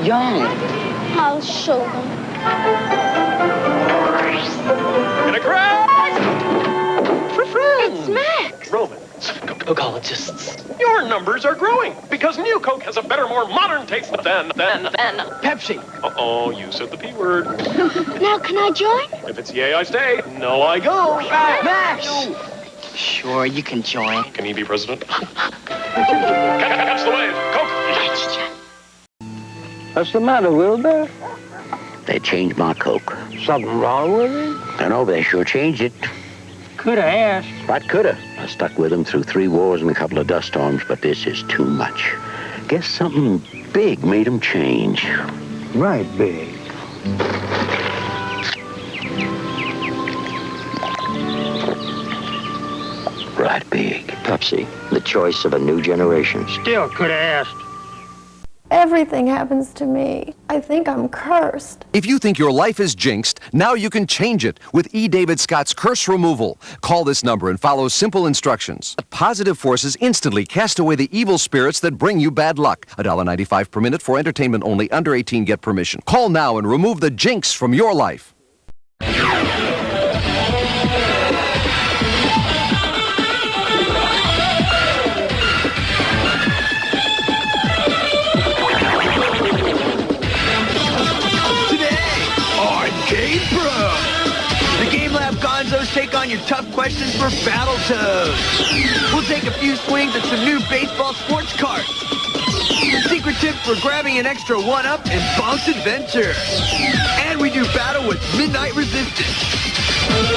young. I'll show them. Gonna crash! It's Max. Romans, Cocologists. Your numbers are growing because New Coke has a better, more modern taste than Pepsi. Uh-oh, you said the P word. Now can I join? If it's yay, I stay. No, I go. Max! Sure, you can join. Can he be president? Catch the wave. Coke. What's the matter, Wilbur? They changed my Coke. Something wrong with it? I know, but they sure changed it. Coulda asked. What coulda? I stuck with them through 3 wars and a couple of dust storms, but this is too much. Guess something big made them change. Right big. Right big. Pepsi, the choice of a new generation. Still coulda asked. Everything happens to me. I think I'm cursed. If you think your life is jinxed, now you can change it with E. David Scott's Curse Removal. Call this number and follow simple instructions. Positive forces instantly cast away the evil spirits that bring you bad luck. $1.95 per minute for entertainment only. Under 18 get permission. Call now and remove the jinx from your life. GamePro! The Game Lab Gonzos take on your tough questions for Battletoads. We'll take a few swings at some new baseball sports cards. Secret tips for grabbing an extra one-up in Bonk's Adventure. And we do battle with Midnight Resistance.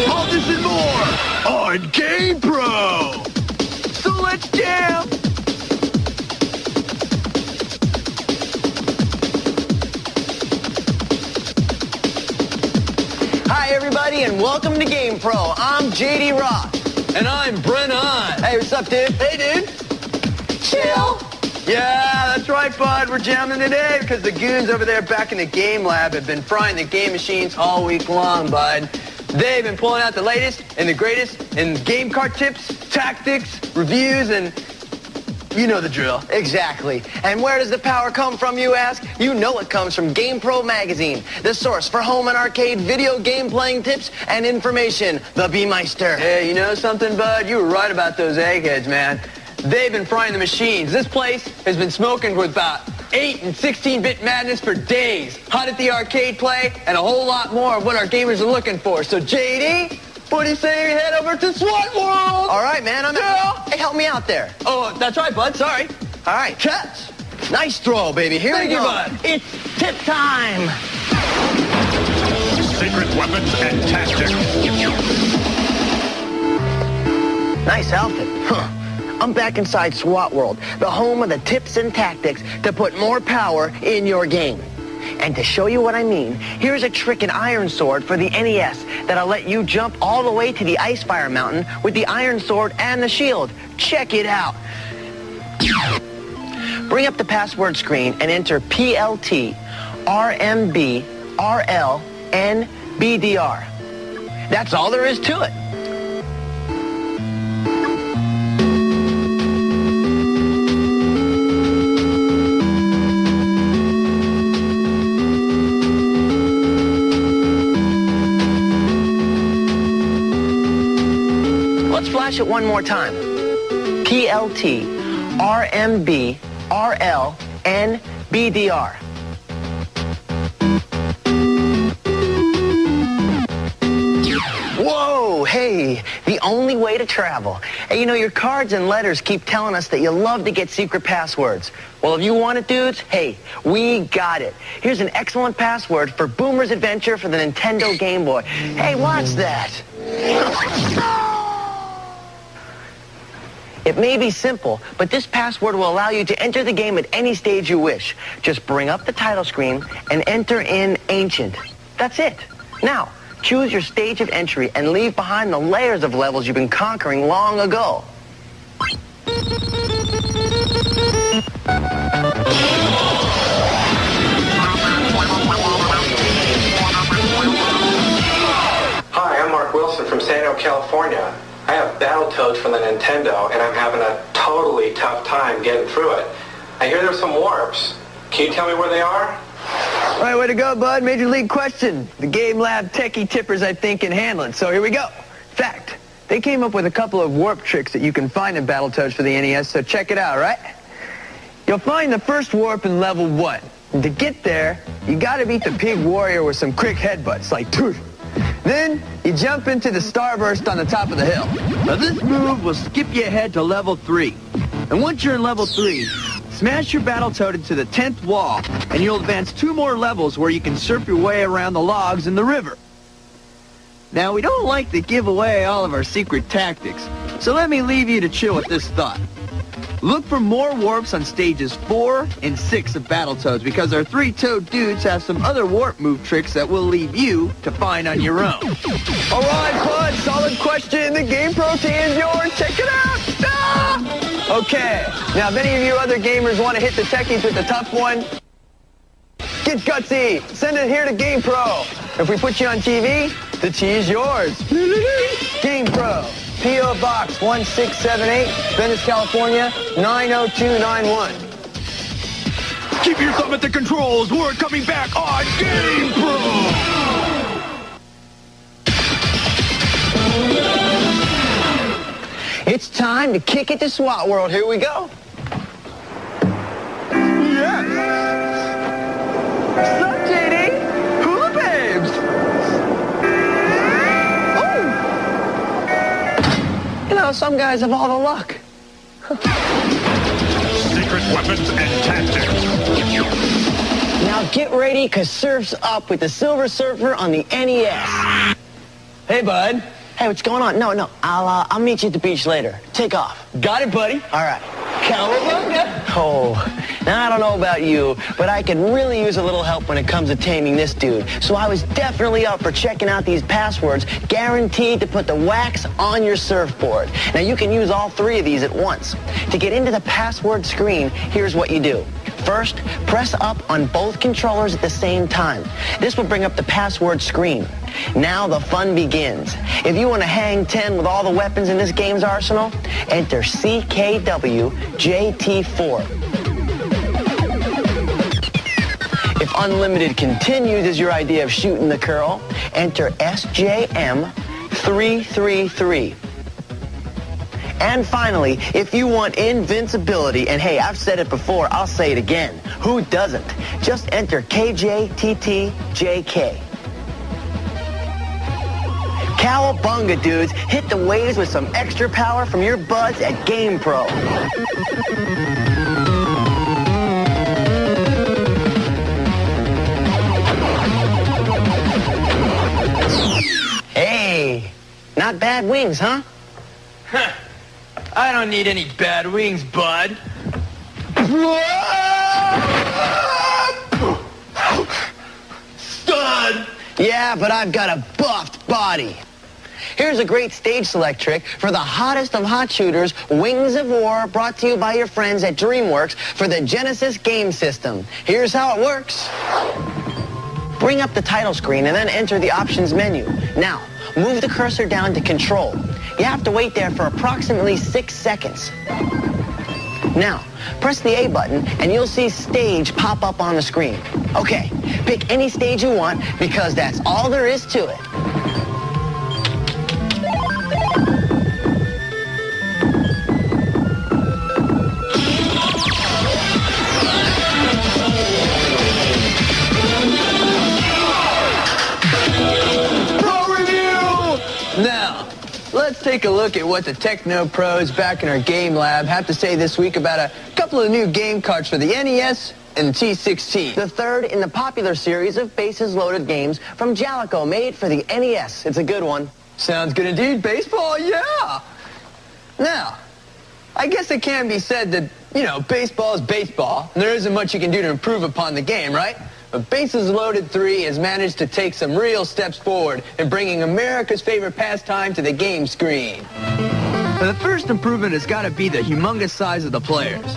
All this and more on GamePro! So let's jam! Hi, everybody, and welcome to GamePro. I'm JD Roth. And I'm Brent On. Hey, what's up, dude? Hey, dude. Chill. Yeah, that's right, bud. We're jamming today because the goons over there back in the Game Lab have been frying the game machines all week long, bud. They've been pulling out the latest and the greatest in game card tips, tactics, reviews, and you know the drill. Exactly. And where does the power come from, you ask? You know it comes from GamePro magazine, the source for home and arcade video game playing tips and information, the B-Meister. Hey, you know something, bud? You were right about those eggheads, man. They've been frying the machines. This place has been smoking with about 8 and 16-bit madness for days. Hot at the arcade play, and a whole lot more of what our gamers are looking for. So, JD, what do you say we head over to SWAT World? All right, man. Hey, help me out there. Oh, that's right, bud. Sorry. All right, catch. Nice throw, baby. Here Thank we you, go. bud. It's tip time. Secret weapons and tactics. Nice outfit. Huh. I'm back inside SWAT World, the home of the tips and tactics to put more power in your game. And to show you what I mean, here's a trick in Iron Sword for the NES that'll let you jump all the way to the Icefire Mountain with the Iron Sword and the shield. Check it out. Bring up the password screen and enter PLT RMB RL NBDR. That's all there is to it. Let's flash it one more time. PLT RMB RL NBDR. Whoa, hey, the only way to travel. Hey, you know, your cards and letters keep telling us that you love to get secret passwords. Well, if you want it, dudes, hey, we got it. Here's an excellent password for Boomer's Adventure for the Nintendo Game Boy. Hey, watch that. It may be simple, but this password will allow you to enter the game at any stage you wish. Just bring up the title screen and enter in Ancient. That's it. Now, choose your stage of entry and leave behind the layers of levels you've been conquering long ago. Hi, I'm Mark Wilson from San Diego, California. I have Battletoads from the Nintendo, and I'm having a totally tough time getting through it. I hear there's some warps. Can you tell me where they are? All right, way to go, bud. Major league question. The Game Lab techie tippers, I think, can handle it. So here we go. Fact. They came up with a couple of warp tricks that you can find in Battletoads for the NES, so check it out, all right? You'll find the first warp in level 1. And to get there, you gotta beat the pig warrior with some quick headbutts, like tooth. Then, you jump into the starburst on the top of the hill. Now this move will skip you ahead to level 3. And once you're in level 3, smash your Battletoad into the 10th wall, and you'll advance 2 more levels where you can surf your way around the logs in the river. Now, we don't like to give away all of our secret tactics, so let me leave you to chill with this thought. Look for more warps on stages 4 and 6 of Battletoads, because our 3-toed dudes have some other warp move tricks that we'll leave you to find on your own. All right, bud, solid question. The GamePro TV is yours. Check it out. Ah! Okay, now if any of you other gamers want to hit the techies with the tough one, get gutsy. Send it here to GamePro. If we put you on TV, the tea is yours. GamePro, P.O. Box 1678, Venice, California, 90291. Keep your thumb at the controls. We're coming back on GamePro. It's time to kick it to SWAT World. Here we go. Yes. What's up, JD? Hula babes. Oh. You know, some guys have all the luck. Secret weapons and tactics. Now get ready, because surf's up with the Silver Surfer on the NES. Hey, bud. Hey, what's going on? No, I'll meet you at the beach later. Take off. Got it, buddy. All right. Cowabunga. Oh, now I don't know about you, but I could really use a little help when it comes to taming this dude. So I was definitely up for checking out these passwords, guaranteed to put the wax on your surfboard. Now you can use all 3 of these at once. To get into the password screen, here's what you do. First, press up on both controllers at the same time. This will bring up the password screen. Now the fun begins. If you want to hang 10 with all the weapons in this game's arsenal, enter CKWJT4. If unlimited continues is your idea of shooting the curl, enter SJM333. And finally, if you want invincibility, and hey, I've said it before, I'll say it again. Who doesn't? Just enter KJTTJK. Cowabunga, dudes. Hit the waves with some extra power from your buds at GamePro. Hey, not bad wings, huh? Huh. I don't need any bad wings, bud. Stud! Yeah, but I've got a buffed body. Here's a great stage select trick for the hottest of hot shooters, Wings of War, brought to you by your friends at DreamWorks for the Genesis game system. Here's how it works. Bring up the title screen and then enter the options menu. Now, move the cursor down to Control. You have to wait there for approximately 6 seconds. Now, press the A button and you'll see Stage pop up on the screen. Okay, pick any stage you want because that's all there is to it. Now, let's take a look at what the Techno Pros back in our game lab have to say this week about a couple of new game cards for the NES and the T16. The third in the popular series of bases loaded games from Jalico, made for the NES. It's a good one. Sounds good indeed. Baseball, yeah. Now, I guess it can be said that, you know, baseball is baseball, and there isn't much you can do to improve upon the game, right? But Bases Loaded 3 has managed to take some real steps forward in bringing America's favorite pastime to the game screen. The first improvement has got to be the humongous size of the players.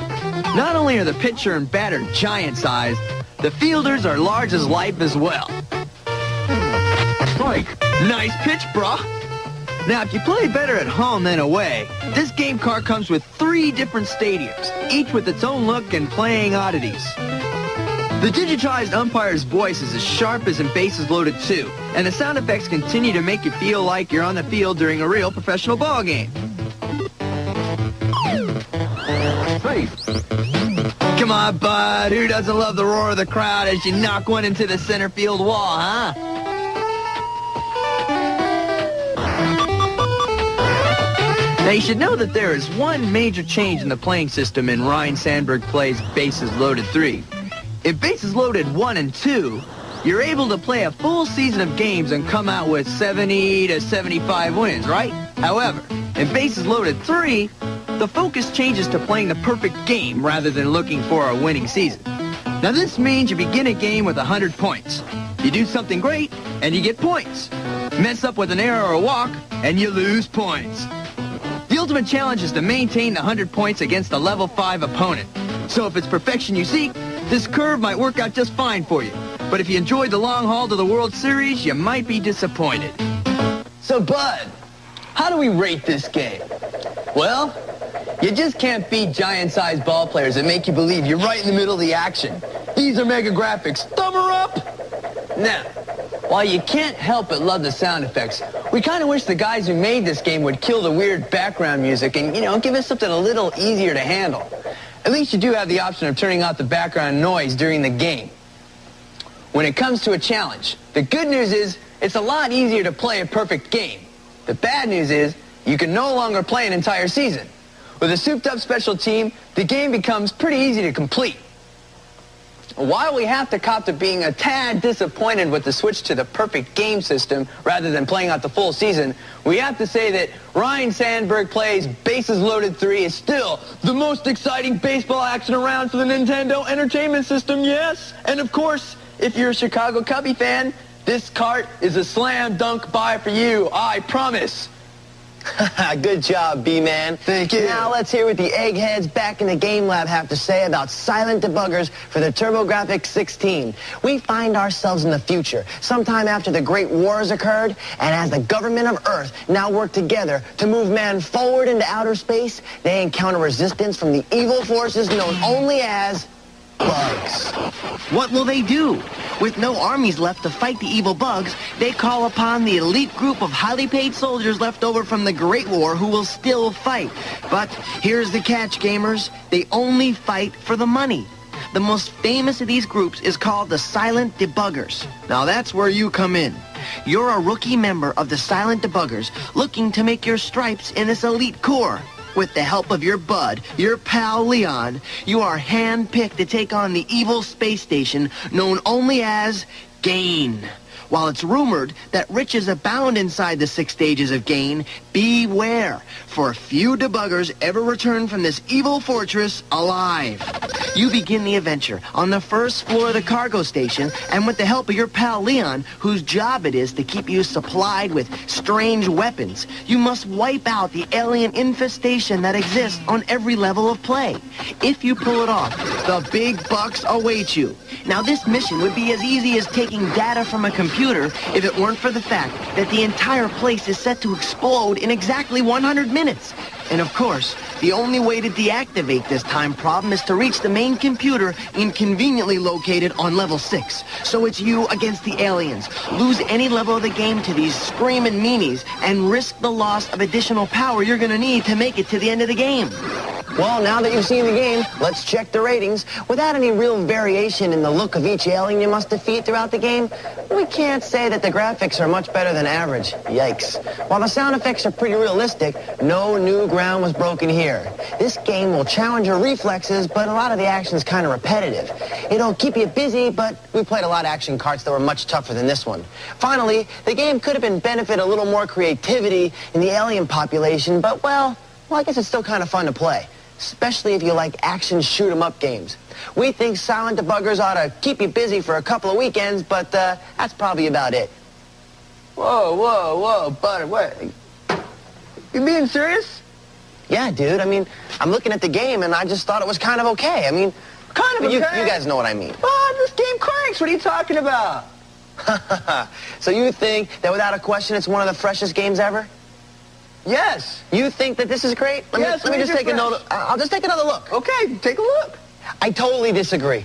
Not only are the pitcher and batter giant-sized, the fielders are large as life as well. Like, nice pitch, brah. Now, if you play better at home than away, this game card comes with 3 different stadiums, each with its own look and playing oddities. The digitized umpire's voice is as sharp as in Bases Loaded 2, and the sound effects continue to make you feel like you're on the field during a real professional ball game. Come on, bud. Who doesn't love the roar of the crowd as you knock one into the center field wall, huh? Now, you should know that there is one major change in the playing system in Ryne Sandberg Plays Bases Loaded 3. In Bases Loaded 1 and 2, you're able to play a full season of games and come out with 70 to 75 wins, right? However, in Bases Loaded 3, the focus changes to playing the perfect game rather than looking for a winning season. Now, this means you begin a game with 100 points. You do something great, and you get points. Mess up with an error or a walk, and you lose points. The ultimate challenge is to maintain the 100 points against a level 5 opponent. So if it's perfection you seek, this curve might work out just fine for you. But if you enjoyed the long haul to the World Series, you might be disappointed. So, Bud, how do we rate this game? Well, you just can't beat giant-sized ball players that make you believe you're right in the middle of the action. These are mega graphics. Thumb her up! Now, while you can't help but love the sound effects, we kind of wish the guys who made this game would kill the weird background music and, give us something a little easier to handle. At least you do have the option of turning off the background noise during the game. When it comes to a challenge, the good news is it's a lot easier to play a perfect game. The bad news is you can no longer play an entire season. With a souped-up special team, the game becomes pretty easy to complete. While we have to cop to being a tad disappointed with the switch to the perfect game system rather than playing out the full season, we have to say that Ryne Sandberg Plays Bases Loaded 3 is still the most exciting baseball action around for the Nintendo Entertainment System, yes? And of course, if you're a Chicago Cubby fan, this cart is a slam dunk buy for you, I promise. Good job, B-Man. Thank you. Now let's hear what the eggheads back in the Game Lab have to say about silent debuggers for the TurboGrafx 16. We find ourselves in the future, sometime after the Great Wars occurred, and as the government of Earth now work together to move man forward into outer space, they encounter resistance from the evil forces known only as bugs. What will they do? With no armies left to fight the evil bugs, they call upon the elite group of highly paid soldiers left over from the Great War who will still fight. But here's the catch, gamers. They only fight for the money. The most famous of these groups is called the Silent Debuggers. Now that's where you come in. You're a rookie member of the Silent Debuggers looking to make your stripes in this elite corps. With the help of your bud, your pal Leon, you are hand-picked to take on the evil space station known only as Gain. While it's rumored that riches abound inside the 6 stages of Gain, beware, for few debuggers ever return from this evil fortress alive. You begin the adventure on the first floor of the cargo station, and with the help of your pal Leon, whose job it is to keep you supplied with strange weapons, you must wipe out the alien infestation that exists on every level of play. If you pull it off, the big bucks await you. Now, this mission would be as easy as taking data from a computer if it weren't for the fact that the entire place is set to explode in exactly 100 minutes. And of course, the only way to deactivate this time problem is to reach the main computer inconveniently located on level 6. So it's you against the aliens. Lose any level of the game to these screaming meanies and risk the loss of additional power you're gonna need to make it to the end of the game. Well, now that you've seen the game, let's check the ratings. Without any real variation in the look of each alien you must defeat throughout the game, we can't say that the graphics are much better than average. Yikes. While the sound effects are pretty realistic, no new ground was broken here. This game will challenge your reflexes, but a lot of the action is kind of repetitive. It'll keep you busy, but we played a lot of action carts that were much tougher than this one. Finally, the game could have been benefit a little more creativity in the alien population, but well, I guess it's still kind of fun to play, especially if you like action shoot-'em-up games. We think Silent Debuggers ought to keep you busy for a couple of weekends, but that's probably about it. Whoa, Bud, what? You being serious? Yeah, dude. I mean, I'm looking at the game, and I just thought it was kind of okay. I mean, kind of okay? You guys know what I mean. Bud, this game cranks. What are you talking about? So you think that without a question it's one of the freshest games ever? Yes. You think that this is great? Let me just take a note. I'll just take another look. Okay, take a look. I totally disagree.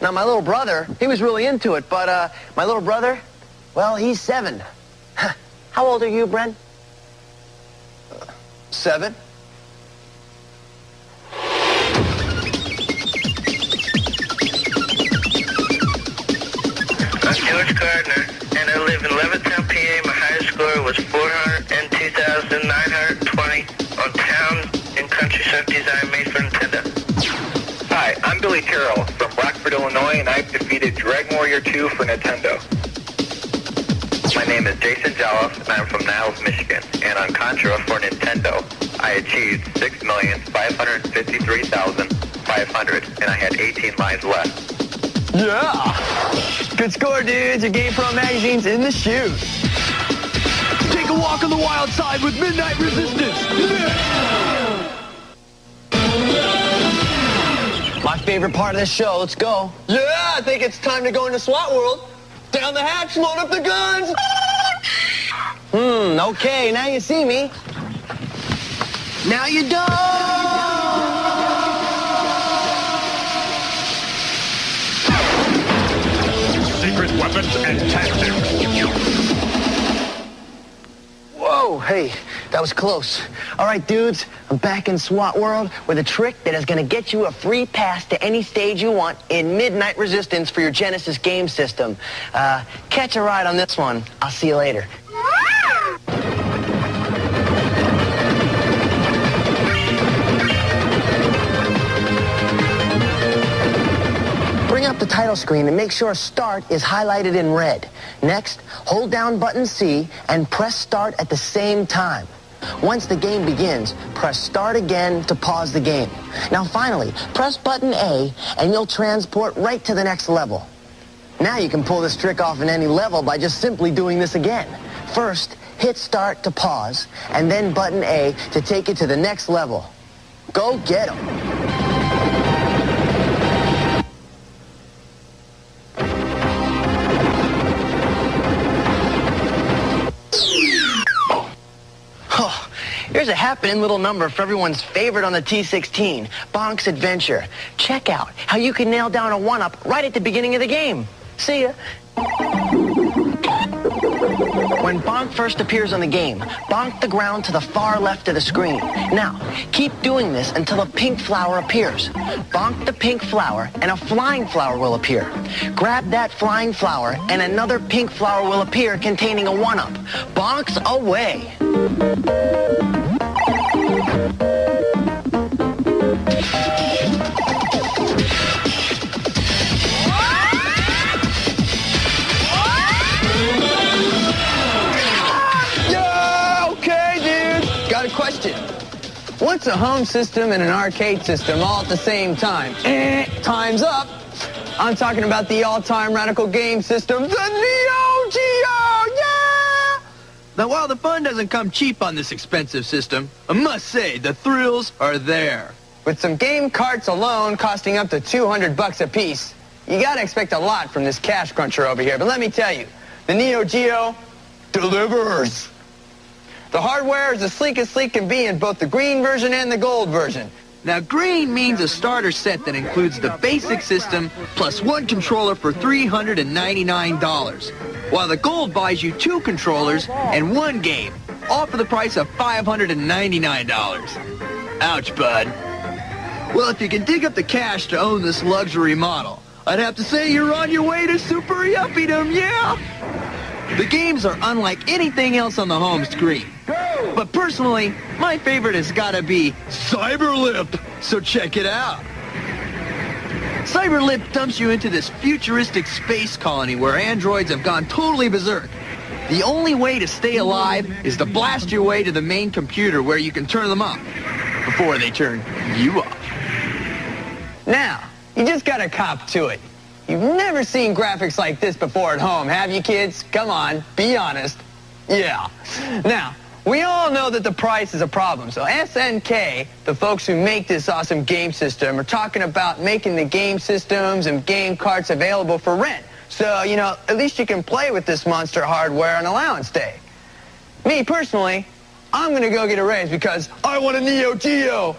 Now, my little brother, he was really into it, but my little brother, well, he's 7. How old are you, Bren? 7. I'm George Gardner, and I live in Levittown, PA. My highest score was 402,920 on town and country stuff design made for Nintendo. Hi, I'm Billy Carroll from Rockford, Illinois, and I've defeated Dragon Warrior 2 for Nintendo. My name is Jason Jolliffe, and I'm from Niles, Michigan. And on Contra for Nintendo, I achieved 6,553,500, and I had 18 lines left. Yeah! Good score, dudes. Your GamePro magazine's in the chute. Take a walk on the wild side with Midnight Resistance. My favorite part of this show. Let's go. Yeah, I think it's time to go into SWAT World. Down the hatch, load up the guns. Okay, now you see me. Now you don't. Secret weapons and tactics. Whoa, hey, that was close. All right, dudes, I'm back in SWAT World with a trick that is going to get you a free pass to any stage you want in Midnight Resistance for your Genesis game system. Catch a ride on this one. I'll see you later. Bring up the title screen and make sure Start is highlighted in red. Next, hold down button C and press Start at the same time. Once the game begins, press Start again to pause the game. Now finally, press button A and you'll transport right to the next level. Now you can pull this trick off in any level by just simply doing this again. First, hit Start to pause, and then button A to take it to the next level. Go get 'em. Here's a happening little number for everyone's favorite on the T16, Bonk's Adventure. Check out how you can nail down a one-up right at the beginning of the game. See ya. When Bonk first appears on the game, bonk the ground to the far left of the screen. Now, keep doing this until a pink flower appears. Bonk the pink flower and a flying flower will appear. Grab that flying flower and another pink flower will appear containing a one-up. Bonks away. Question. What's a home system and an arcade system all at the same time? Time's up. I'm talking about the all-time radical game system, the Neo Geo! Yeah! Now, while the fun doesn't come cheap on this expensive system, I must say the thrills are there. With some game carts alone costing up to $200 a piece, you gotta expect a lot from this cash cruncher over here. But let me tell you, the Neo Geo delivers. The hardware is as sleek can be in both the green version and the gold version. Now, green means a starter set that includes the basic system plus one controller for $399, while the gold buys you 2 controllers and 1 game, all for the price of $599. Ouch, bud. Well, if you can dig up the cash to own this luxury model, I'd have to say you're on your way to super yuppie-dom, yeah? The games are unlike anything else on the home screen. But personally, my favorite has got to be Cyberlip, so check it out. Cyberlip dumps you into this futuristic space colony where androids have gone totally berserk. The only way to stay alive is to blast your way to the main computer where you can turn them off before they turn you off. Now, you just got to cop to it. You've never seen graphics like this before at home, have you, kids? Come on, be honest. Yeah. Now, we all know that the price is a problem, so SNK, the folks who make this awesome game system, are talking about making the game systems and game carts available for rent. So, you know, at least you can play with this monster hardware on allowance day. Me, personally, I'm gonna go get a raise because I want a Neo Geo.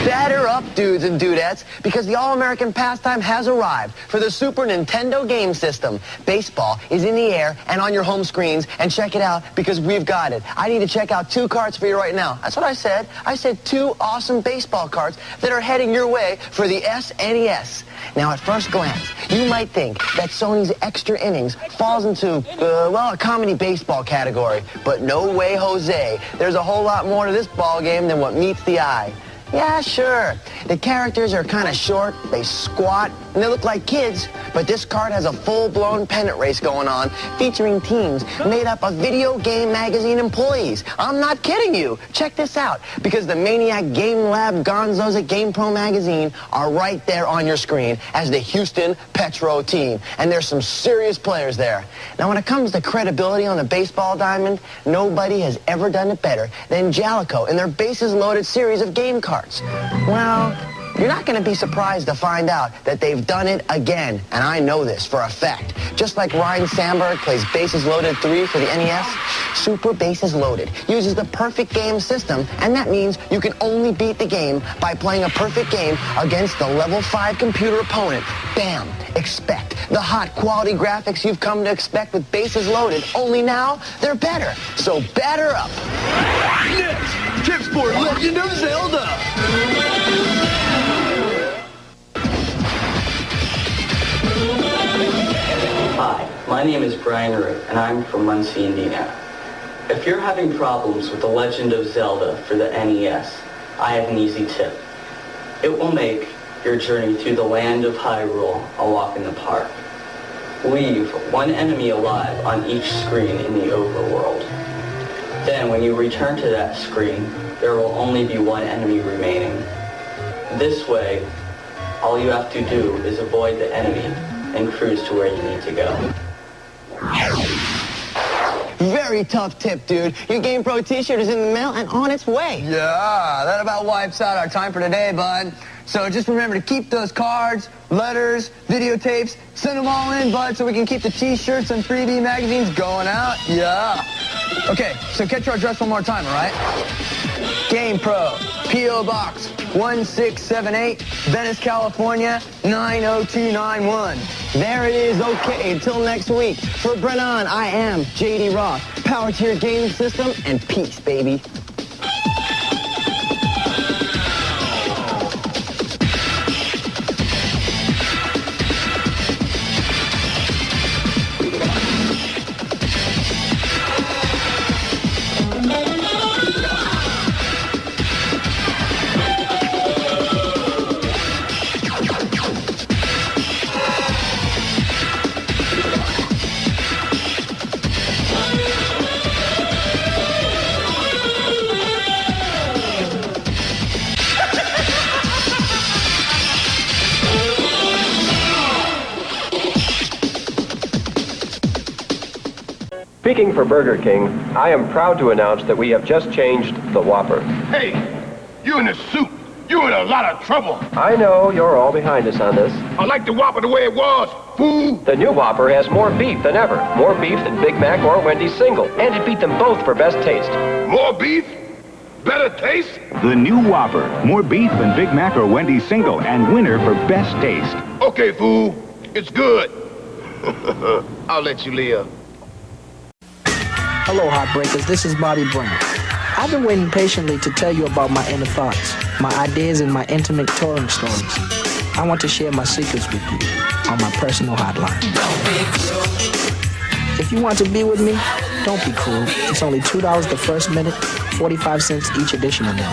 Batter up, dudes and dudettes, because the all-American pastime has arrived for the Super Nintendo game system. Baseball is in the air and on your home screens, and check it out because we've got it. I need to check out 2 carts for you right now. That's what I said. I said 2 awesome baseball carts that are heading your way for the SNES. Now, at first glance, you might think that Sony's Extra Innings falls into, well, a comedy baseball category. But no way, Jose. There's a whole lot more to this ball game than what meets the eye. Yeah, sure. The characters are kind of short, they squat, and they look like kids, but this card has a full-blown pennant race going on featuring teams made up of video game magazine employees. I'm not kidding you. Check this out, because the Maniac Game Lab Gonzos at GamePro magazine are right there on your screen as the Houston Petro team, and there's some serious players there. Now, when it comes to credibility on the baseball diamond, nobody has ever done it better than Jalico in their bases-loaded series of game cards. Well, you're not going to be surprised to find out that they've done it again, and I know this for a fact. Just like Ryan Sandberg plays Bases Loaded 3 for the NES, Super Bases Loaded uses the perfect game system, and that means you can only beat the game by playing a perfect game against the level 5 computer opponent. Bam! Expect the hot quality graphics you've come to expect with Bases Loaded, only now they're better. So batter up. Next, tips for Legend of Zelda. Hi, my name is Brian Root, and I'm from Muncie, Indiana. If you're having problems with The Legend of Zelda for the NES, I have an easy tip. It will make your journey through the land of Hyrule a walk in the park. Leave one enemy alive on each screen in the overworld. Then, when you return to that screen, there will only be one enemy remaining. This way, all you have to do is avoid the enemy and cruise to where you need to go. Very tough tip, dude. Your GamePro t-shirt is in the mail and on its way. Yeah, that about wipes out our time for today, bud. So just remember to keep those cards, letters, videotapes, send them all in, bud, so we can keep the t-shirts and freebie magazines going out. Yeah. Okay, so catch our address one more time, all right? GamePro, P.O. Box 1678, Venice, California, 90291. There it is. Okay, until next week. For Brennan, I am J.D. Ross. Power to your game system and peace, baby. Speaking for Burger King, I am proud to announce that we have just changed the Whopper. Hey, you in the soup. You're in a lot of trouble. I know you're all behind us on this. I like the Whopper the way it was, fool. The new Whopper has more beef than ever. More beef than Big Mac or Wendy's single. And it beat them both for best taste. More beef? Better taste? The new Whopper. More beef than Big Mac or Wendy's single and winner for best taste. Okay, fool. It's good. I'll let you live. Hello, Heartbreakers. This is Bobby Brown. I've been waiting patiently to tell you about my inner thoughts, my ideas, and my intimate touring stories. I want to share my secrets with you on my personal hotline. If you want to be with me, don't be cruel. It's only $2 the first minute, 45 cents each additional minute.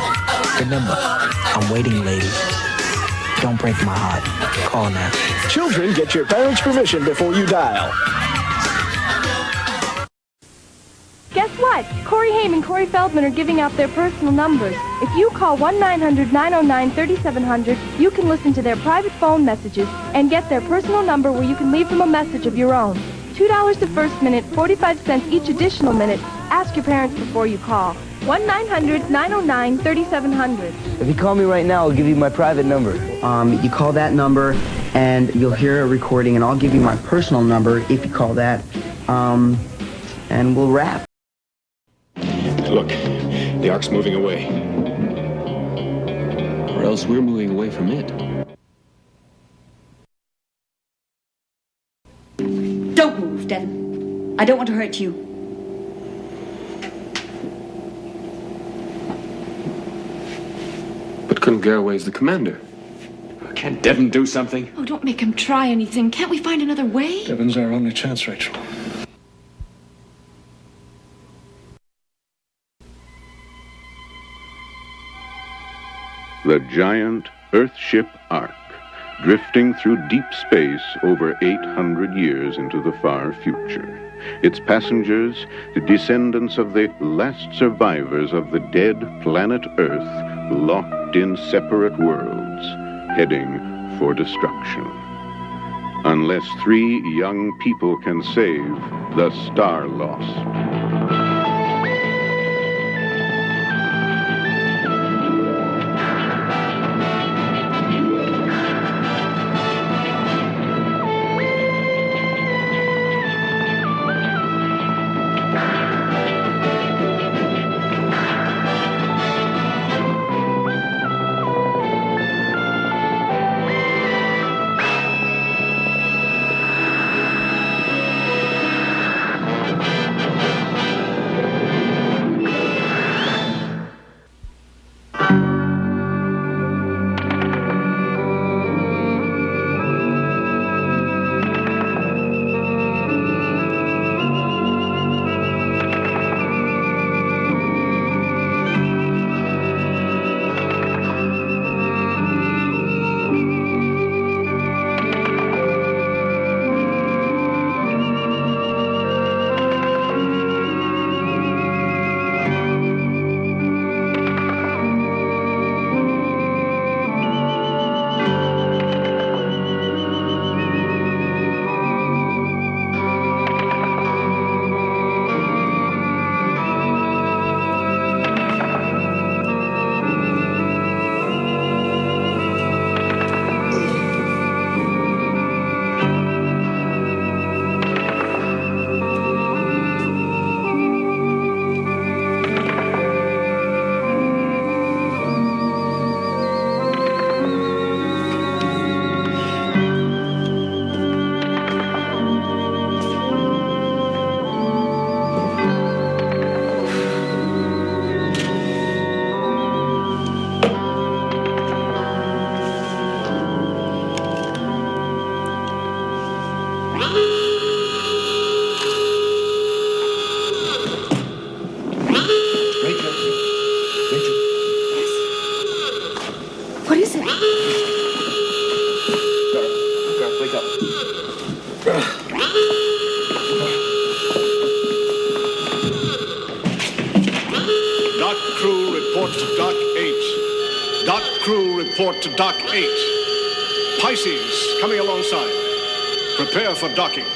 Remember, I'm waiting, lady. Don't break my heart. Call now. Children, get your parents' permission before you dial. Guess what? Corey Haim and Corey Feldman are giving out their personal numbers. If you call 1-900-909-3700, you can listen to their private phone messages and get their personal number where you can leave them a message of your own. $2 the first minute, 45 cents each additional minute. Ask your parents before you call. 1-900-909-3700. If you call me right now, I'll give you my private number. You call that number, and you'll hear a recording, and I'll give you my personal number if you call that, and we'll wrap. Look, The Ark's moving away. Or else we're moving away from it. Don't move, Devin. I don't want to hurt you. But couldn't Garraway as the commander? Can't Devin do something? Oh, don't make him try anything. Can't we find another way? Devin's our only chance, Rachel. The giant Earthship Ark, drifting through deep space over 800 years into the far future. Its passengers, the descendants of the last survivors of the dead planet Earth, locked in separate worlds, heading for destruction. Unless 3 young people can save the Starlost. What is it? Garth, wake up. Dock crew report to Dock 8. Dock crew report to Dock 8. Pisces coming alongside. Prepare for docking.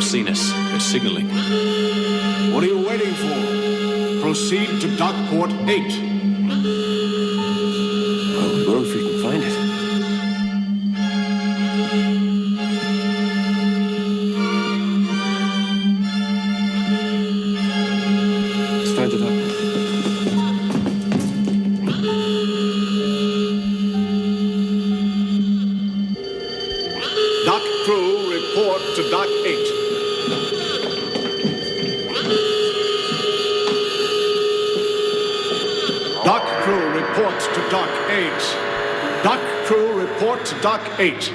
Seen us. They're signaling. What are you waiting for? Proceed to Dockport 8. Well, we'll know if we can find it. Let's find it up. Dock crew report to Dock 8. Dock crew report to Dock 8. Dock crew report to Dock 8.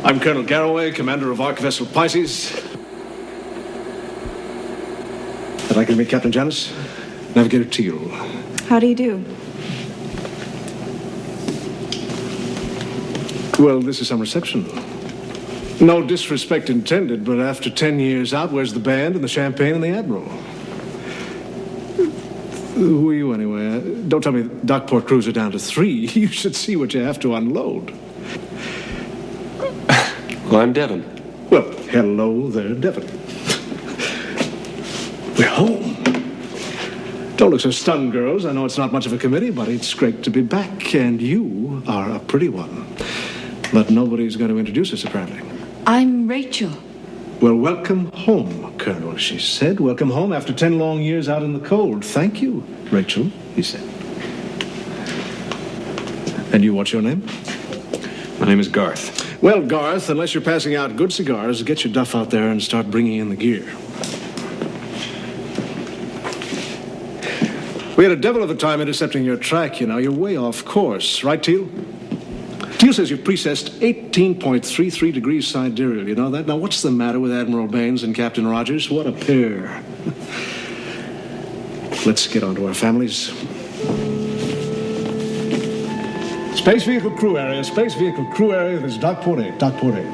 I'm Colonel Garraway, commander of Ark Vessel Pisces. I'd like to meet Captain Janice, Navigator Teal. How do you do? Well, this is some reception. No disrespect intended, but after 10 years out, where's the band and the champagne and the Admiral? Who are you, anyway? Don't tell me Dockport crews are down to 3. You should see what you have to unload. Well, I'm Devon. Well, hello there, Devon. We're home. Don't look so stunned, girls. I know it's not much of a committee, but it's great to be back. And you are a pretty one. But nobody's going to introduce us, apparently. I'm Rachel. Well, welcome home, Colonel, she said. Welcome home after 10 long years out in the cold. Thank you, Rachel, he said. And you, what's your name? My name is Garth. Well, Garth, unless you're passing out good cigars, get your duff out there and start bringing in the gear. We had a devil of a time intercepting your track, you know. You're way off course. Right, Teal? Teal says you've precessed 18.33 degrees sidereal. You know that? Now, what's the matter with Admiral Baines and Captain Rogers? What a pair. Let's get on to our families. Space Vehicle Crew Area. Space Vehicle Crew Area. This is Dockport 8. Dockport 8.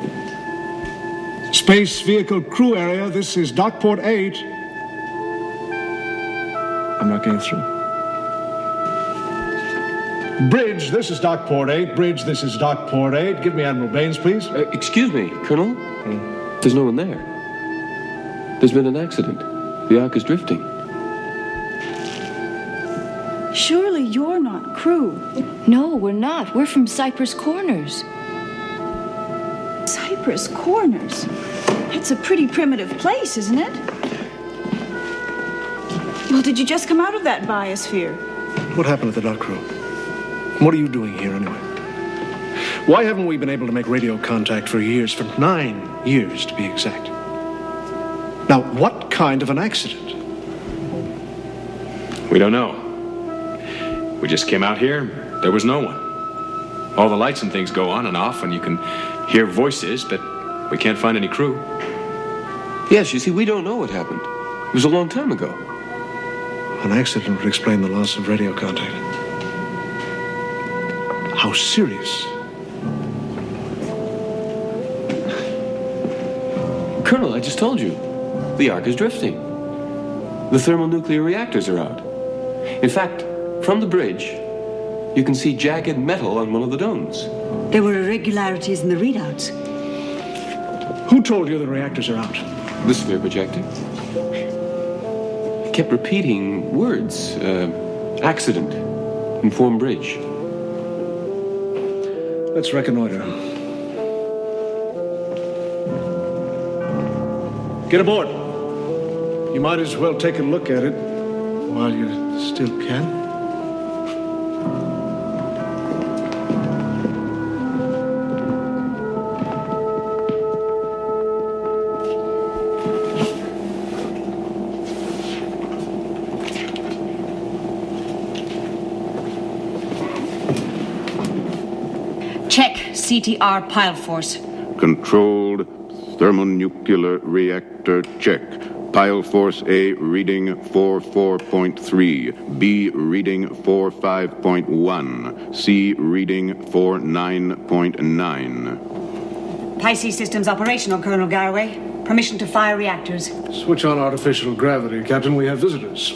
Space Vehicle Crew Area. This is Dockport 8. I'm not getting through. Bridge, this is Dockport 8. Bridge, this is Dockport 8. Give me Admiral Baines, please. Excuse me, Colonel? There's no one there. There's been an accident. The Ark is drifting. Surely you're not crew. No, we're not. We're from Cypress Corners. Cypress Corners? That's a pretty primitive place, isn't it? Well, did you just come out of that biosphere? What happened to the dock crew? What are you doing here, anyway? Why haven't we been able to make radio contact for years? For 9 years, to be exact. Now, what kind of an accident? We don't know. We just came out here. There was no one. All the lights and things go on and off, and you can hear voices, but we can't find any crew. Yes, you see, we don't know what happened. It was a long time ago. An accident would explain the loss of radio contact. How serious? Colonel, I just told you. The Ark is drifting. The thermonuclear reactors are out. In fact, from the bridge, you can see jagged metal on one of the domes. There were irregularities in the readouts. Who told you the reactors are out? The sphere projector. He kept repeating words. Accident. Inform bridge. Let's reconnoiter. Get aboard. You might as well take a look at it while you still can. Check CTR pile force. Controlled thermonuclear reactor check. Pile force A reading 44.3, B reading 45.1, C reading 49.9. Pisces systems operational, Colonel Garraway. Permission to fire reactors. Switch on artificial gravity, Captain. We have visitors.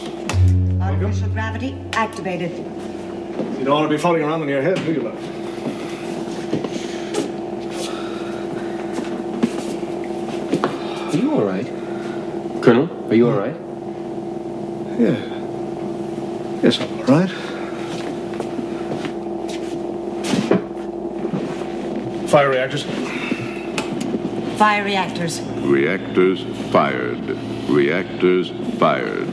Artificial gravity activated. You don't want to be floating around on your head, do you, love? Are you all right? Colonel, are you all right? Yeah. Yes, I'm all right. Fire reactors. Fire reactors. Reactors fired. Reactors fired.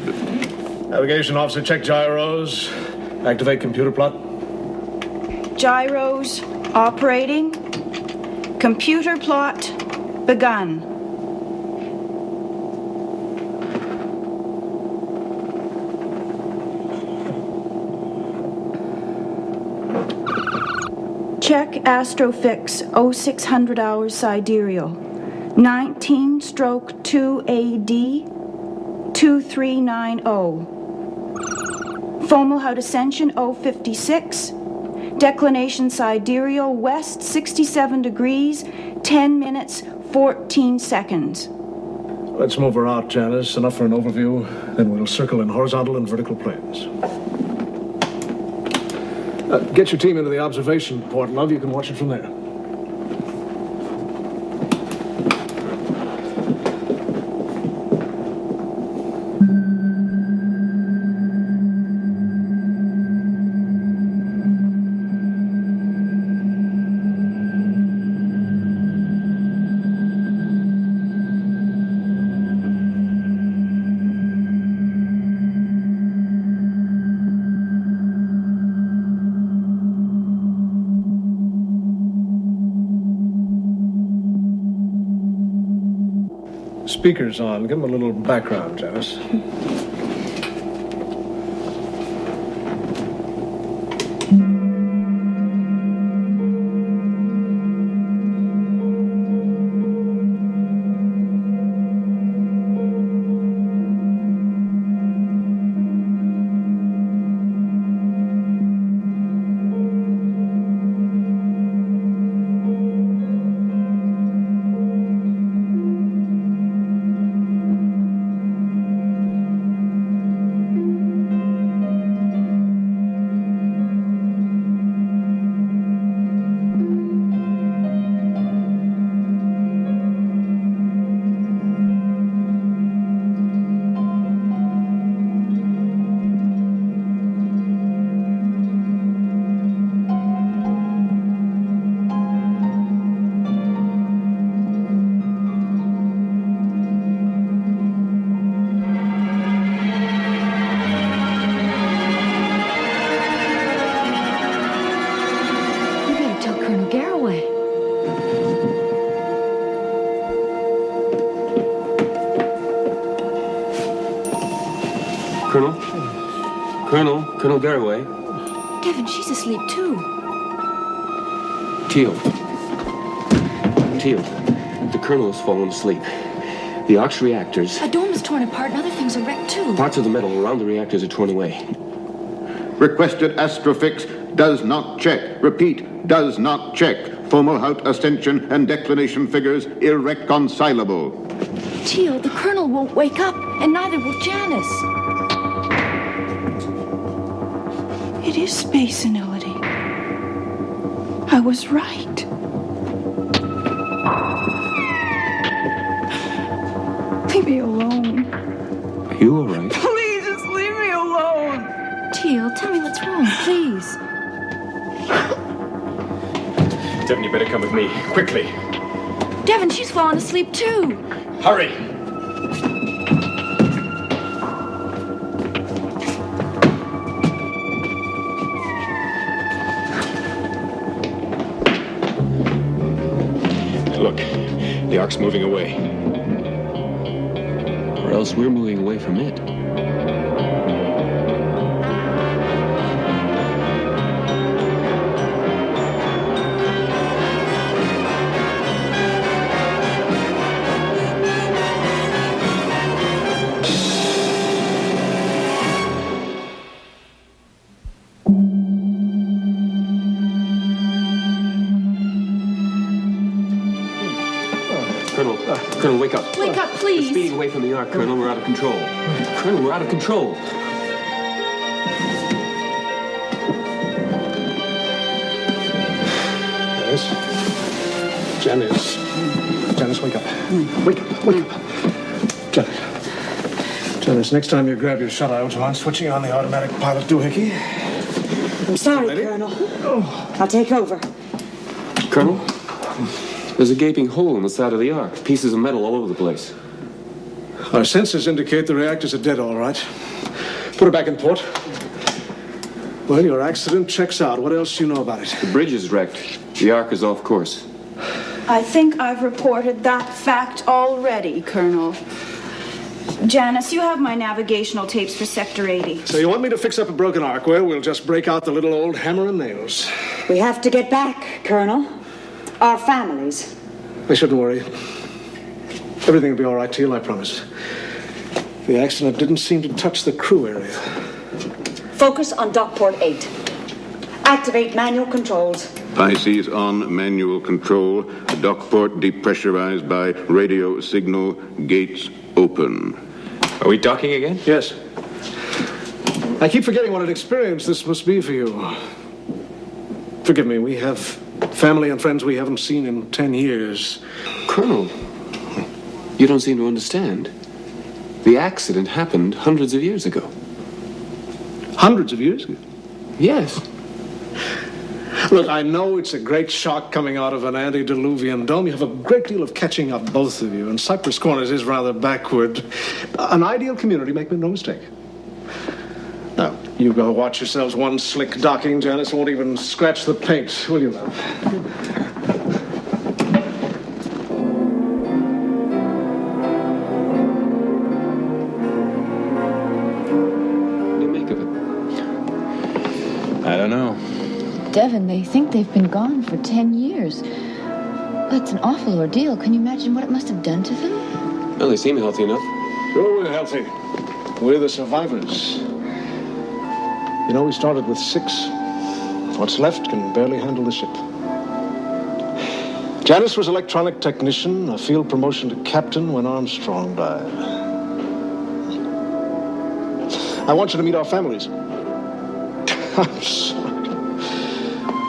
Navigation officer, check gyros. Activate computer plot. Gyros operating. Computer plot begun. Check Astrofix 0600 hours sidereal. 19/2AD 2390. Fomalhaut Ascension 056. Declination sidereal west 67 degrees, 10 minutes, 14 seconds. Let's move her out, Janice. Enough for an overview. Then we'll circle in horizontal and vertical planes. Get your team into the observation port, love. You can watch it from there. Speakers on. Give them a little background, Janice. Colonel Garraway. Devin, she's asleep too. Teal, the Colonel has fallen asleep. The ARC's reactors... A dome is torn apart and other things are wrecked too. Parts of the metal around the reactors are torn away. Requested Astrofix does not check. Repeat, does not check. Fomalhaut ascension and declination figures irreconcilable. Teal, the Colonel won't wake up, and neither will Janice. It is space senility. I was right. Leave me alone. Are you all right? Please, just leave me alone. Teal, tell me what's wrong, please. Devin, you better come with me. Quickly. Devin, she's fallen asleep too. Hurry. Look, the ARC's moving away. Or else we're moving away from it. Colonel, wake up. Wake up, please. We're speeding away from the ARC, Colonel. We're out of control. Colonel, we're out of control. Janice, wake up. Wake up. Janice, next time you grab your shutout, do you mind switching on the automatic pilot doohickey? I'm sorry, Colonel. I'll take over. Colonel? There's a gaping hole in the side of the ARC. Pieces of metal all over the place. Our sensors indicate the reactors are dead, all right. Put her back in port. Well, your accident checks out. What else do you know about it? The bridge is wrecked. The ARC is off course. I think I've reported that fact already, Colonel. Janice, you have my navigational tapes for Sector 80. So you want me to fix up a broken arc? Well, we'll just break out the little old hammer and nails. We have to get back, Colonel. Our families. I shouldn't worry. Everything will be all right, Teal, I promise. The accident didn't seem to touch the crew area. Focus on Dockport 8. Activate manual controls. Pisces on manual control. Dockport depressurized by radio signal. Gates open. Are we docking again? Yes. I keep forgetting what an experience this must be for you. Forgive me, we have family and friends we haven't seen in 10 years. Colonel, you don't seem to understand. The accident happened hundreds of years ago. Hundreds of years ago? Yes. Look, I know it's a great shock coming out of an antediluvian dome. You have a great deal of catching up, both of you, and Cypress Corners is rather backward. An ideal community, make no mistake. Now, you go watch yourselves one slick docking. Janice won't even scratch the paint, will you, love? I don't know. Devin, they think they've been gone for 10 years. That's an awful ordeal. Can you imagine what it must have done to them? Well, they seem healthy enough. Sure, we're healthy. We're the survivors. You know, we started with 6. What's left can barely handle the ship. Janice was electronic technician, a field promotion to captain when Armstrong died. I want you to meet our families. I'm sorry.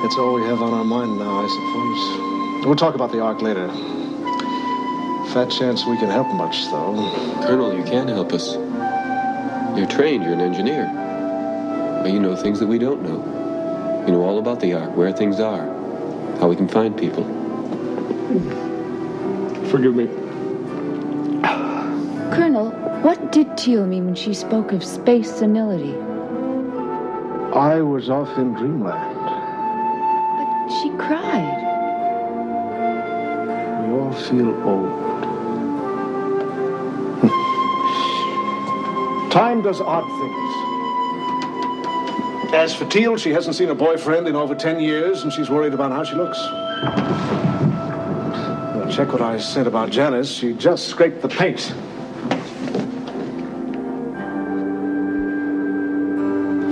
It's all we have on our mind now, I suppose. We'll talk about the Ark later. Fat chance we can help much, though. Colonel, you can help us. You're trained, you're an engineer. But you know things that we don't know. You know all about the Ark, where things are, how we can find people. Forgive me. Colonel, what did Teal mean when she spoke of space senility? I was off in dreamland. But she cried. We all feel old. Time does odd things. As for Teal, she hasn't seen a boyfriend in over 10 years, and she's worried about how she looks. Well, check what I said about Janice. She just scraped the paint.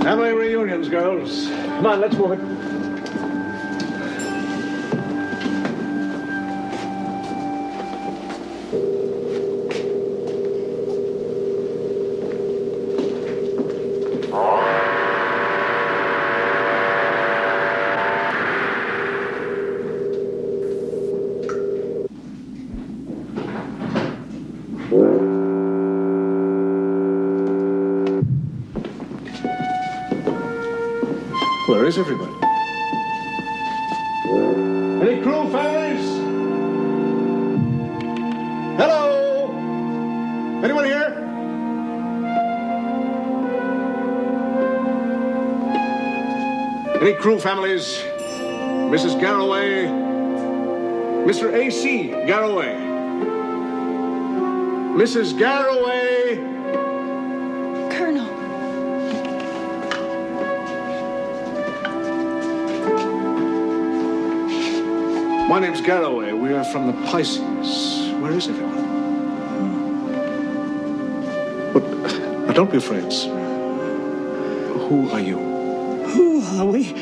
Family reunions, girls. Come on, let's move it. Where is everybody? Any crew, families? Hello? Anyone here? Any crew, families? Mrs. Garroway? Mr. A.C. Garroway? Mrs. Garroway? Colonel. My name's Garroway. We are from the Pisces. Where is everyone? But don't be afraid, sir. Who are you? Who are we?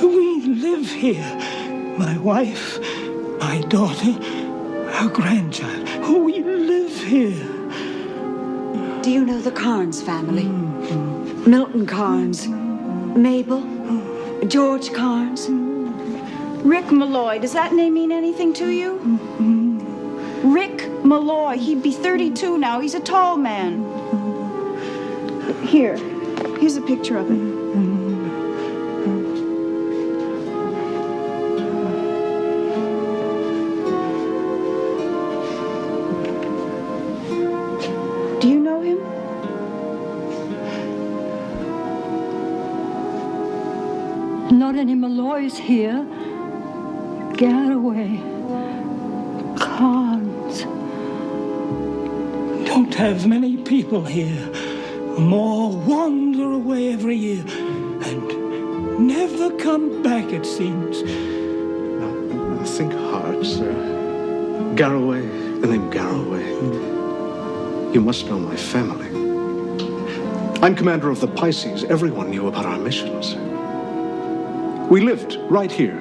We live here. My wife, my daughter, our grandchild. We live here. Do you know the Carnes family? Milton Carnes, Mabel, George Carnes. Rick Malloy, does that name mean anything to you? Rick Malloy, he'd be 32 now. He's a tall man. Here's a picture of him. Do you know him? Not any Malloys here. Garroway, Carnes. Don't have many people here. More wander away every year. And never come back, it seems. Now, think hard, sir. Garroway, the name Garroway. You must know my family. I'm commander of the Pisces. Everyone knew about our missions. We lived right here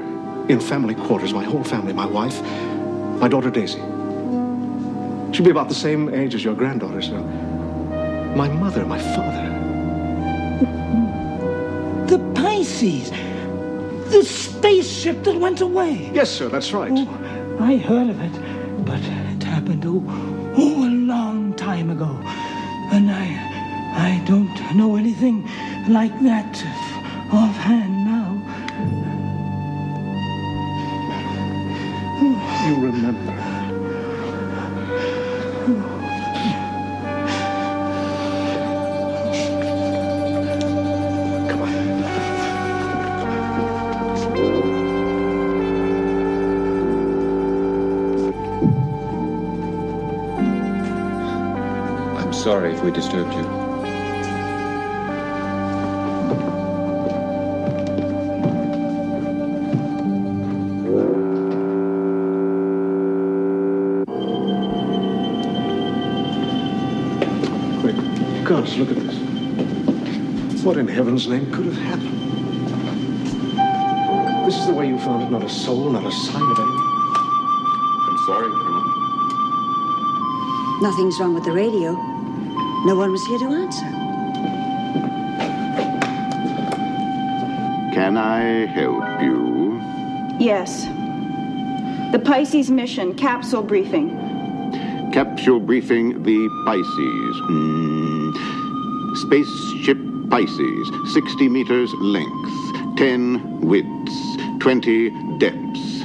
in family quarters, my whole family, my wife, my daughter Daisy. She'll be about the same age as your granddaughter, sir. My mother, my father. The Pisces. The spaceship that went away. Yes, sir, that's right. Oh, I heard of it, but it happened a long time ago. And I don't know anything like that offhand now. You remember. Come on. I'm sorry if we disturbed you. Gosh, look at this. What in heaven's name could have happened? This is the way you found it, not a soul, not a sign of anything. I'm sorry, Colonel. Nothing's wrong with the radio. No one was here to answer. Can I help you? Yes. The Pisces mission, capsule briefing. Capsule briefing the Pisces. Spaceship Pisces, 60 meters length, 10 widths, 20 depths.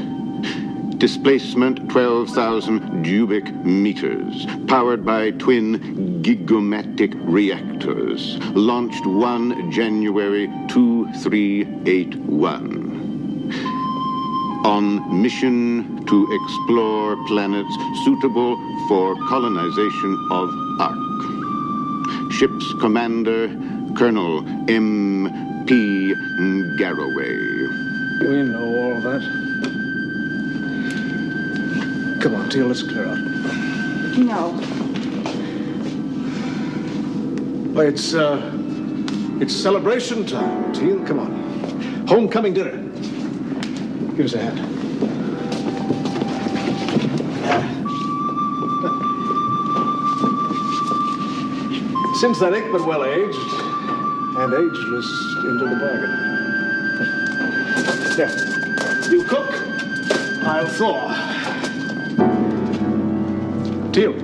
Displacement 12,000 cubic meters. Powered by twin gigomatic reactors. Launched 1 January 2381. On mission to explore planets suitable for colonization of Ark. Ship's commander, Colonel M.P. Garroway. We know all that. Come on, Teal, let's clear out. No. Well, it's celebration time, Teal. Come on. Homecoming dinner. Give us a hand. Synthetic, but well-aged. And ageless into the bargain. There. You cook, I'll thaw. Teal.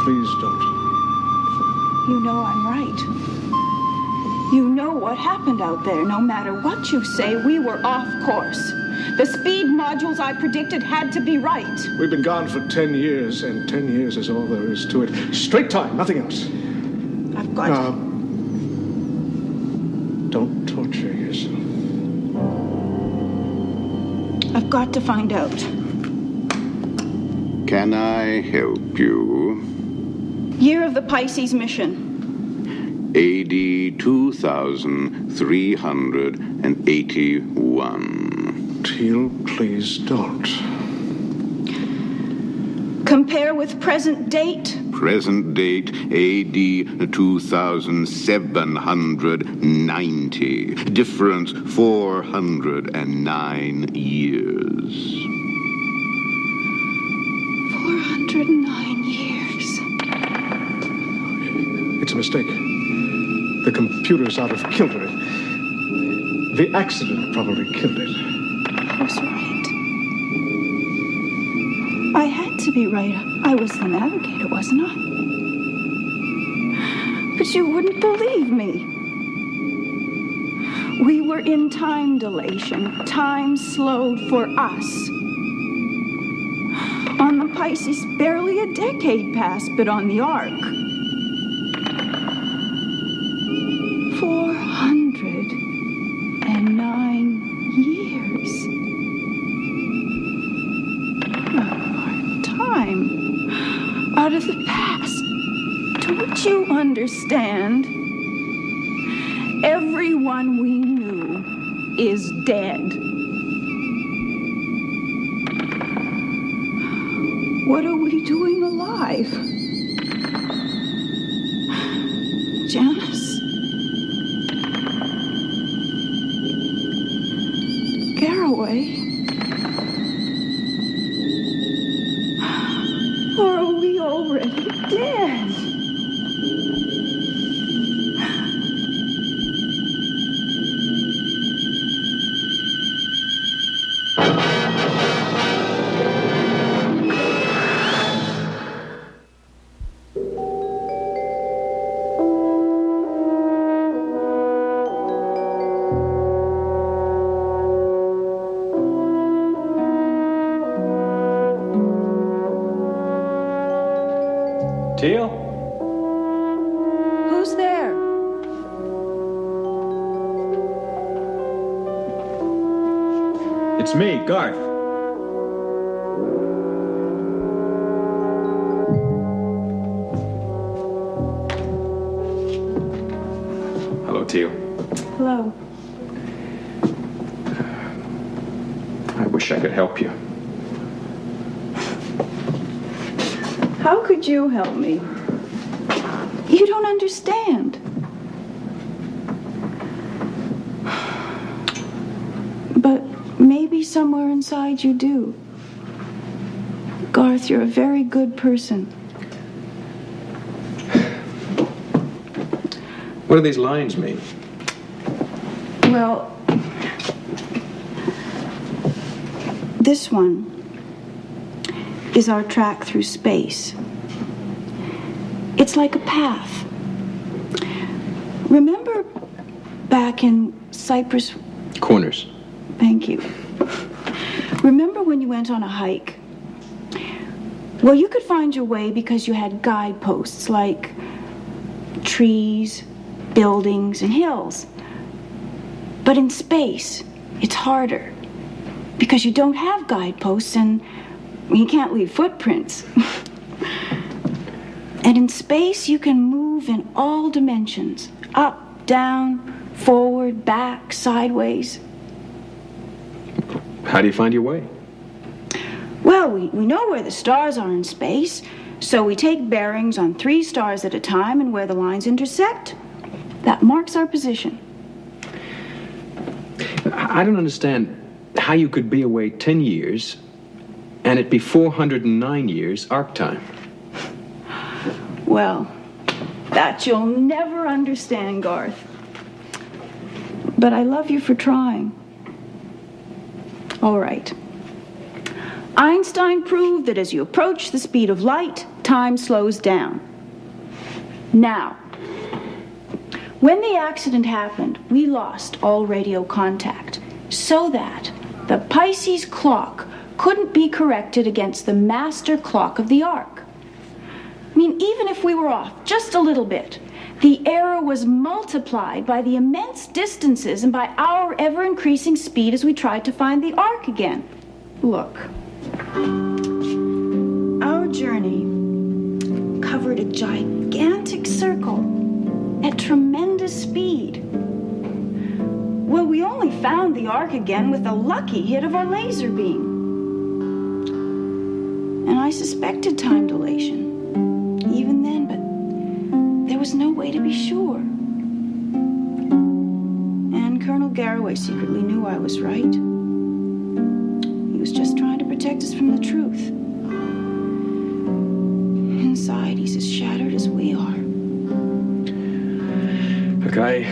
Please don't. You know I'm right. You know what happened out there. No matter what you say, we were off course. The speed modules I predicted had to be right. We've been gone for 10 years, and 10 years is all there is to it. Straight time, nothing else. I've got... Don't torture yourself. I've got to find out. Can I help you? Year of the Pisces mission. AD 2381. Teal, please don't. Compare with present date. Present date AD 2790. Difference 409 years. 409 years. It's a mistake. The computer's out of kilter. The accident probably killed it. I was right. I had to be right. I was the navigator, wasn't I? But you wouldn't believe me. We were in time dilation. Time slowed for us. On the Pisces, barely a decade passed, but on the Ark, 409 years. A part time out of the past to Don't you understand? Everyone we knew is dead. What are we doing alive? Janice? Garraway? Or are we already dead? Teal? Who's there? It's me, Garth. Hello, Teal. Hello. I wish I could help you. How could you help me? You don't understand. But maybe somewhere inside you do. Garth, you're a very good person. What do these lines mean? Well, this one is our track through space. It's like a path. Remember back in Cypress? Corners. Thank you. Remember when you went on a hike? Well, you could find your way because you had guideposts like trees, buildings, and hills. But in space, it's harder because you don't have guideposts and you can't leave footprints. And in space, you can move in all dimensions. Up, down, forward, back, sideways. How do you find your way? Well, we know where the stars are in space, so we take bearings on 3 stars at a time, and where the lines intersect, that marks our position. I don't understand how you could be away 10 years and it be 409 years arc time. Well, that you'll never understand, Garth. But I love you for trying. All right. Einstein proved that as you approach the speed of light, time slows down. Now, when the accident happened, we lost all radio contact, so that the Pisces clock couldn't be corrected against the master clock of the arc. I mean, even if we were off just a little bit, the error was multiplied by the immense distances and by our ever-increasing speed as we tried to find the arc again. Look. Our journey covered a gigantic circle at tremendous speed. Well, we only found the arc again with a lucky hit of our laser beam. And I suspected time dilation, even then, but there was no way to be sure. And Colonel Garraway secretly knew I was right. He was just trying to protect us from the truth. Inside, he's as shattered as we are. Look, I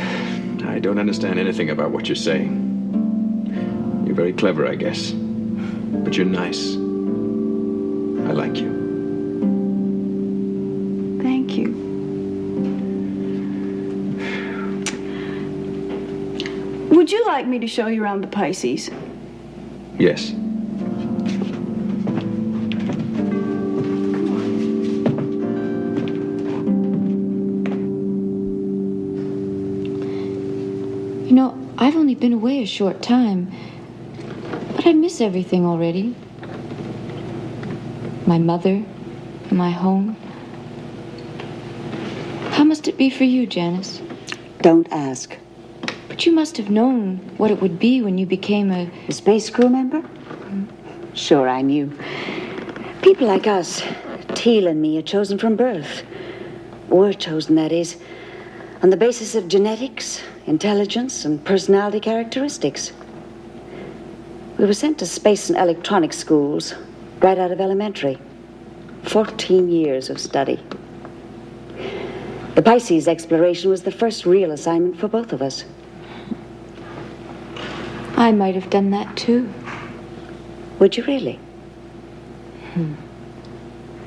don't understand anything about what you're saying. You're very clever, I guess. But you're nice. I like you. Thank you. Would you like me to show you around the Pisces? Yes. You know, I've only been away a short time, but I miss everything already. My mother, and my home. How must it be for you, Janice? Don't ask. But you must have known what it would be when you became a space crew member? Sure, I knew. People like us, Teal and me, are chosen from birth. Were chosen, that is, on the basis of genetics, intelligence, and personality characteristics. We were sent to space and electronics schools right out of elementary. 14 years of study. The Pisces exploration was the first real assignment for both of us. I might have done that too. Would you really?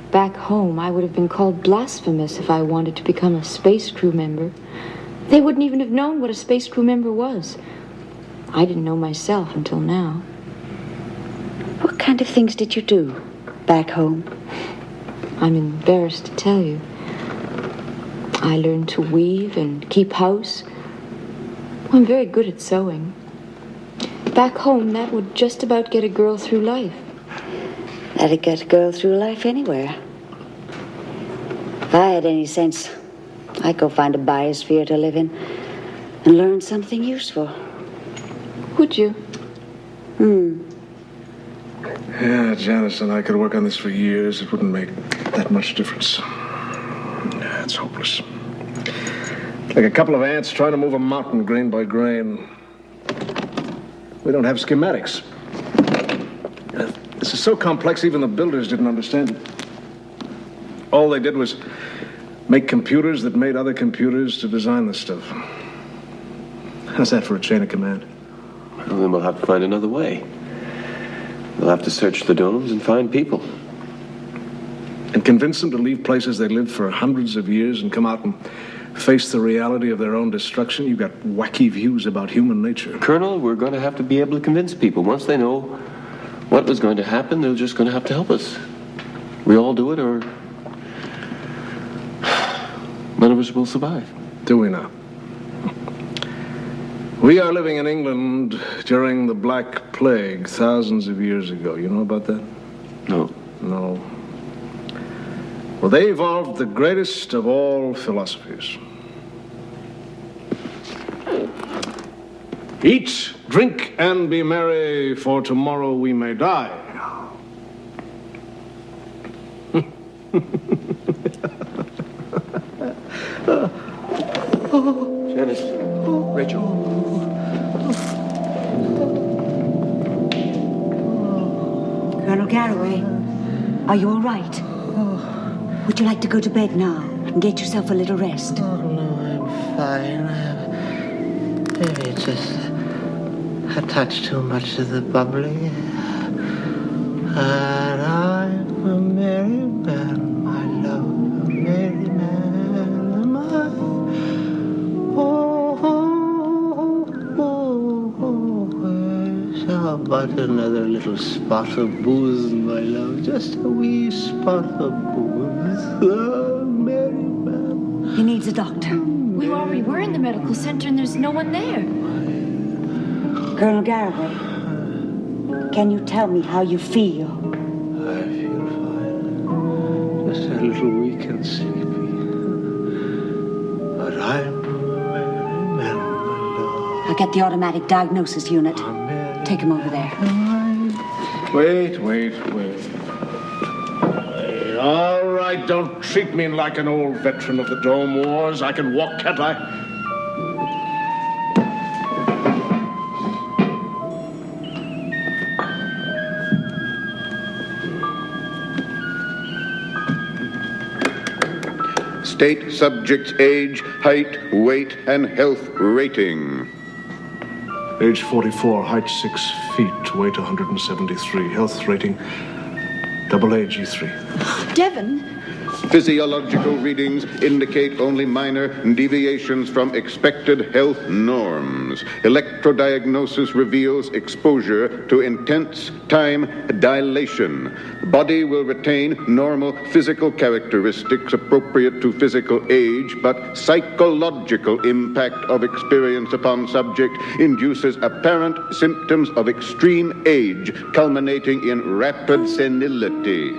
Back home, I would have been called blasphemous if I wanted to become a space crew member. They wouldn't even have known what a space crew member was. I didn't know myself until now. What kind of things did you do back home? I'm embarrassed to tell you. I learned to weave and keep house. I'm very good at sewing. Back home, that would just about get a girl through life. That'd get a girl through life anywhere. If I had any sense, I'd go find a biosphere to live in and learn something useful. Would you? Yeah, Janice and I could work on this for years. It wouldn't make that much difference. Yeah, it's hopeless. Like a couple of ants trying to move a mountain grain by grain. We don't have schematics. This is so complex, even the builders didn't understand it. All they did was make computers that made other computers to design this stuff. How's that for a chain of command? Well, then we'll have to find another way. We'll have to search the domes and find people. And convince them to leave places they lived for hundreds of years and come out and face the reality of their own destruction? You've got wacky views about human nature. Colonel, we're going to have to be able to convince people. Once they know what was going to happen, they're just going to have to help us. We all do it, or none of us will survive. Do we now? We are living in England during the Black Plague thousands of years ago. You know about that? No. No. Well, they evolved the greatest of all philosophies. Eat, drink, and be merry, for tomorrow we may die. Janice. Rachel. Colonel Garraway, are you all right? Would you like to go to bed now and get yourself a little rest? Oh, no, I'm fine. Maybe just I touched too much of the bubbly. And I'm a merry man, my love, a merry man am I. How about another little spot of booze, my love? Just a wee spot of booze. Oh, Mary, man. He needs a doctor. We already were in the medical center and there's no one there. Colonel Garraway, can you tell me how you feel? I feel fine. Just a little weak and sleepy. But I'm a merry man, my love. I'll get the automatic diagnosis unit. Take him over there. Wait. All right, don't treat me like an old veteran of the Dome Wars. I can walk, can't I? State subject's age, height, weight, and health rating. Age 44, height 6 feet, weight 173, health rating AA G3. Devon? Physiological readings indicate only minor deviations from expected health norms. Electrodiagnosis reveals exposure to intense time dilation. Body will retain normal physical characteristics appropriate to physical age, but psychological impact of experience upon subject induces apparent symptoms of extreme age, culminating in rapid senility.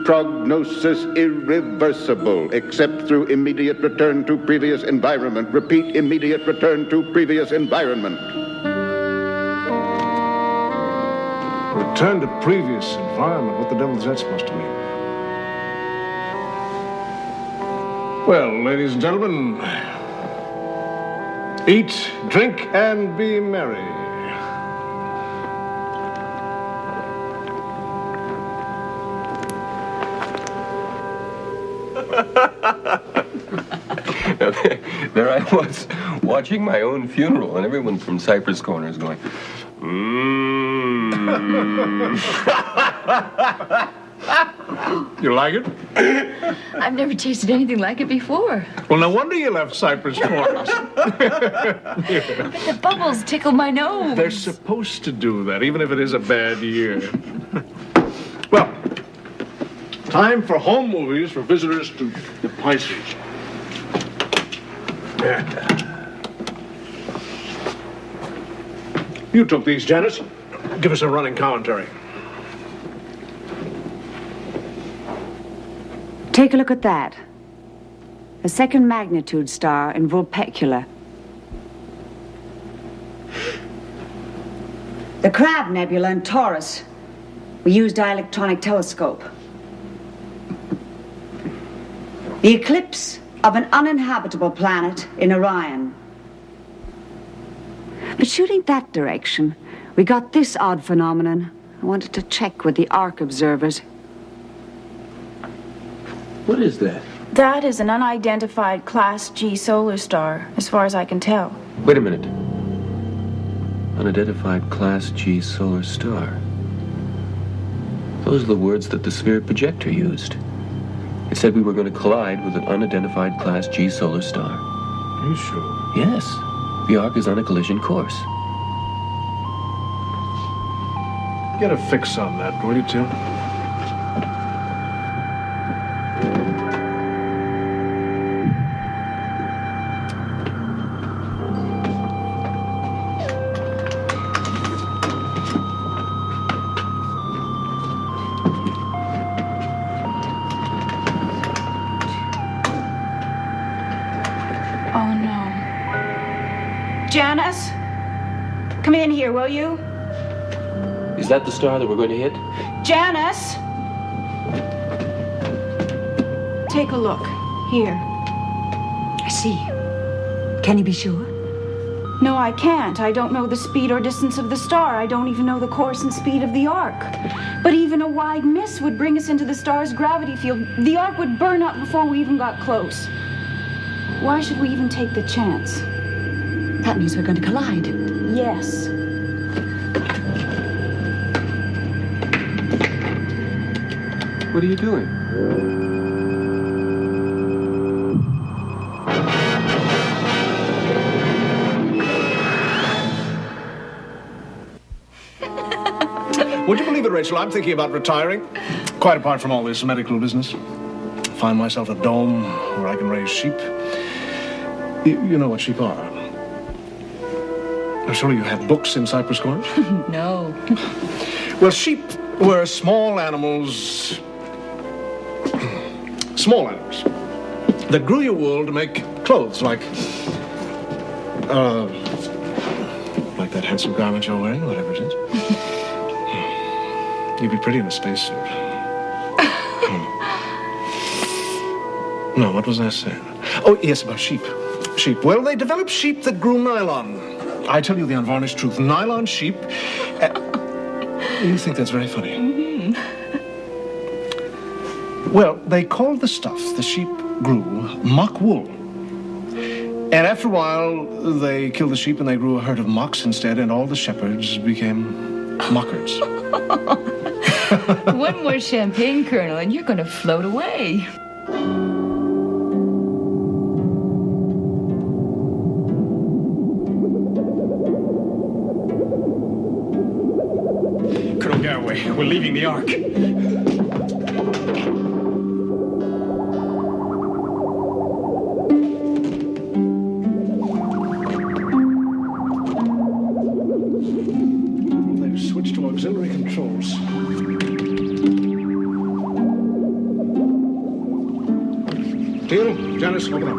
prognosis irreversible, except through immediate return to previous environment. Repeat, immediate return to previous environment. Return to previous environment? What the devil is that supposed to mean? Well, ladies and gentlemen, eat, drink, and be merry. There I was, watching my own funeral, and everyone from Cypress Corner is going, You like it? I've never tasted anything like it before. Well, no wonder you left Cypress Corners. The bubbles tickle my nose. They're supposed to do that, even if it is a bad year. Well, time for home movies for visitors to the Pisces. You took these, Janice. Give us a running commentary. Take a look at that. A second magnitude star in Vulpecula. The Crab Nebula in Taurus. We used dielectronic telescope. The eclipse of an uninhabitable planet in Orion. But shooting that direction, we got this odd phenomenon. I wanted to check with the Ark observers. what is that? That is an unidentified Class G solar star, as far as I can tell. Wait a minute. Unidentified Class G solar star. Those are the words that the Spirit projector used. It said we were going to collide with an unidentified Class G solar star. Are you sure? Yes. The Ark is on a collision course. Get a fix on that, will you, Tim? Oh, no. Janice? Come in here, will you? Is that the star that we're going to hit? Janice! Take a look. Here. I see. Can you be sure? No, I can't. I don't know the speed or distance of the star. I don't even know the course and speed of the Ark. But even a wide miss would bring us into the star's gravity field. The Ark would burn up before we even got close. Why should we even take the chance? That means we're going to collide. Yes. What are you doing? Would you believe it, Rachel? I'm thinking about retiring. Quite apart from all this medical business. Find myself a dome where I can raise sheep. You know what sheep are? Surely you had books in Cypress Corners? No. Well, sheep were small animals that grew your wool to make clothes like that handsome garment you're wearing, whatever it is. You'd be pretty in a spacesuit. No, what was I saying? Oh, yes, about sheep. Sheep. Well, they developed sheep that grew nylon. I tell you the unvarnished truth. Nylon sheep. You think that's very funny? Mm-hmm. Well, they called the stuff the sheep grew mock wool. And after a while, they killed the sheep and they grew a herd of mocks instead, and all the shepherds became mockers. One more champagne, Colonel, and you're going to float away. Colonel Garraway, we're leaving the Ark. They've switched to auxiliary controls. Teal, Janice, open up.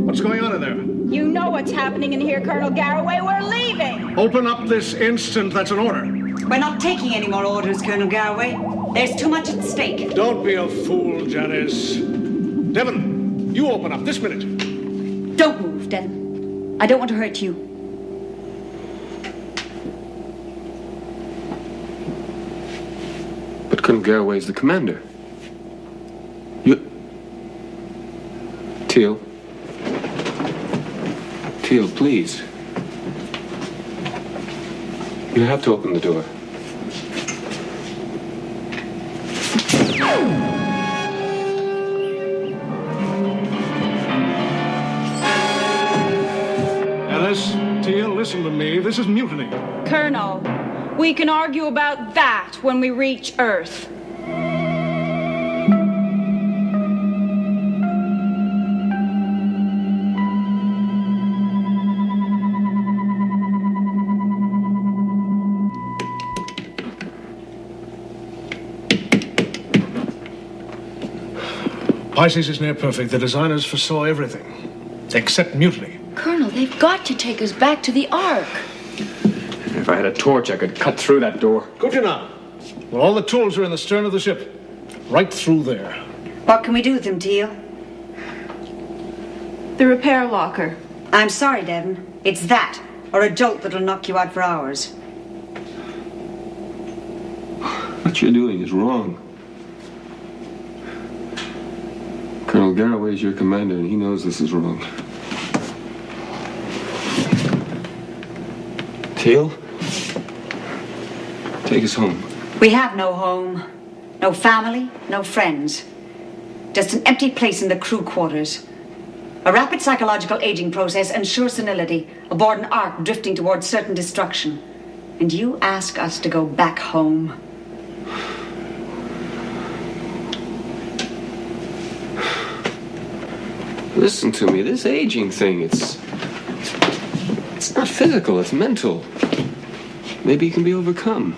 What's going on in there? You know what's happening in here, Colonel Garraway. We're leaving. Open up this instant. That's an order. We're not taking any more orders, Colonel Garraway. There's too much at stake. Don't be a fool, Janice. Devon, you open up this minute. Don't move, Devon. I don't want to hurt you. But Colonel Garraway's the commander. Teal. Teal, please. You have to open the door. Alice, Teal, listen to me. This is mutiny. Colonel, we can argue about that when we reach Earth. Pisces is near perfect. The designers foresaw everything, except mutiny. Colonel, they've got to take us back to the Ark. If I had a torch, I could cut through that door. Could you not? Well, all the tools are in the stern of the ship. Right through there. What can we do with them, Teal? The repair locker. I'm sorry, Devon. It's that, or a jolt that'll knock you out for hours. What you're doing is wrong. Colonel Garraway is your commander, and he knows this is wrong. Teal, take us home. We have no home, no family, no friends. Just an empty place in the crew quarters. A rapid psychological aging process ensures senility aboard an ark drifting towards certain destruction. And you ask us to go back home. Listen to me, this aging thing, it's not physical, it's mental. Maybe it can be overcome.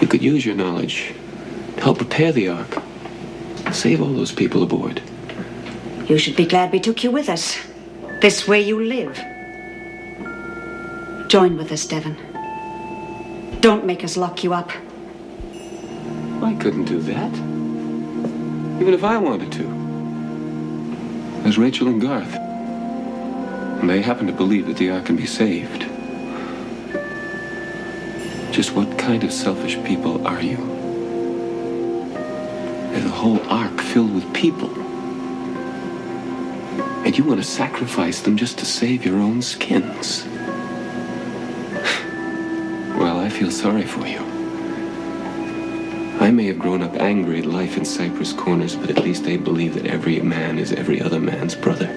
You could use your knowledge to help repair the Ark. Save all those people aboard. You should be glad we took you with us. This way you live. Join with us, Devon. Don't make us lock you up. I couldn't do that. Even if I wanted to. There's Rachel and Garth. And they happen to believe that the Ark can be saved. Just what kind of selfish people are you? There's a whole Ark filled with people. And you want to sacrifice them just to save your own skins. Well, I feel sorry for you. I may have grown up angry at life in Cypress Corners, but at least they believe that every man is every other man's brother.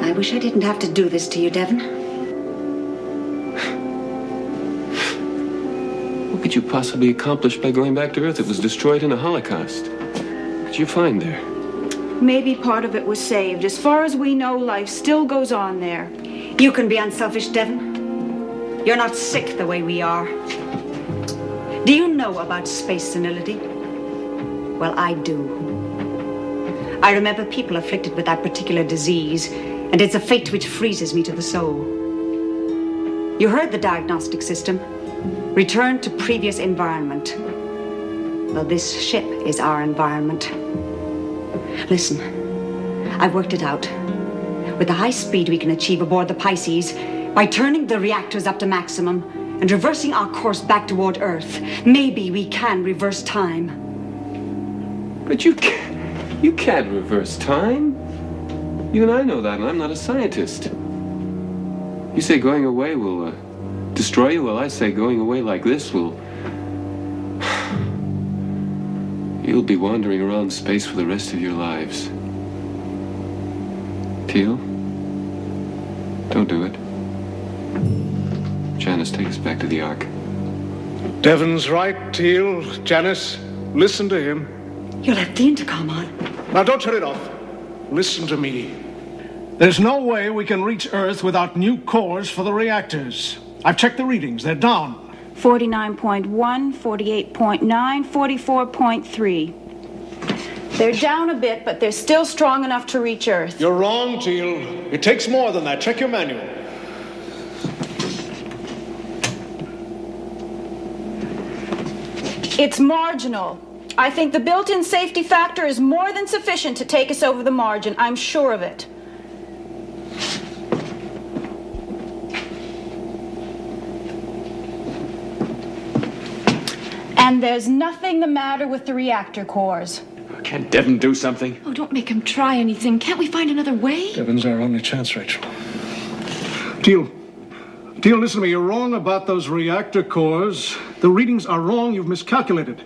I wish I didn't have to do this to you, Devon. What could you possibly accomplish by going back to Earth? It was destroyed in a Holocaust. What did you find there? Maybe part of it was saved. As far as we know, life still goes on there. You can be unselfish, Devon. You're not sick the way we are. Do you know about space senility? Well, I do. I remember people afflicted with that particular disease, and it's a fate which freezes me to the soul. You heard the diagnostic system. Return to previous environment. Well, this ship is our environment. Listen, I've worked it out. With the high speed we can achieve aboard the Pisces, by turning the reactors up to maximum and reversing our course back toward Earth, maybe we can reverse time. But you can't reverse time. You and I know that, and I'm not a scientist. You say going away will destroy you? Well, I say going away like this will... You'll be wandering around space for the rest of your lives. Teal? Don't do it. Janice, take us back to the Ark. Devon's right, Teal. Janice, listen to him. You left the intercom on. Now, don't turn it off. Listen to me. There's no way we can reach Earth without new cores for the reactors. I've checked the readings. They're down. 49.1, 48.9, 44.3. They're down a bit, but they're still strong enough to reach Earth. You're wrong, Teal. It takes more than that. Check your manual. It's marginal. I think the built-in safety factor is more than sufficient to take us over the margin. I'm sure of it. And there's nothing the matter with the reactor cores. Can't Devon do something? Oh, don't make him try anything. Can't we find another way? Devon's our only chance, Rachel. Teal, listen to me. You're wrong about those reactor cores. The readings are wrong. You've miscalculated.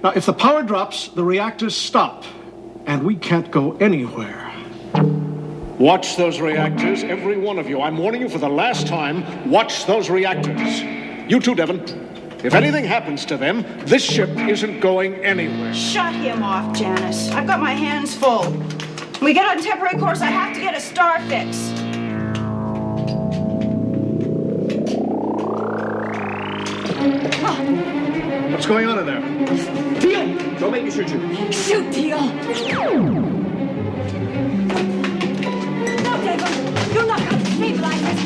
Now, if the power drops, the reactors stop, and we can't go anywhere. Watch those reactors, every one of you. I'm warning you for the last time. Watch those reactors. You too, Devon. If anything happens to them, this ship isn't going anywhere. Shut him off, Janice. I've got my hands full. When we get on temporary course, I have to get a star fix. What's going on in there? Teal! Don't make me shoot you. Shoot, Teal! No, David. You're not going to stabilize this.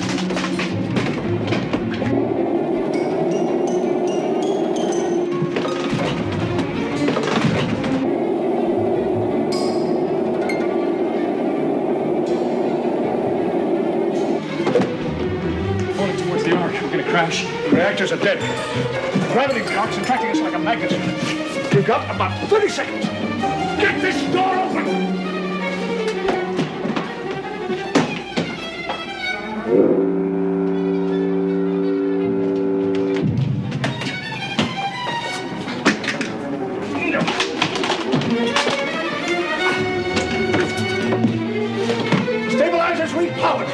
We're gonna crash. The reactors are dead. Gravity's concentrating us like a magnet. We've got about 30 seconds. Get this door open! Stabilizers repowered.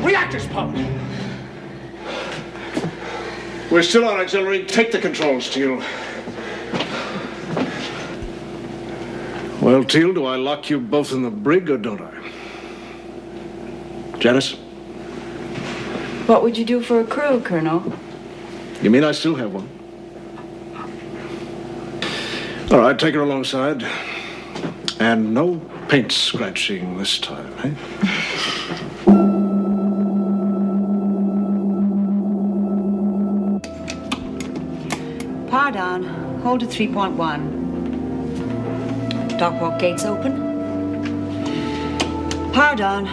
Reactors powered. We're still on auxiliary. Take the controls, Teal. Well, Teal, do I lock you both in the brig or don't I? Janice? What would you do for a crew, Colonel? You mean I still have one? All right, take her alongside. And no paint scratching this time, eh? Power down. Hold at 3.1. Dockwalk gates open. Power down.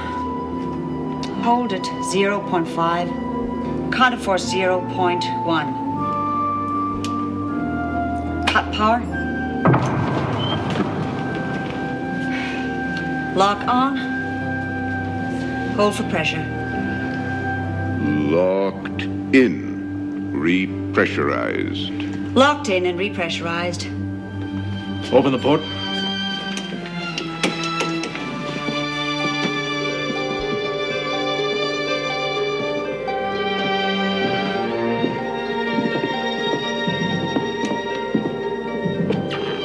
Hold at 0.5. Counter force 0.1. Cut power. Lock on. Hold for pressure. Locked in. Repressurized. Locked in and repressurized. Open the port.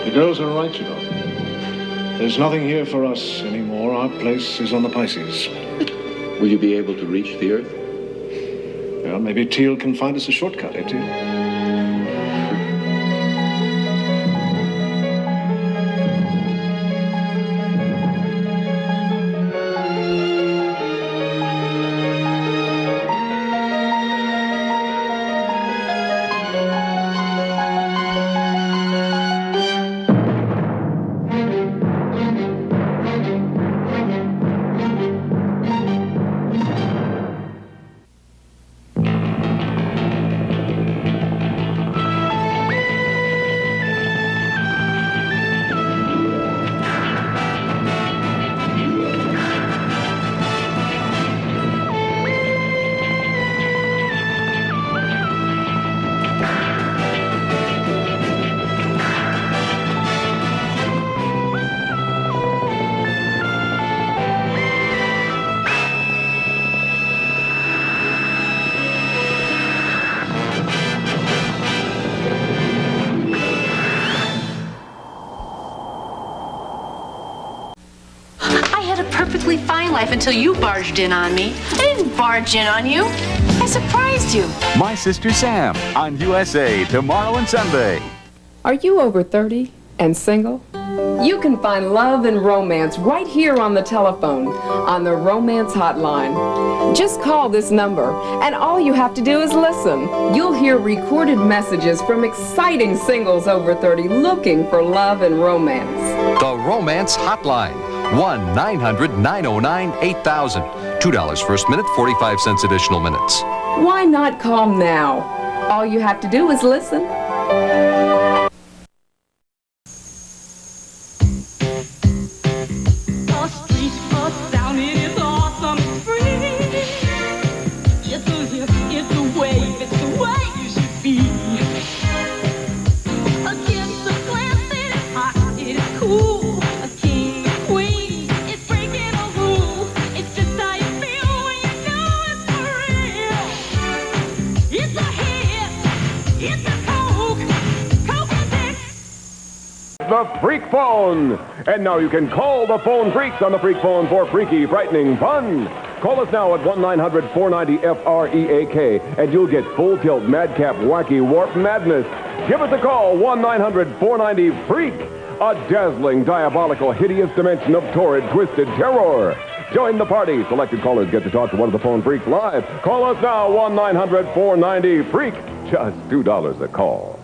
The girls are right, you know. There's nothing here for us anymore. Our place is on the Pisces. Will you be able to reach the Earth? Well, maybe Teal can find us a shortcut, eh, Teal? had a perfectly fine life until you barged in on me. I didn't barge in on you. I surprised you. My Sister Sam on USA tomorrow and Sunday. Are you over 30 and single? You can find love and romance right here on the telephone, on the Romance Hotline. Just call this number, and all you have to do is listen. You'll hear recorded messages from exciting singles over 30 looking for love and romance. The Romance Hotline, 1-900-909-8000. $2 first minute, 45 cents additional minutes. Why not call now? All you have to do is listen. The Freak Phone. And now you can call the phone freaks on the Freak Phone for freaky, frightening fun. Call us now at 1-900-490-FREAK, and you'll get full tilt, madcap, wacky, warp madness. Give us a call, 1-900-490-FREAK, a dazzling, diabolical, hideous dimension of torrid, twisted terror. Join the party. Selected callers get to talk to one of the phone freaks live. Call us now, 1-900-490-FREAK. Just $2 a call.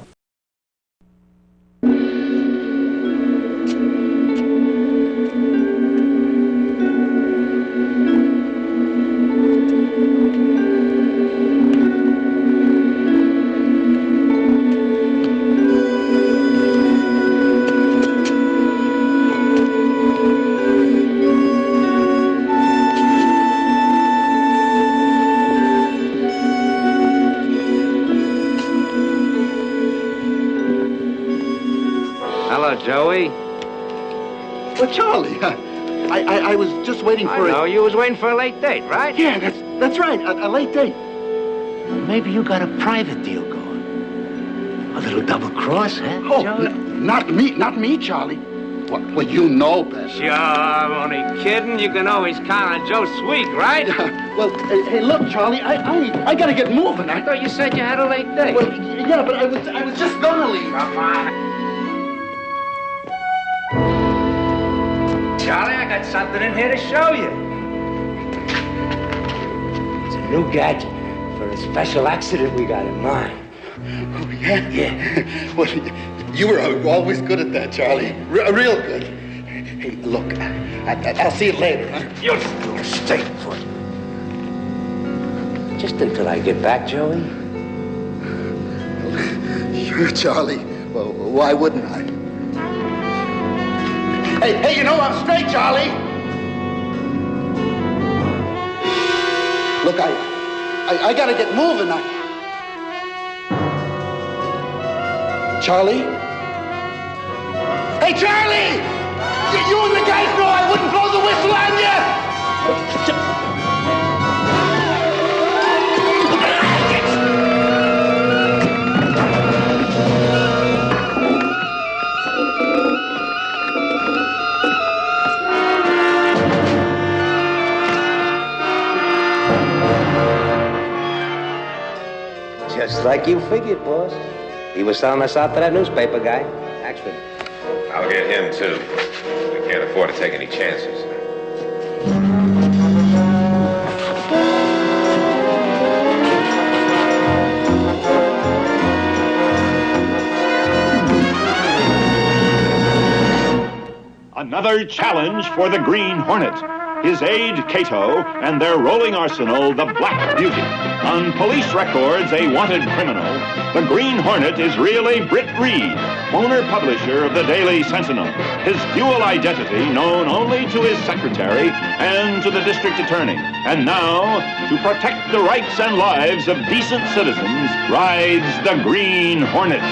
Joey? Well, Charlie, I was just waiting for I know, you was waiting for a late date, right? Yeah, that's right, a late date. Maybe you got a private deal going. A little double cross, huh? Oh, not me, Charlie. Well, you know better. Sure, I'm only kidding. You can always count on Joe Sweet, right? Yeah. Well, hey, look, Charlie, I gotta get moving. I thought you said you had a late date. Well, yeah, but I was just gonna leave. Come on. Charlie, I got something in here to show you. It's a new gadget for a special accident we got in mind. Oh, yeah? Yeah. Well, you were always good at that, Charlie. Real good. Hey, look, I'll see you later, huh? You're stay put. Just until I get back, Joey. Sure, Charlie. Well, why wouldn't I? Hey, you know I'm straight, Charlie. Look, I gotta get moving now. Charlie? Hey, Charlie! You and the guys know I wouldn't blow the whistle on you! Just like you figured, boss. He was selling us out to that newspaper guy, Axford. I'll get him, too. I can't afford to take any chances. Another challenge for the Green Hornet. His aide, Cato, and their rolling arsenal, the Black Beauty. On police records, a wanted criminal, the Green Hornet is really Britt Reed, owner-publisher of the Daily Sentinel. His dual identity known only to his secretary and to the district attorney. And now, to protect the rights and lives of decent citizens, rides the Green Hornet.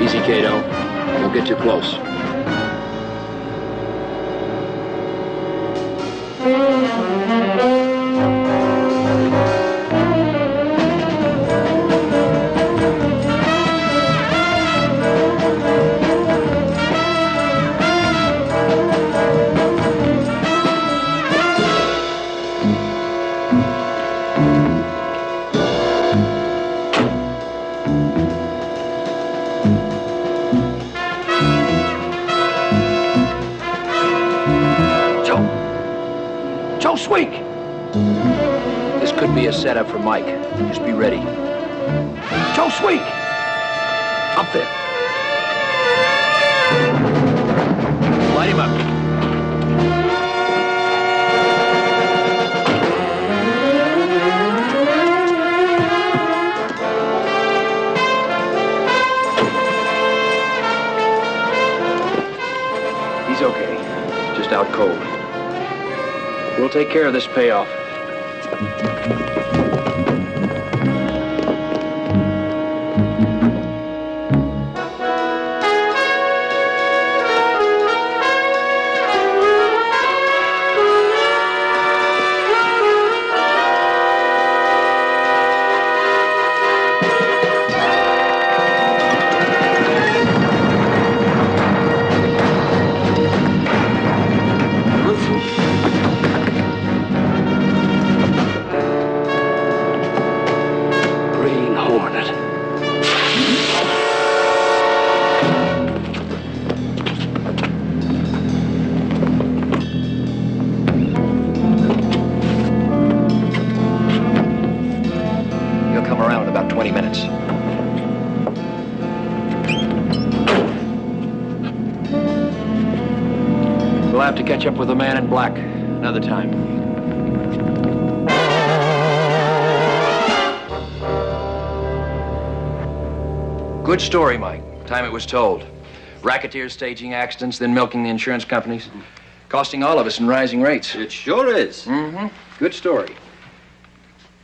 Easy, Cato. Don't get too close. This could be a setup for Mike. Just be ready. Joe Sweek! Up there. Light him up. He's okay. Just out cold. We'll take care of this payoff. To catch up with the man in black another time. Good story, Mike. Time it was told. Racketeers staging accidents, then milking the insurance companies. Costing all of us in rising rates. It sure is. Mm-hmm. Good story.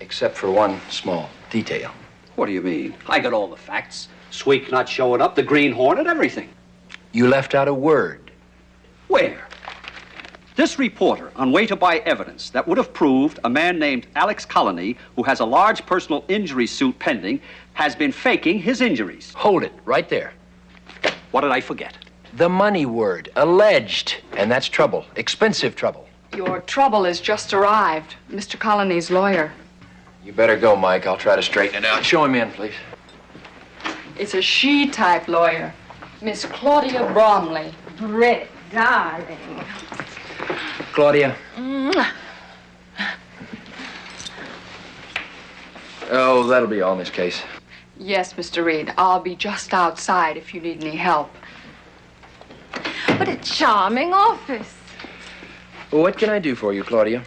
Except for one small detail. What do you mean? I got all the facts. Sweek not showing up, the Green Hornet, everything. You left out a word. Where? This reporter, on way to buy evidence that would have proved a man named Alex Colony, who has a large personal injury suit pending, has been faking his injuries. Hold it, right there. What did I forget? The money word, alleged. And that's trouble, expensive trouble. Your trouble has just arrived. Mr. Colony's lawyer. You better go, Mike. I'll try to straighten it out. Show him in, please. It's a she-type lawyer. Miss Claudia Bromley. Britt, darling. Claudia. Oh, that'll be all, Miss Case. Yes, Mr. Reed. I'll be just outside if you need any help. What a charming office. What can I do for you, Claudia?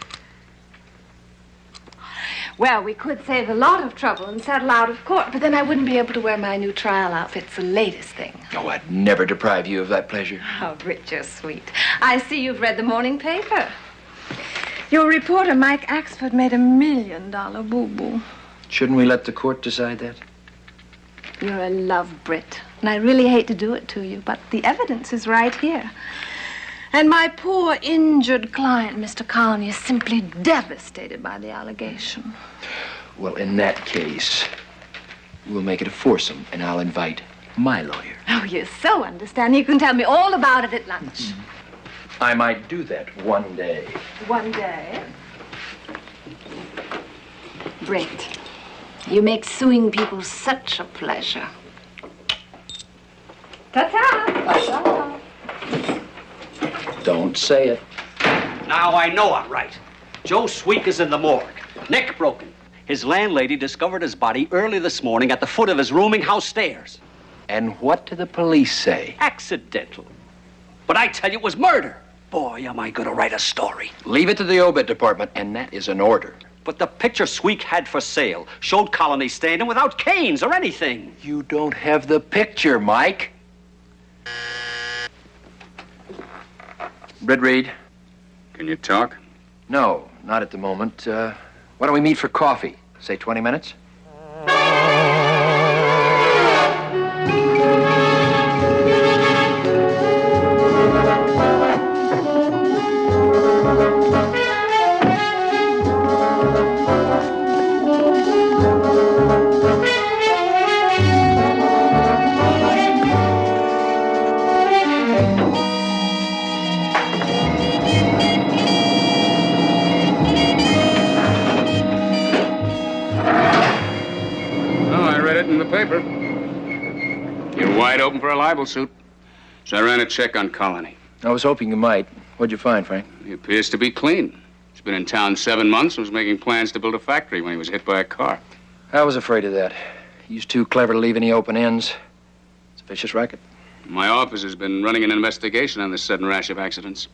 Well, we could save a lot of trouble and settle out of court, but then I wouldn't be able to wear my new trial outfit, the latest thing. Oh, I'd never deprive you of that pleasure. Oh, Britt, you're sweet. I see you've read the morning paper. Your reporter, Mike Axford, made $1 million boo-boo. Shouldn't we let the court decide that? You're a love, Britt, and I really hate to do it to you, but the evidence is right here. And my poor injured client, Mr. Colony, is simply devastated by the allegation. Well, in that case, we'll make it a foursome, and I'll invite my lawyer. Oh, you're so understanding. You can tell me all about it at lunch. I might do that one day. One day? Britt, you make suing people such a pleasure. Ta-ta! Ta-ta! Don't say it. Now I know I'm right. Joe Sweek is in the morgue. Neck broken. His landlady discovered his body early this morning at the foot of his rooming house stairs. And what do the police say? Accidental. But I tell you, it was murder. Boy, am I going to write a story. Leave it to the obit department, and that is an order. But the picture Sweek had for sale showed Colony standing without canes or anything. You don't have the picture, Mike. Britt Reed. Can you talk? No, not at the moment. Why don't we meet for coffee? Say 20 minutes? libel suit. So I ran a check on Colony. I was hoping you might. What'd you find, Frank? He appears to be clean. He's been in town 7 months and was making plans to build a factory when he was hit by a car. I was afraid of that. He's too clever to leave any open ends. It's a vicious racket. My office has been running an investigation on this sudden rash of accidents,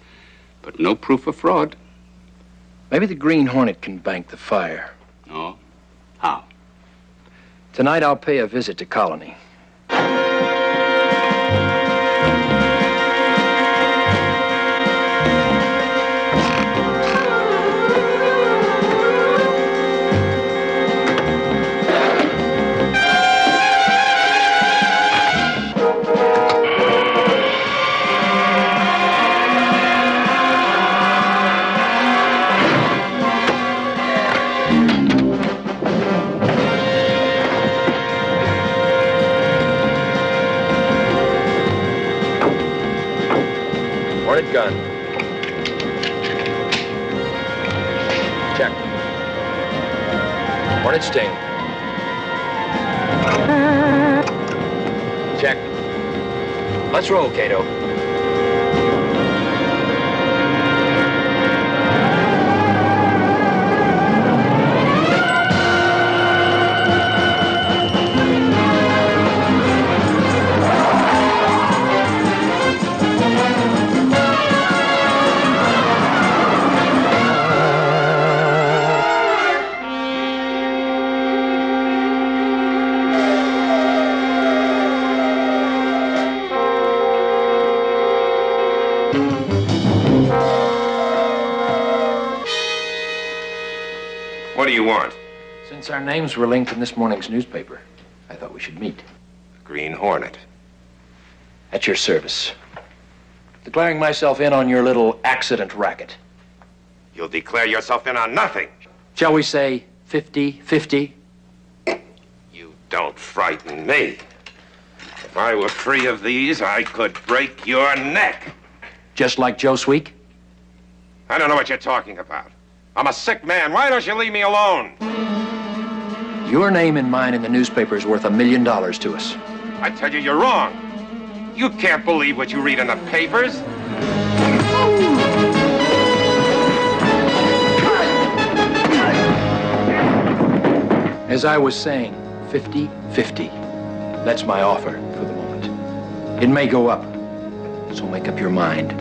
but no proof of fraud. Maybe the Green Hornet can bank the fire. Oh? How? Tonight I'll pay a visit to Colony. Hornet gun. Check. Hornet sting. Check. Let's roll, Cato. What do you want? Since our names were linked in this morning's newspaper, I thought we should meet. Green Hornet. At your service. Declaring myself in on your little accident racket. You'll declare yourself in on nothing. Shall we say 50-50? You don't frighten me. If I were free of these, I could break your neck. Just like Joe Sweek? I don't know what you're talking about. I'm a sick man. Why don't you leave me alone? Your name and mine in the newspaper is worth $1 million to us. I tell you, you're wrong. You can't believe what you read in the papers. As I was saying, 50-50. That's my offer for the moment. It may go up, so make up your mind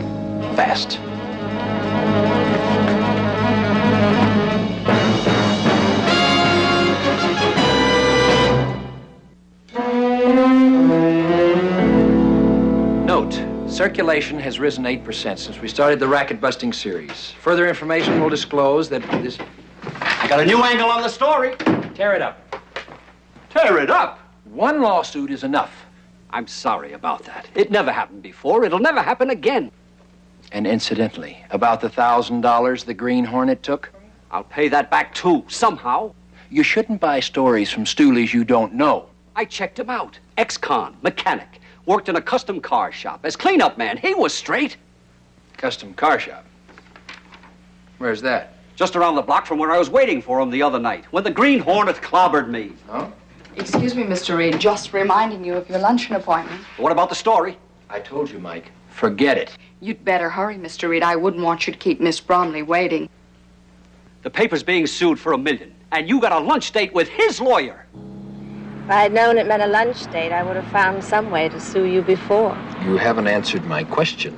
fast. Note, circulation has risen 8% since we started the racket-busting series. Further information will disclose that this... I got a new angle on the story. Tear it up. Tear it up? One lawsuit is enough. I'm sorry about that. It never happened before. It'll never happen again. And incidentally, about the $1,000 the Green Hornet took? I'll pay that back, too, somehow. You shouldn't buy stories from stoolies you don't know. I checked him out. Ex-con, mechanic. Worked in a custom car shop. As cleanup man, he was straight. Custom car shop? Where's that? Just around the block from where I was waiting for him the other night, when the Green Hornet clobbered me. Oh? Excuse me, Mr. Reed, just reminding you of your luncheon appointment. What about the story? I told you, Mike. Forget it. You'd better hurry, Mr. Reed. I wouldn't want you to keep Miss Bromley waiting. The paper's being sued for $1 million, and you got a lunch date with his lawyer. If I had known it meant a lunch date, I would have found some way to sue you before. You haven't answered my question.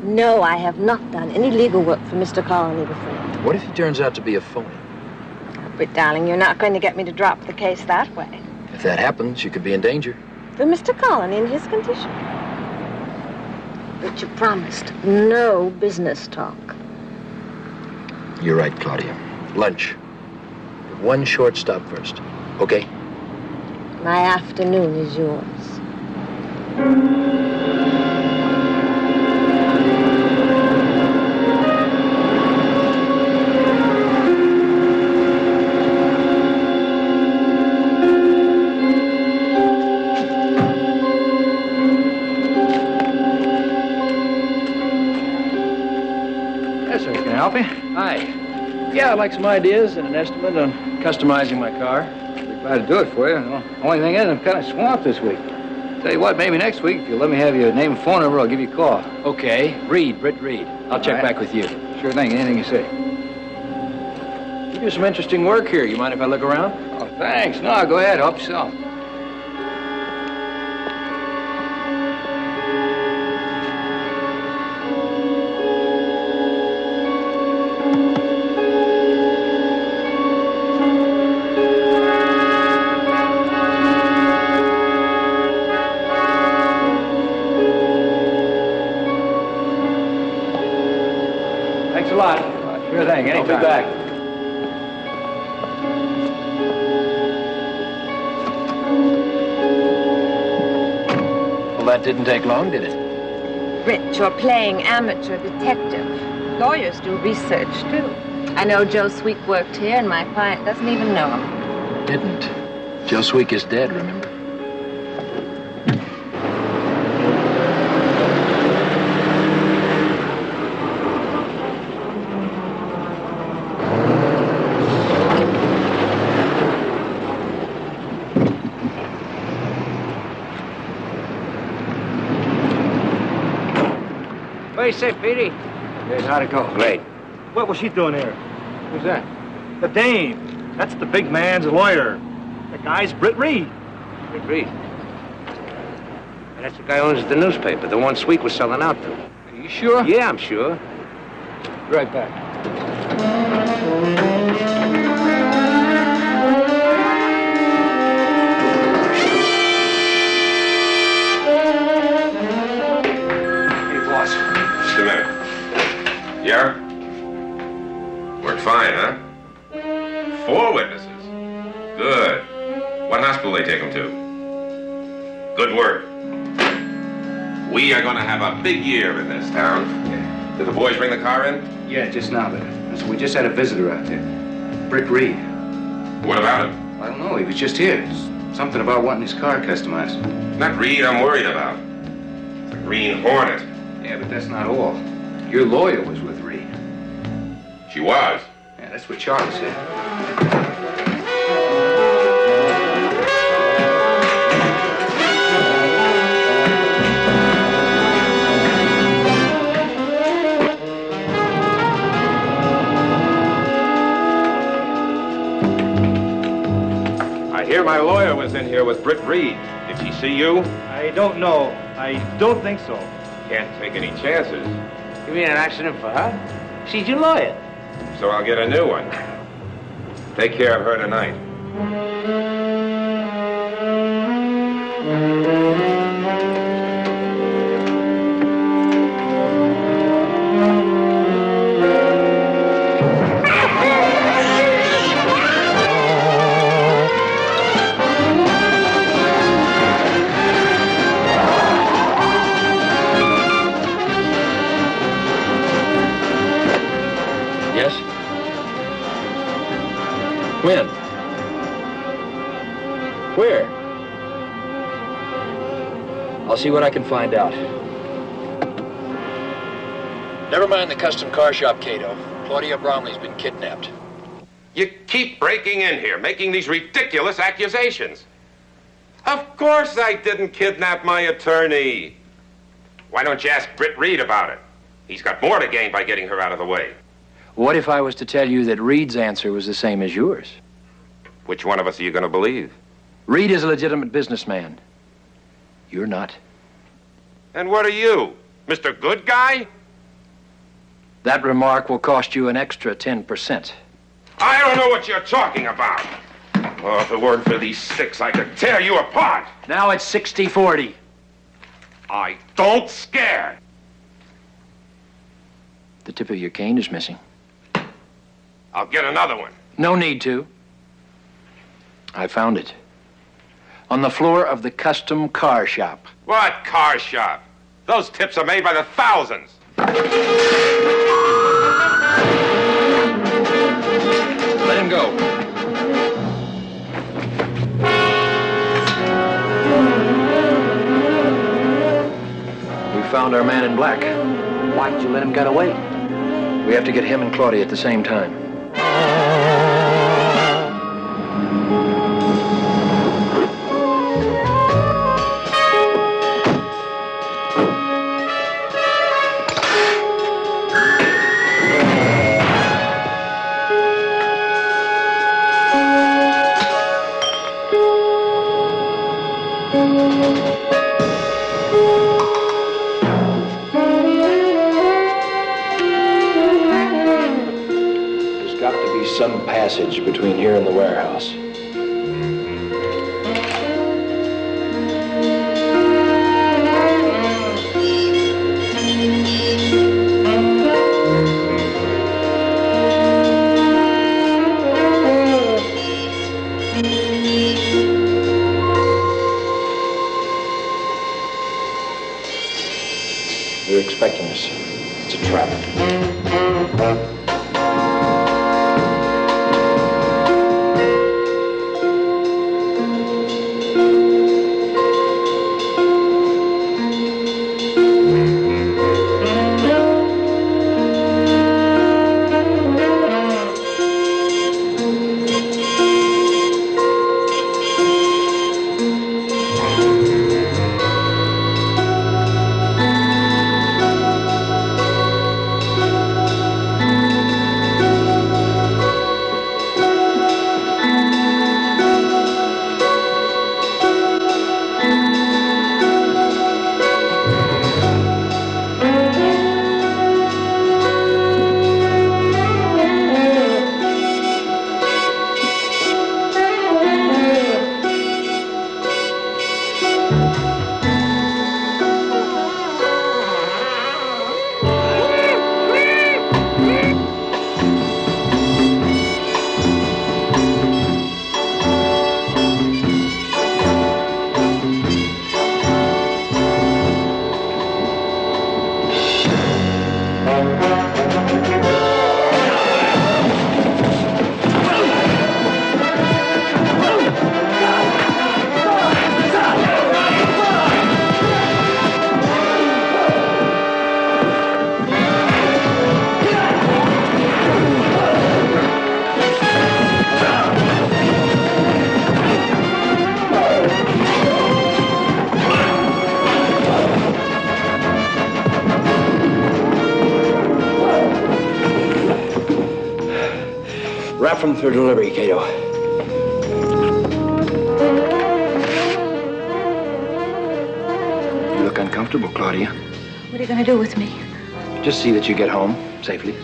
No, I have not done any legal work for Mr. Colony before. What if he turns out to be a phony? But, darling, you're not going to get me to drop the case that way. If that happens, you could be in danger. For Mr. Colony in his condition. But you promised no business talk. You're right, Claudia. Lunch. But one short stop first. Okay? My afternoon is yours. Yes, sir. Can I help you? Hi. Yeah, I'd like some ideas and an estimate on customizing my car. Glad to do it for you. The only thing is, I'm kind of swamped this week. Tell you what, maybe next week, if you'll let me have your name and phone number, I'll give you a call. Okay. Reed, Britt Reed. I'll check back with you. Sure thing. Anything you say. You do some interesting work here. You mind if I look around? Oh, thanks. No, go ahead. Help yourself. Thanks a lot. Sure thing. Anytime. I'll be back. Well, that didn't take long, did it? Britt, you're playing amateur detective. Lawyers do research, too. I know Joe Sweek worked here, and my client doesn't even know him. Didn't. Joe Sweek is dead, remember? What do you say, Petey? Good. How'd it go? Great. What was she doing here? Who's that? The dame. That's the big man's lawyer. The guy's Britt Reed. Britt Reed? And that's the guy who owns the newspaper, the one Sweek was selling out to. Are you sure? Yeah, I'm sure. Be right back. Just a minute. Yeah? Worked fine, huh? 4 witnesses. Good. What hospital they take them to? Good work. We are going to have a big year in this town. Yeah. Did the boys bring the car in? Yeah, just now, but we just had a visitor out there. Britt Reed. What about him? I don't know. He was just here. Something about wanting his car customized. Not Reed I'm worried about. The Green Hornet. Yeah, but that's not all. Your lawyer was with Reed. She was? Yeah, that's what Charlie said. I hear my lawyer was in here with Britt Reed. Did she see you? I don't know. I don't think so. Can't take any chances. You mean an accident for her? She's your lawyer. So I'll get a new one. Take care of her tonight. When? Where? I'll see what I can find out. Never mind the custom car shop, Cato. Claudia Bromley's been kidnapped. You keep breaking in here, making these ridiculous accusations. Of course I didn't kidnap my attorney. Why don't you ask Britt Reed about it? He's got more to gain by getting her out of the way. What if I was to tell you that Reed's answer was the same as yours? Which one of us are you going to believe? Reed is a legitimate businessman. You're not. And what are you, Mr. Good Guy? That remark will cost you an extra 10%. I don't know what you're talking about. Oh, if it weren't for these sticks, I could tear you apart. Now it's 60-40. I don't scare. The tip of your cane is missing. I'll get another one. No need to. I found it. On the floor of the custom car shop. What car shop? Those tips are made by the thousands. Let him go. We found our man in black. Why'd you let him get away? We have to get him and Claudia at the same time. some passage between here and the warehouse. They're expecting us. It's a trap. Wrap them for delivery, Cato. You look uncomfortable, Claudia. What are you going to do with me? Just see that you get home safely.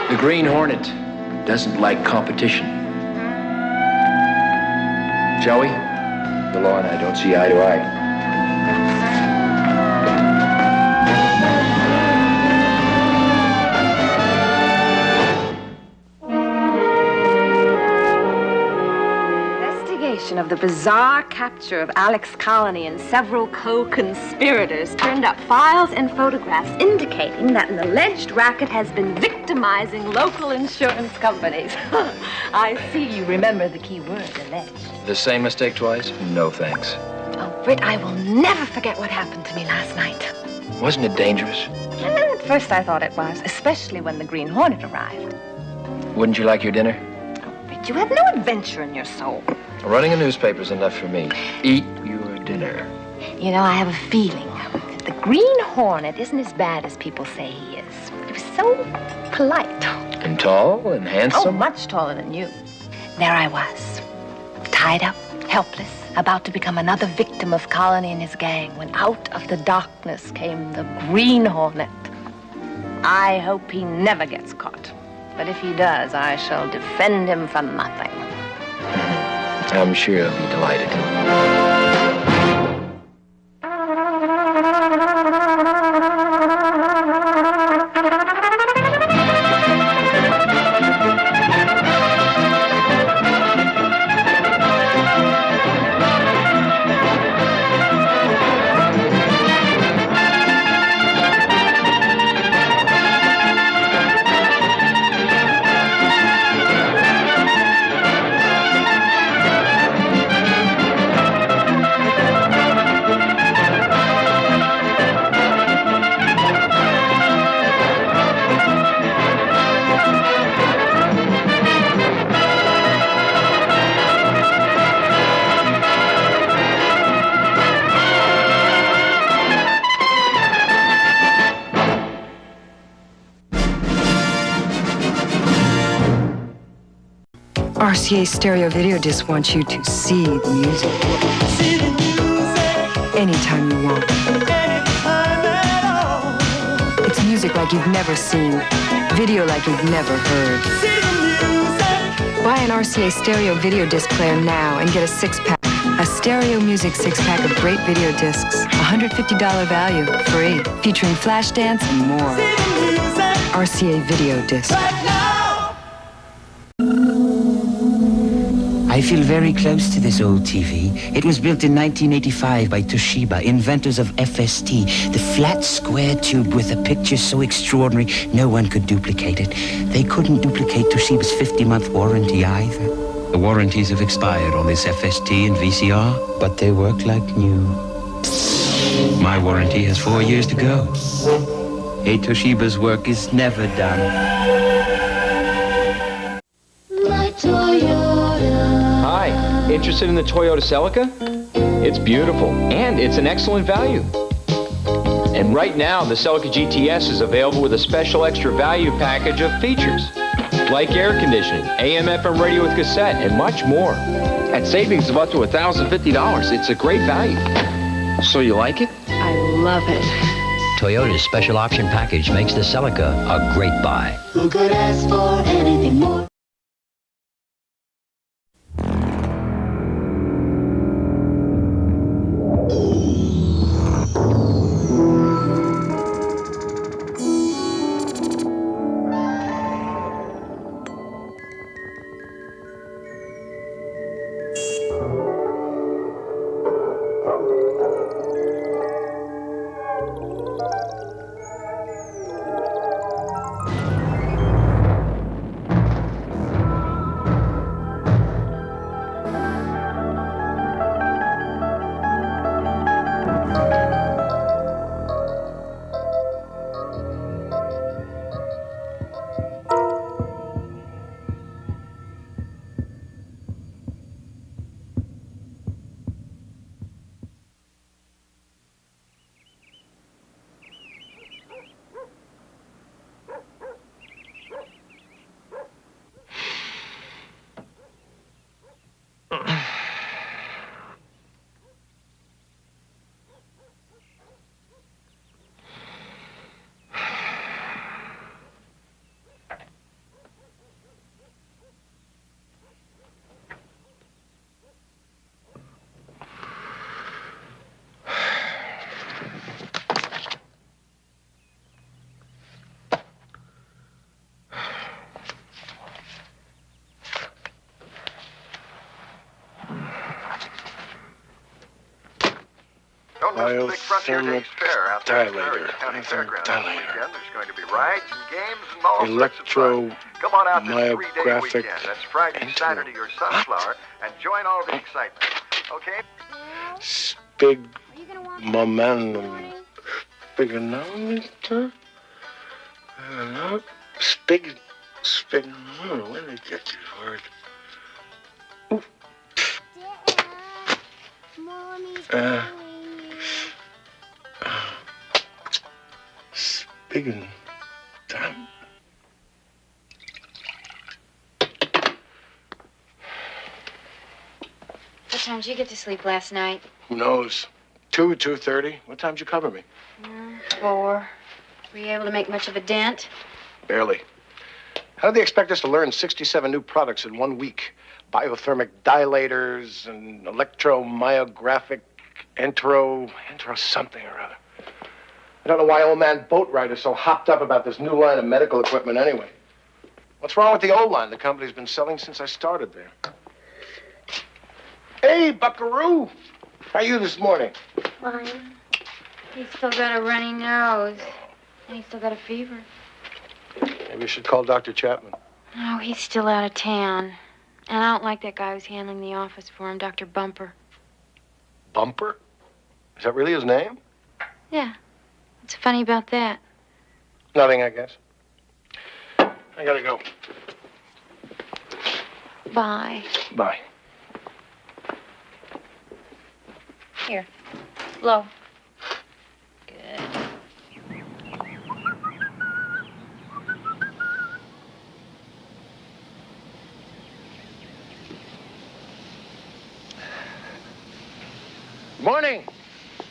The Green Hornet doesn't like competition. Shall we? The law and I don't see eye to eye. Of the bizarre capture of Alex Colony and several co-conspirators turned up files and photographs indicating that an alleged racket has been victimizing local insurance companies. I see you remember the key word, alleged. The same mistake twice? No thanks. Oh, Britt, I will never forget what happened to me last night. Wasn't it dangerous? At first I thought it was, especially when the Green Hornet arrived. Wouldn't you like your dinner? Oh, Britt, you have no adventure in your soul. Running a newspaper's enough for me. Eat your dinner. You know, I have a feeling that the Green Hornet isn't as bad as people say he is. He was so polite. And tall and handsome? Oh, much taller than you. There I was, tied up, helpless, about to become another victim of Colony and his gang, when out of the darkness came the Green Hornet. I hope he never gets caught. But if he does, I shall defend him for nothing. I'm sure he'll be delighted. RCA stereo video disc wants you to see the music. See the music. Anytime you want. Anytime at all. It's music like you've never seen. Video like you've never heard. See the music. Buy an RCA stereo video disc player now and get a 6-pack. A stereo music 6-pack of great video discs. $150 value, free. Featuring flash dance and more. RCA video disc. I feel very close to this old TV. It was built in 1985 by Toshiba, inventors of FST, the flat square tube with a picture so extraordinary no one could duplicate it. They couldn't duplicate Toshiba's 50-month warranty either. The warranties have expired on this FST and VCR, but they work like new. My warranty has 4 years to go. A Toshiba's work is never done. Hi, interested in the Toyota Celica? It's beautiful, and it's an excellent value. And right now, the Celica GTS is available with a special extra value package of features, like air conditioning, AM/FM radio with cassette, and much more. At savings of up to $1,050, it's a great value. So you like it? I love it. Toyota's special option package makes the Celica a great buy. Who could ask for anything more? Don't miss the big Frontier Days Fair out there at the County Fairgrounds this weekend. There's going to be rides and games and all sorts of fun. Come on out this 3-day weekend. That's Friday, Saturday, or Sunflower, and join all the excitement. Okay? Big momentum. Spigonometer? Spigonometer. Where did I get these words? Spigon time. What time did you get to sleep last night? Who knows? 2 or 2:30. What time did you cover me? 4. Were you able to make much of a dent? Barely. How did they expect us to learn 67 new products in 1 week? Biothermic dilators and electromyographic entero something or other. I don't know why old man Boatwright is so hopped up about this new line of medical equipment anyway. What's wrong with the old line the company's been selling since I started there? Hey, Buckaroo! How are you this morning? Fine. He's still got a runny nose. And he's still got a fever. Maybe you should call Dr. Chapman. No, he's still out of town. And I don't like that guy who's handling the office for him, Dr. Bumper. Bumper? Is that really his name? Yeah. What's funny about that? Nothing, I guess. I gotta go. Bye. Bye. Here. Low. Morning.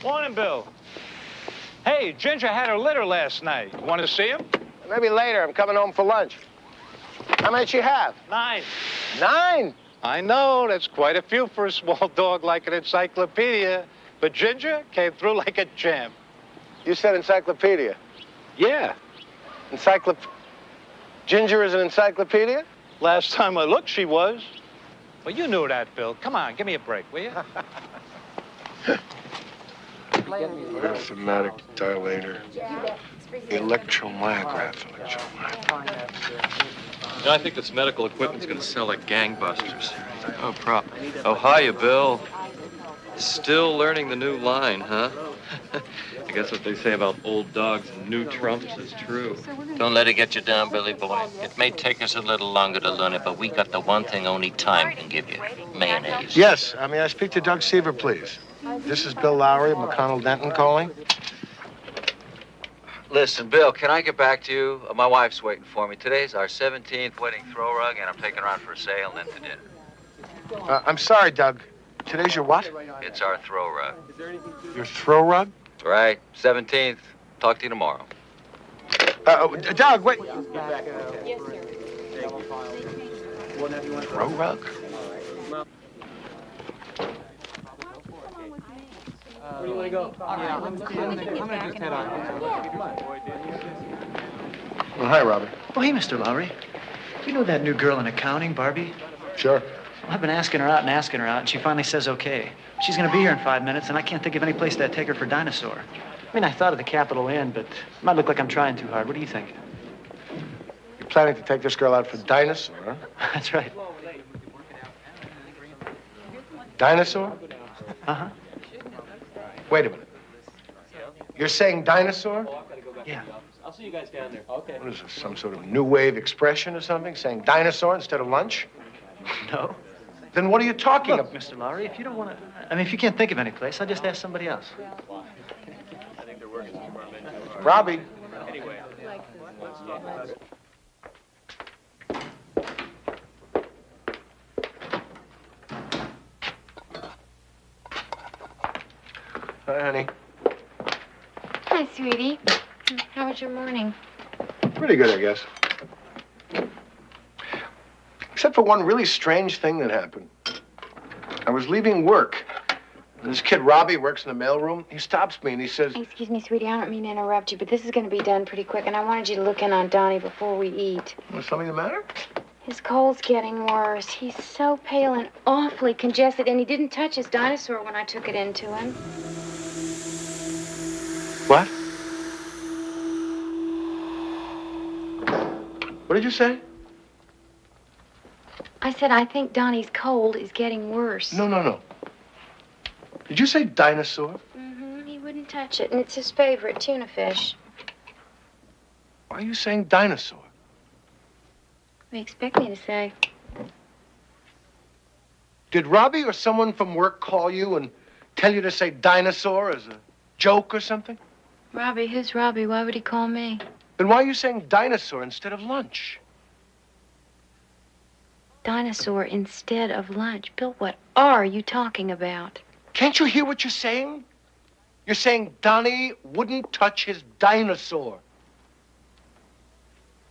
Morning, Bill. Hey, Ginger had her litter last night. You want to see him? Maybe later. I'm coming home for lunch. How many you have? 9. 9? I know, that's quite a few for a small dog like an encyclopedia. But Ginger came through like a champ. You said encyclopedia. Yeah. Ginger is an encyclopedia? Last time I looked, she was. Well, you knew that, Bill. Come on, give me a break, will you? Somatic dilator. Electromyograph. You know, I think this medical equipment's gonna sell like gangbusters. Oh, Oh, hiya, Bill. Still learning the new line, huh? I guess what they say about old dogs and new trumps is true. Don't let it get you down, Billy boy. It may take us a little longer to learn it, but we got the one thing only time can give you. Mayonnaise. Yes. May I speak to Doug Seaver, please? This is Bill Lowry of McConnell Denton calling. Listen, Bill, can I get back to you? My wife's waiting for me. Today's our 17th wedding throw rug, and I'm taking her out for a sail and then to dinner. I'm sorry, Doug. Today's your what? It's our throw rug. Your throw rug? Right, 17th. Talk to you tomorrow. Doug, wait. Throw rug? Where do you want to go? I'm gonna just head on. Well, hi, Robert. Oh, hey, Mr. Lowry. You know that new girl in accounting, Barbie? Sure. Well, I've been asking her out, and she finally says okay. She's gonna be here in 5 minutes, and I can't think of any place that'd take her for dinosaur. I mean, I thought of the Capitol Inn, but it might look like I'm trying too hard. What do you think? You're planning to take this girl out for dinosaur, huh? That's right. Dinosaur? Uh-huh. Wait a minute. You're saying dinosaur? Yeah. I'll see you guys down there. Okay. What is this, some sort of new wave expression or something? Saying dinosaur instead of lunch? No. Then what are you talking Look, about? Mr. Lowry, if you don't want to... I mean, if you can't think of any place, I'll just ask somebody else. I think they're working some more men. Robbie. Anyway. Hi, honey. Hi, sweetie. How was your morning? Pretty good, I guess. Except for one really strange thing that happened. I was leaving work, and this kid, Robbie, works in the mailroom. He stops me, and he says... Excuse me, sweetie, I don't mean to interrupt you, but this is going to be done pretty quick, and I wanted you to look in on Donnie before we eat. Was something the matter? His cold's getting worse. He's so pale and awfully congested, and he didn't touch his dinosaur when I took it into him. What? What did you say? I said I think Donnie's cold is getting worse. No. Did you say dinosaur? Mm-hmm. He wouldn't touch it, and it's his favorite, tuna fish. Why are you saying dinosaur? What do you expect me to say? Did Robbie or someone from work call you and tell you to say dinosaur as a joke or something? Robbie? Who's Robbie? Why would he call me? Then why are you saying dinosaur instead of lunch? Dinosaur instead of lunch. Bill, what are you talking about? Can't you hear what you're saying? You're saying Donnie wouldn't touch his dinosaur.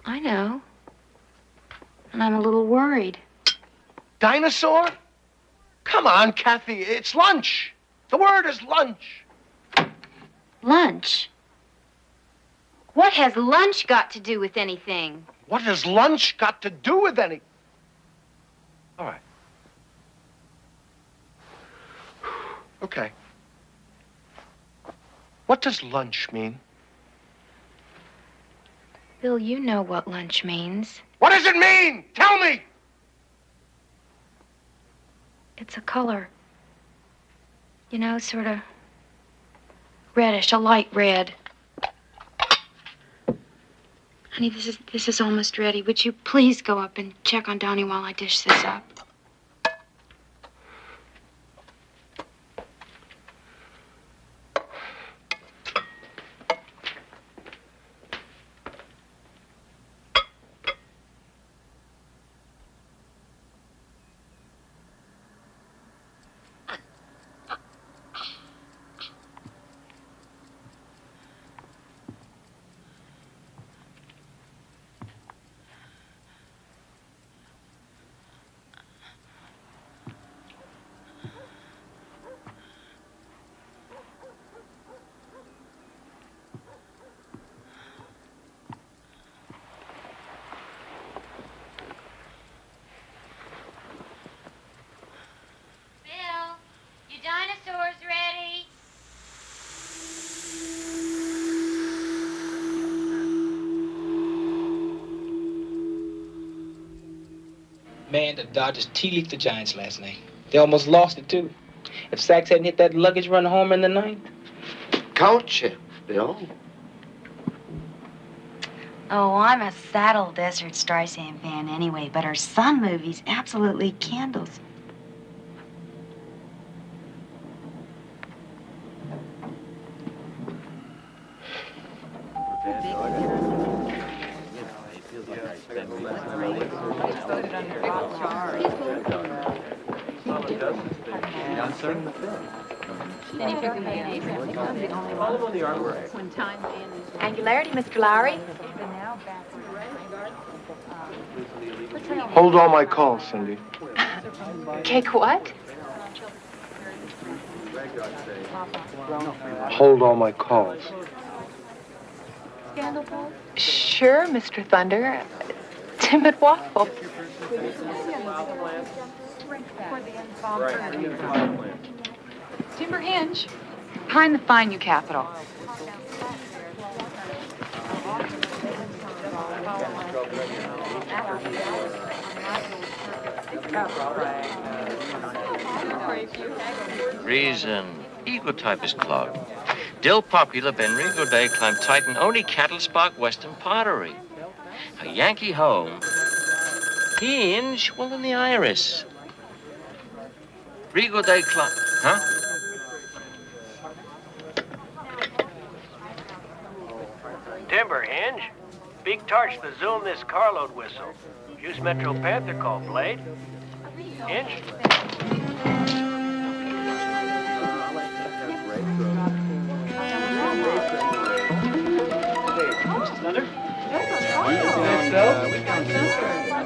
I know. And I'm a little worried. Dinosaur? Come on, Kathy, it's lunch. The word is lunch. Lunch? What has lunch got to do with anything? What has lunch got to do with anything? All right. Okay. What does lunch mean? Bill, you know what lunch means. What does it mean? Tell me! It's a color. You know, sort of reddish, a light red. Honey, this is almost ready. Would you please go up and check on Donnie while I dish this up? Man, the Dodgers tea-leaked the Giants last night. They almost lost it, too. If Sachs hadn't hit that luggage run homer in the ninth. Count you, Bill. Oh, I'm a Saddle Desert Streisand fan anyway, but her Sun movie's absolutely candles. Angularity, Mr. Lowry. Hold all my calls, Cindy. Take what? Hold all my calls. Sure, Mr. Thunder. Timid waffle. Timber Hinge. Behind the fine, you capital. Reason. Ego type is clogged. Dill popular Ben Rigo Day climb Titan only cattle spark Western pottery. A Yankee home. Hinge, well in the iris. Rigo Day climb, huh? Timber Hinge. Big torch to zoom this carload whistle. Juice Metro Panther call, Blade. Hinge. Thunder?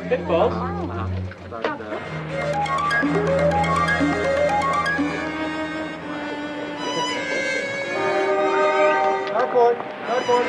Good balls. Cardboard. Cardboard.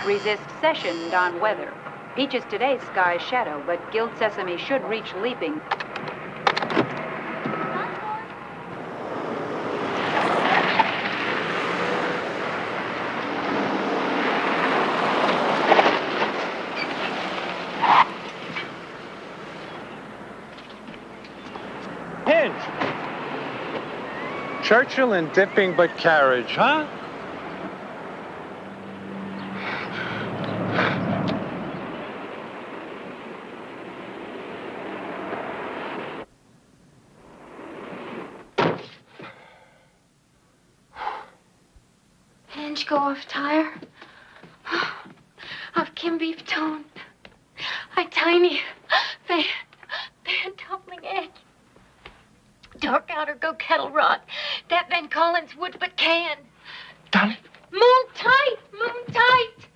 Resist session on weather. Peaches today, sky's shadow, but Guild Sesame should reach leaping. Hinge. Churchill and dipping but carriage, huh? Hinge go off tire. Of Kim beef tone. A tiny fan toppling edge. Dark outer go kettle rod. That Van Collins would but can. Done it. Moon tight, moon tight.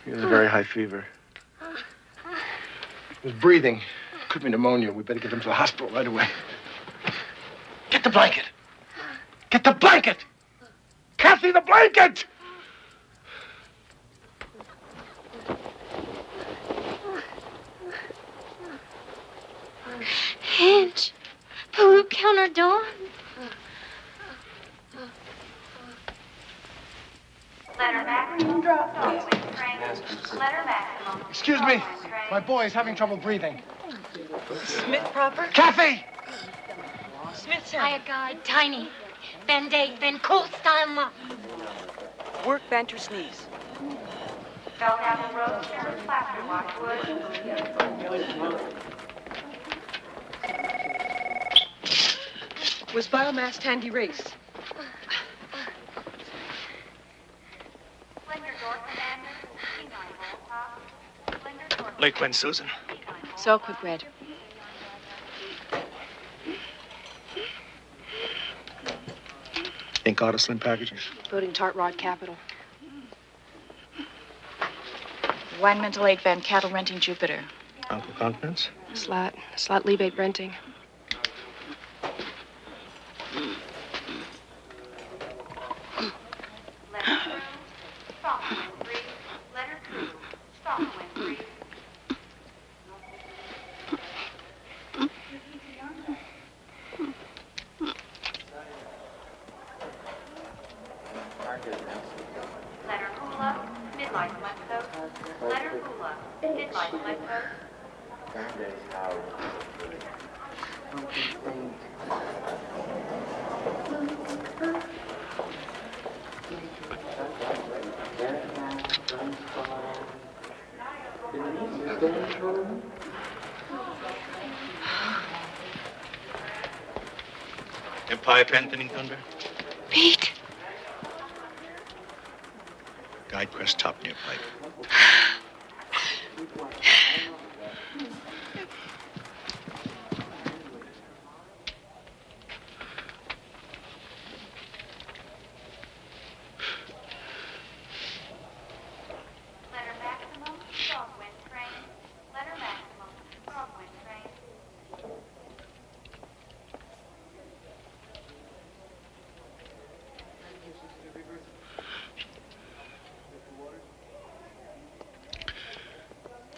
He has a very high fever. His breathing. Could be pneumonia. We better get him to the hospital right away. Get the blanket. Get the blanket! Kathy, the blanket! Hinge. Peru counter dawn. Letter maximum drop off. Letter maximum. Excuse me. My boy is having trouble breathing. Smith proper? Kathy! Smith's higher guard, tiny. Band-aid, then cold style mop. Work, bent, or sneeze. Belt apple roast and plaster watchwood. Was biomass hand erased? Late Gwen, Susan. So quick, Red. Ink Ottoslin packages. Voting Tart Rod Capital. Wine Mental 8 Van Cattle Renting Jupiter. Uncle Confidence. Slot Lebate renting. Empire Pantheon Thunder? Pete! Guide crest top near pipe.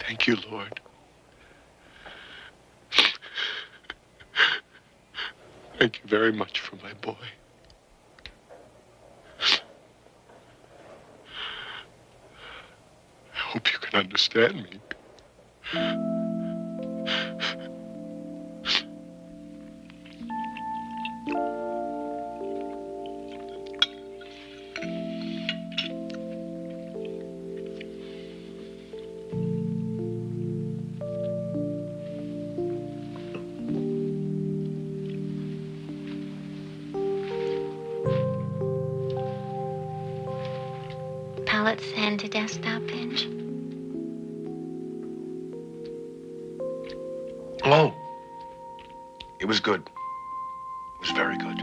Thank you, Lord. Thank you very much for my boy. I hope you can understand me. Palette send to desktop, Pinch. Hello. It was good. It was very good.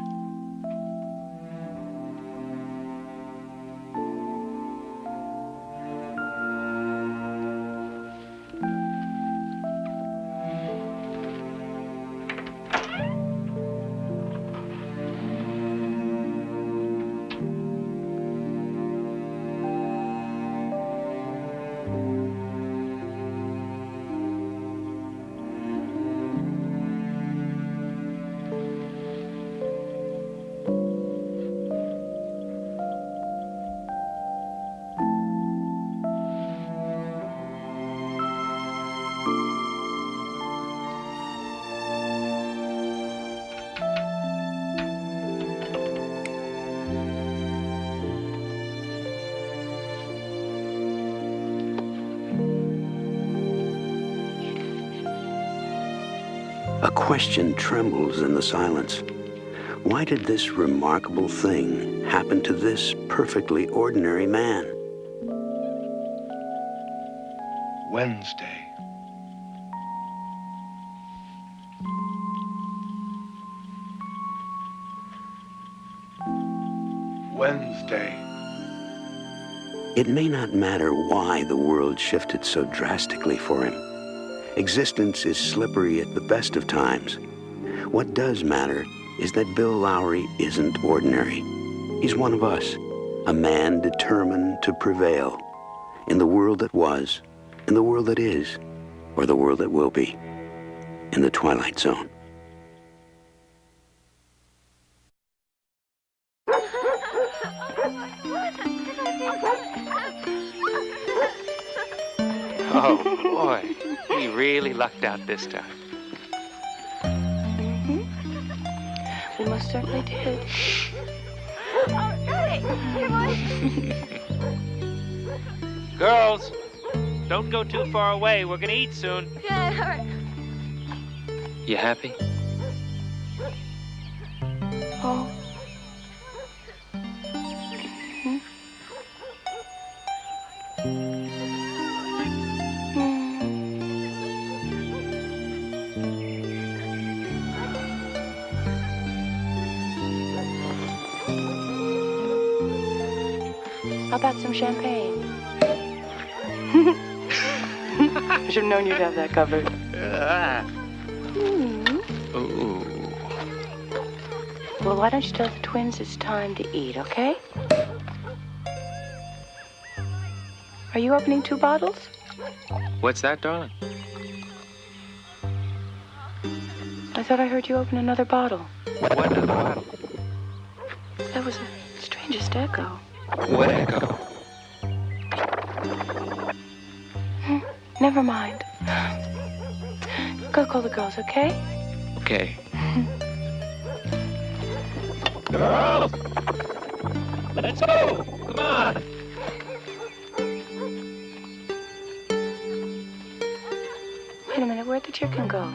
A question trembles in the silence. Why did this remarkable thing happen to this perfectly ordinary man? Wednesday. Wednesday. It may not matter why the world shifted so drastically for him. Existence is slippery at the best of times. What does matter is that Bill Lowry isn't ordinary. He's one of us, a man determined to prevail in the world that was, in the world that is, or the world that will be, in the Twilight Zone. Oh, boy. We really lucked out this time. We most certainly did. Girls, don't go too far away. We're gonna eat soon. Yeah, all right. You happy? Oh. How about some champagne? I should have known you'd have that covered. Ooh. Well, why don't you tell the twins it's time to eat, okay? Are you opening 2 bottles? What's that, darling? I thought I heard you open another bottle. What another bottle? That was the strangest echo. What echo? Never mind. Go call the girls, okay? Okay. Girls! Let's go! Come on! Wait a minute, where'd the chicken go?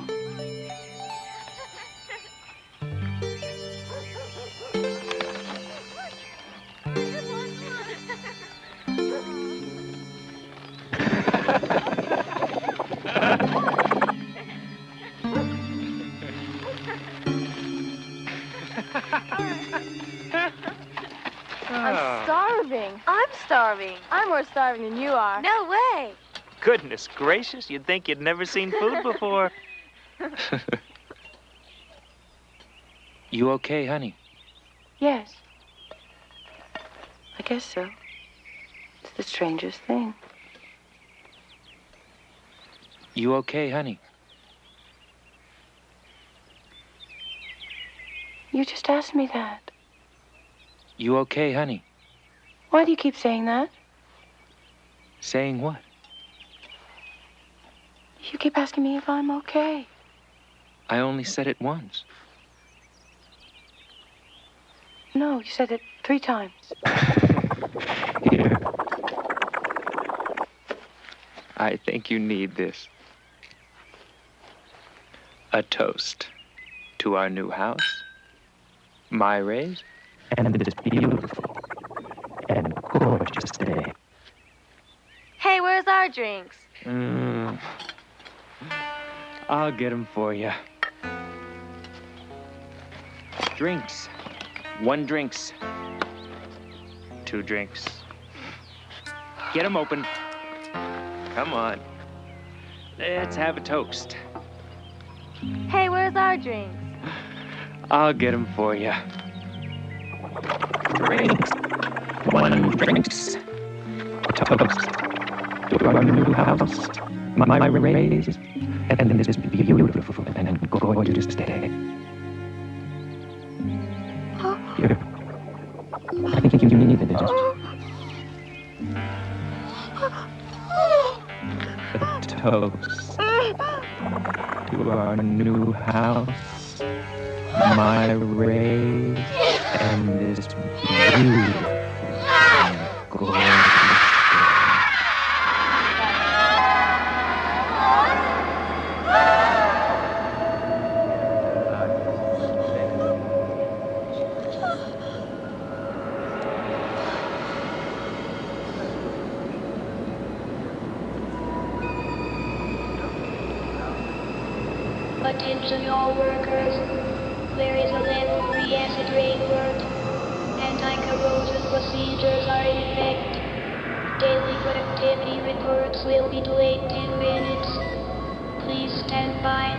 I'm starving. I'm starving. I'm more starving than you are. No way. Goodness gracious, you'd think you'd never seen food before. You okay, honey? Yes. I guess so. It's the strangest thing. You okay, honey? You just asked me that. You okay, honey? Why do you keep saying that? Saying what? You keep asking me if I'm okay. I only said it once. No, you said it 3 times. Here. I think you need this. A toast to our new house, my raise, and this beautiful and gorgeous day. Hey, where's our drinks? I'll get them for you. Drinks. 1 drinks. 2 drinks. Get them open. Come on. Let's have a toast. Hey, where's our drinks? I'll get them for you. Drinks. 1 drinks. Toast to our new house, my raise, and this beautiful and gorgeous day. Here. I think you need this. A toast to our new house, my raise, and this beautiful and gorgeous. Attention all workers, there is a level 3 acid rain alert. Anti-corrosion procedures are in effect. Daily productivity reports will be delayed 10 minutes. Please stand by.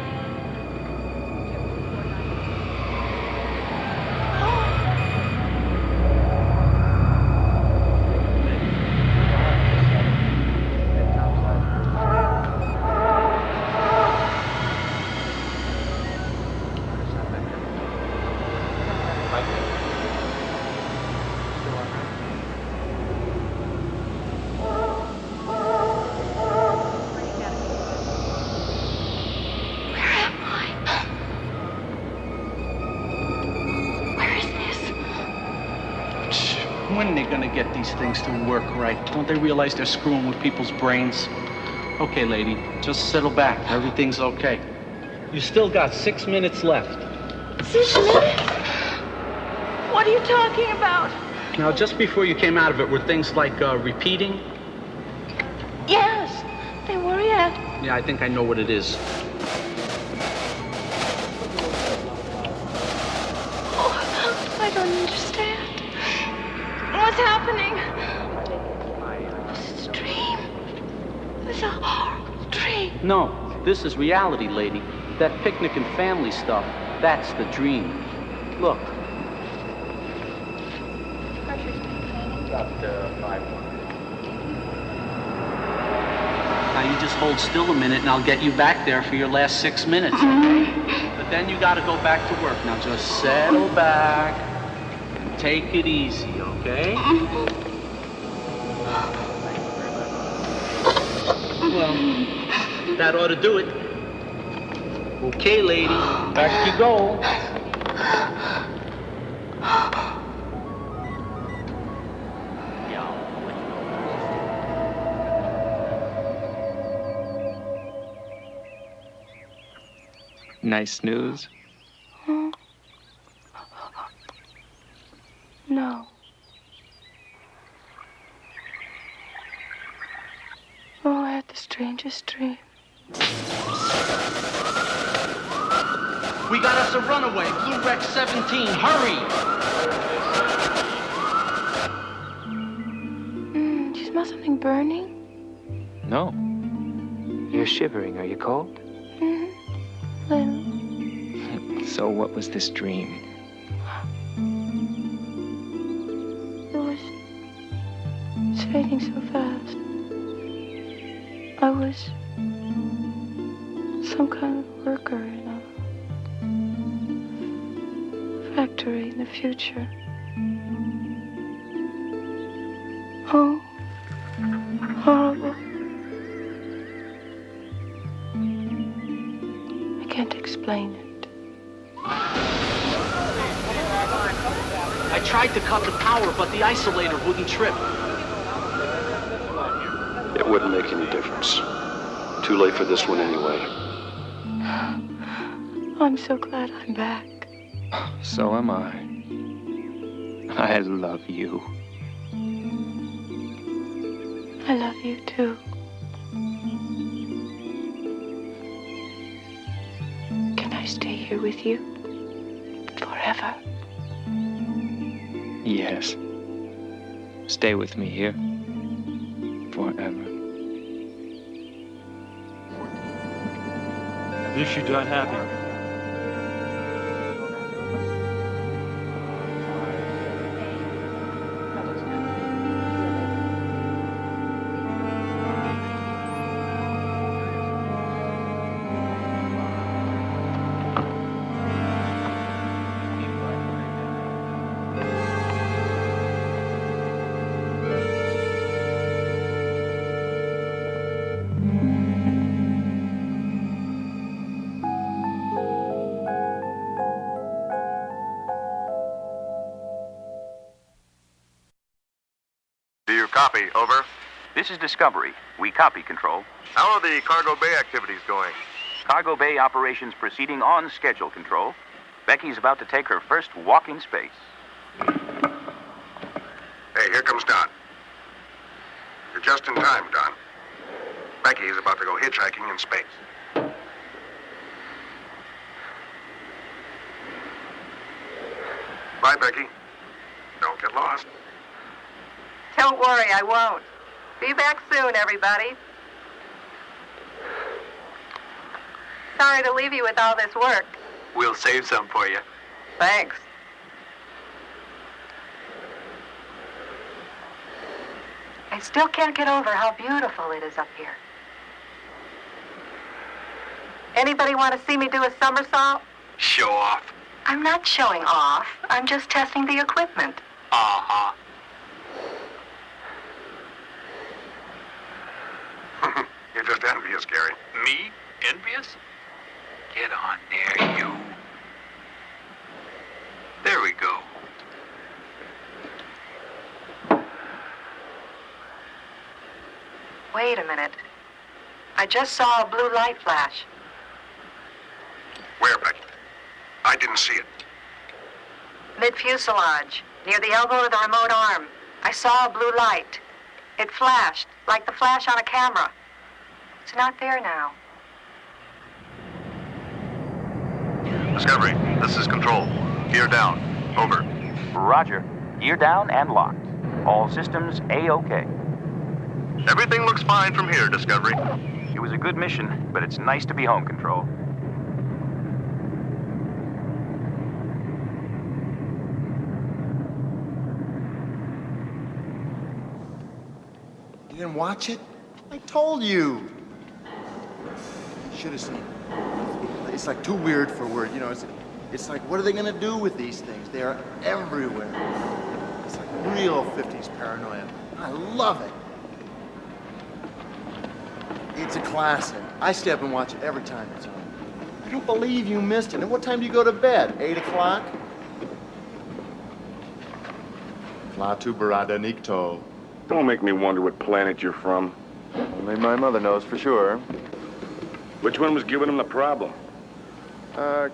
When are they gonna get these things to work right? Don't they realize they're screwing with people's brains? Okay, lady, just settle back. Everything's okay. You still got 6 minutes left. 6 minutes? What are you talking about? Now, just before you came out of it, were things like repeating? Yes, they were, yeah. Yeah, I think I know what it is. Oh, I don't understand. What's happening? Was it a dream? It was a horrible dream. No, this is reality, lady. That picnic and family stuff, that's the dream. Look. About 5-1. Now you just hold still a minute and I'll get you back there for your last 6 minutes, okay? But then you gotta go back to work. Now just settle back and take it easy, okay? Well, that ought to do it. Okay, lady, back you go. Nice news? No. Oh, I had the strangest dream. We got us a runaway, Blue Rex 17, hurry! Do you smell something burning? No. You're shivering. Are you cold? Little. So what was this dream? It's fading so fast. I was some kind of worker in a factory in the future. Oh, horrible. I can't explain it. I tried to cut the power, but the isolator wouldn't trip. It wouldn't make any difference. Too late for this one anyway. I'm so glad I'm back. So am I. I love you. I love you too. Can I stay here with you? Forever? Yes. Stay with me here. Forever. This you done happy. Copy, over. This is Discovery. We copy, Control. How are the cargo bay activities going? Cargo bay operations proceeding on schedule, Control. Becky's about to take her first walk in space. Hey, here comes Don. You're just in time, Don. Becky is about to go hitchhiking in space. Bye, Becky. Don't get lost. Don't worry, I won't. Be back soon, everybody. Sorry to leave you with all this work. We'll save some for you. Thanks. I still can't get over how beautiful it is up here. Anybody want to see me do a somersault? Show off. I'm not showing off. I'm just testing the equipment. Uh-huh. You're just envious, Gary. Me? Envious? Get on there, you. There we go. Wait a minute. I just saw a blue light flash. Where, Becky? I didn't see it. Mid-fuselage, near the elbow of the remote arm. I saw a blue light. It flashed, like the flash on a camera. It's not there now. Discovery, this is Control. Gear down. Over. Roger. Gear down and locked. All systems A-OK. Everything looks fine from here, Discovery. You was a good mission, but it's nice to be home, Control. You didn't watch it? I told you. Should have seen it. It's like too weird for word. You know, it's like, what are they gonna do with these things? They are everywhere. It's like real 50s paranoia. I love it. It's a classic. I stay up and watch it every time it's on. I don't believe you missed it. And what time do you go to bed? 8 o'clock? Flatu Barada Nikto. Don't make me wonder what planet you're from. Only my mother knows for sure. Which one was giving him the problem?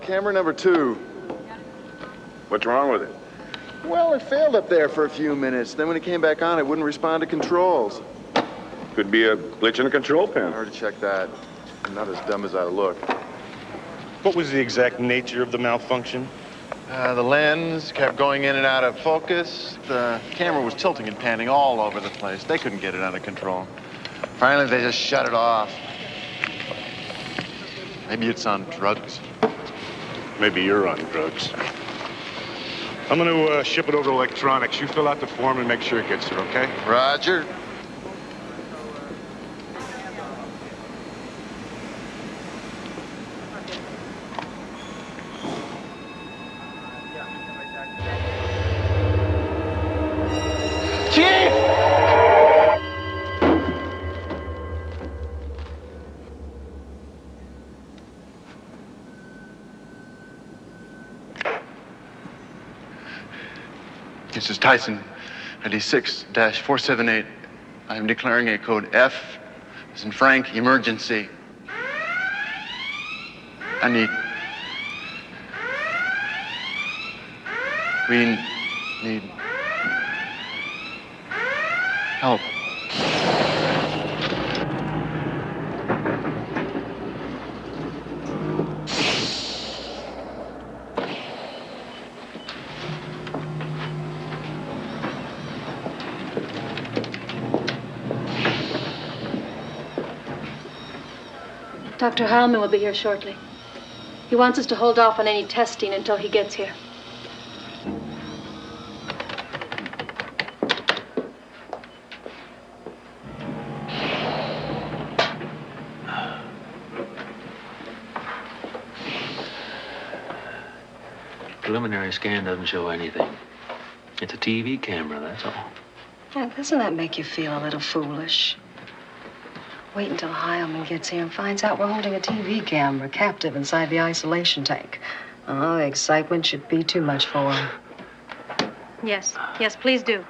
Camera number 2. What's wrong with it? Well, it failed up there for a few minutes. Then when it came back on, it wouldn't respond to controls. Could be a glitch in a control I panel. already checked that. I'm not as dumb as I look. What was the exact nature of the malfunction? The lens kept going in and out of focus. The camera was tilting and panning all over the place. They couldn't get it under control. Finally, they just shut it off. Maybe it's on drugs. Maybe you're on drugs. I'm gonna ship it over to electronics. You fill out the form and make sure it gets there, okay? Roger. This is Tyson, ID 6-478. I am declaring a code F, as in Frank, emergency. We need help. Dr. Heilman will be here shortly. He wants us to hold off on any testing until he gets here. Preliminary scan doesn't show anything. It's a TV camera, that's all. Yeah, doesn't that make you feel a little foolish? Wait until Heilman gets here and finds out we're holding a TV camera captive inside the isolation tank. Oh, the excitement should be too much for him. Yes, please do.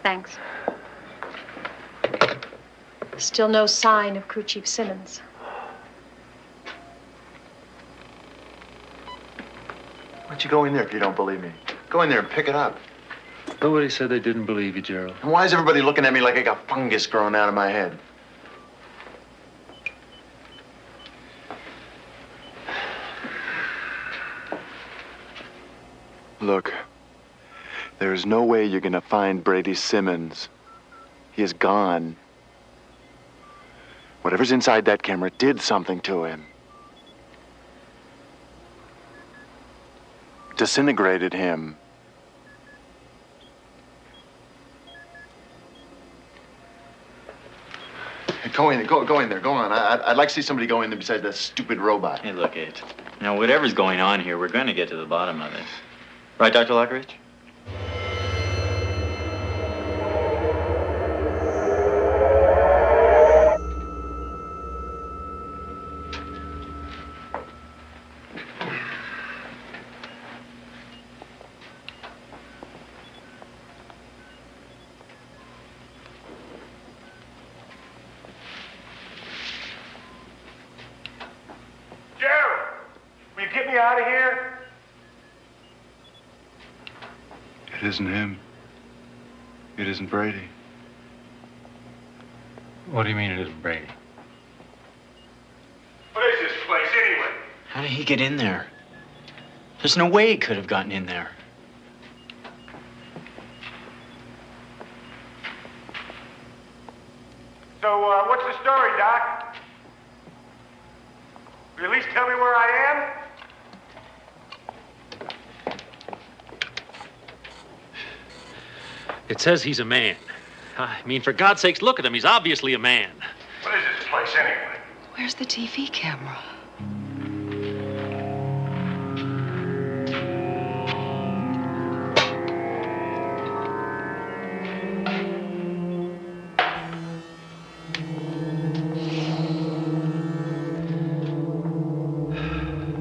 Thanks. Still no sign of Crew Chief Simmons. Why don't you go in there if you don't believe me? Go in there and pick it up. Nobody said they didn't believe you, Gerald. And why is everybody looking at me like I got fungus growing out of my head? Look, there is no way you're gonna find Brady Simmons. He is gone. Whatever's inside that camera did something to him. Disintegrated him. Go in there. Go on. I'd like to see somebody go in there besides that stupid robot. Hey, look, it. Now, whatever's going on here, we're going to get to the bottom of it. Right, Dr. Lockeridge? Get me out of here. It isn't him. It isn't Brady. What do you mean it isn't Brady? What is this place anyway? How did he get in there? There's no way he could have gotten in there. So, what's the story, Doc? Will you at least tell me where I am? It says he's a man. I mean, for God's sakes, look at him. He's obviously a man. What is this place, anyway? Where's the TV camera?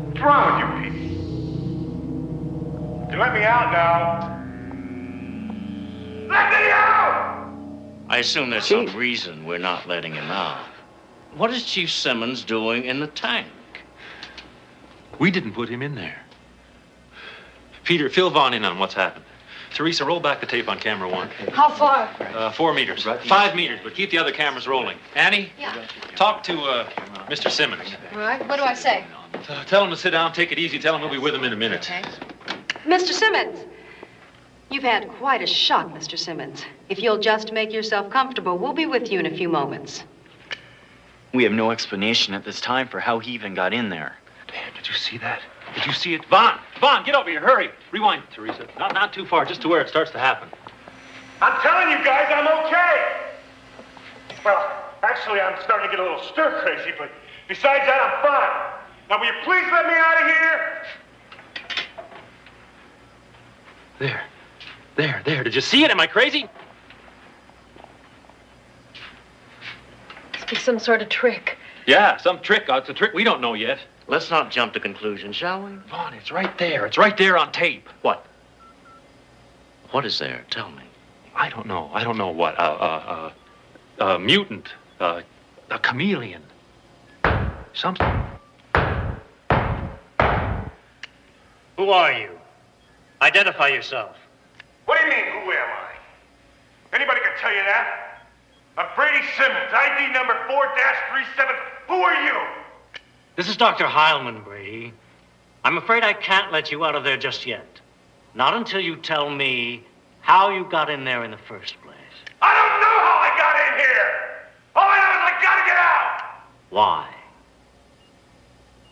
What's wrong with you people? You let me out now. Let me out! I assume there's some reason we're not letting him out. What is Chief Simmons doing in the tank? We didn't put him in there. Peter, fill Vaughn in on what's happened. Teresa, roll back the tape on camera 1. How far? 4 meters. 5 meters, but keep the other cameras rolling. Annie? Yeah. Talk to Mr. Simmons. All right. What do I say? Tell him to sit down, take it easy. Tell him we'll be with him in a minute. Okay. Mr. Simmons, you've had quite a shock, Mr. Simmons. If you'll just make yourself comfortable, we'll be with you in a few moments. We have no explanation at this time for how he even got in there. Dan, did you see that? Did you see it? Vaughn, get over here, hurry. Rewind, Teresa. Not too far, just to where it starts to happen. I'm telling you guys I'm okay. Well, actually, I'm starting to get a little stir-crazy, but besides that, I'm fine. Now, will you please let me out of here? There. Did you see it? Am I crazy? Must be some sort of trick. Yeah, some trick. It's a trick we don't know yet. Let's not jump to conclusions, shall we? Vaughn, it's right there. It's right there on tape. What? What is there? Tell me. I don't know what. A mutant. A chameleon. Something. Who are you? Identify yourself. What do you mean, who am I? Anybody can tell you that. I'm Brady Simmons, ID number 4-37. Who are you? This is Dr. Heilman, Brady. I'm afraid I can't let you out of there just yet. Not until you tell me how you got in there in the first place. I don't know how I got in here. All I know is I gotta get out. Why?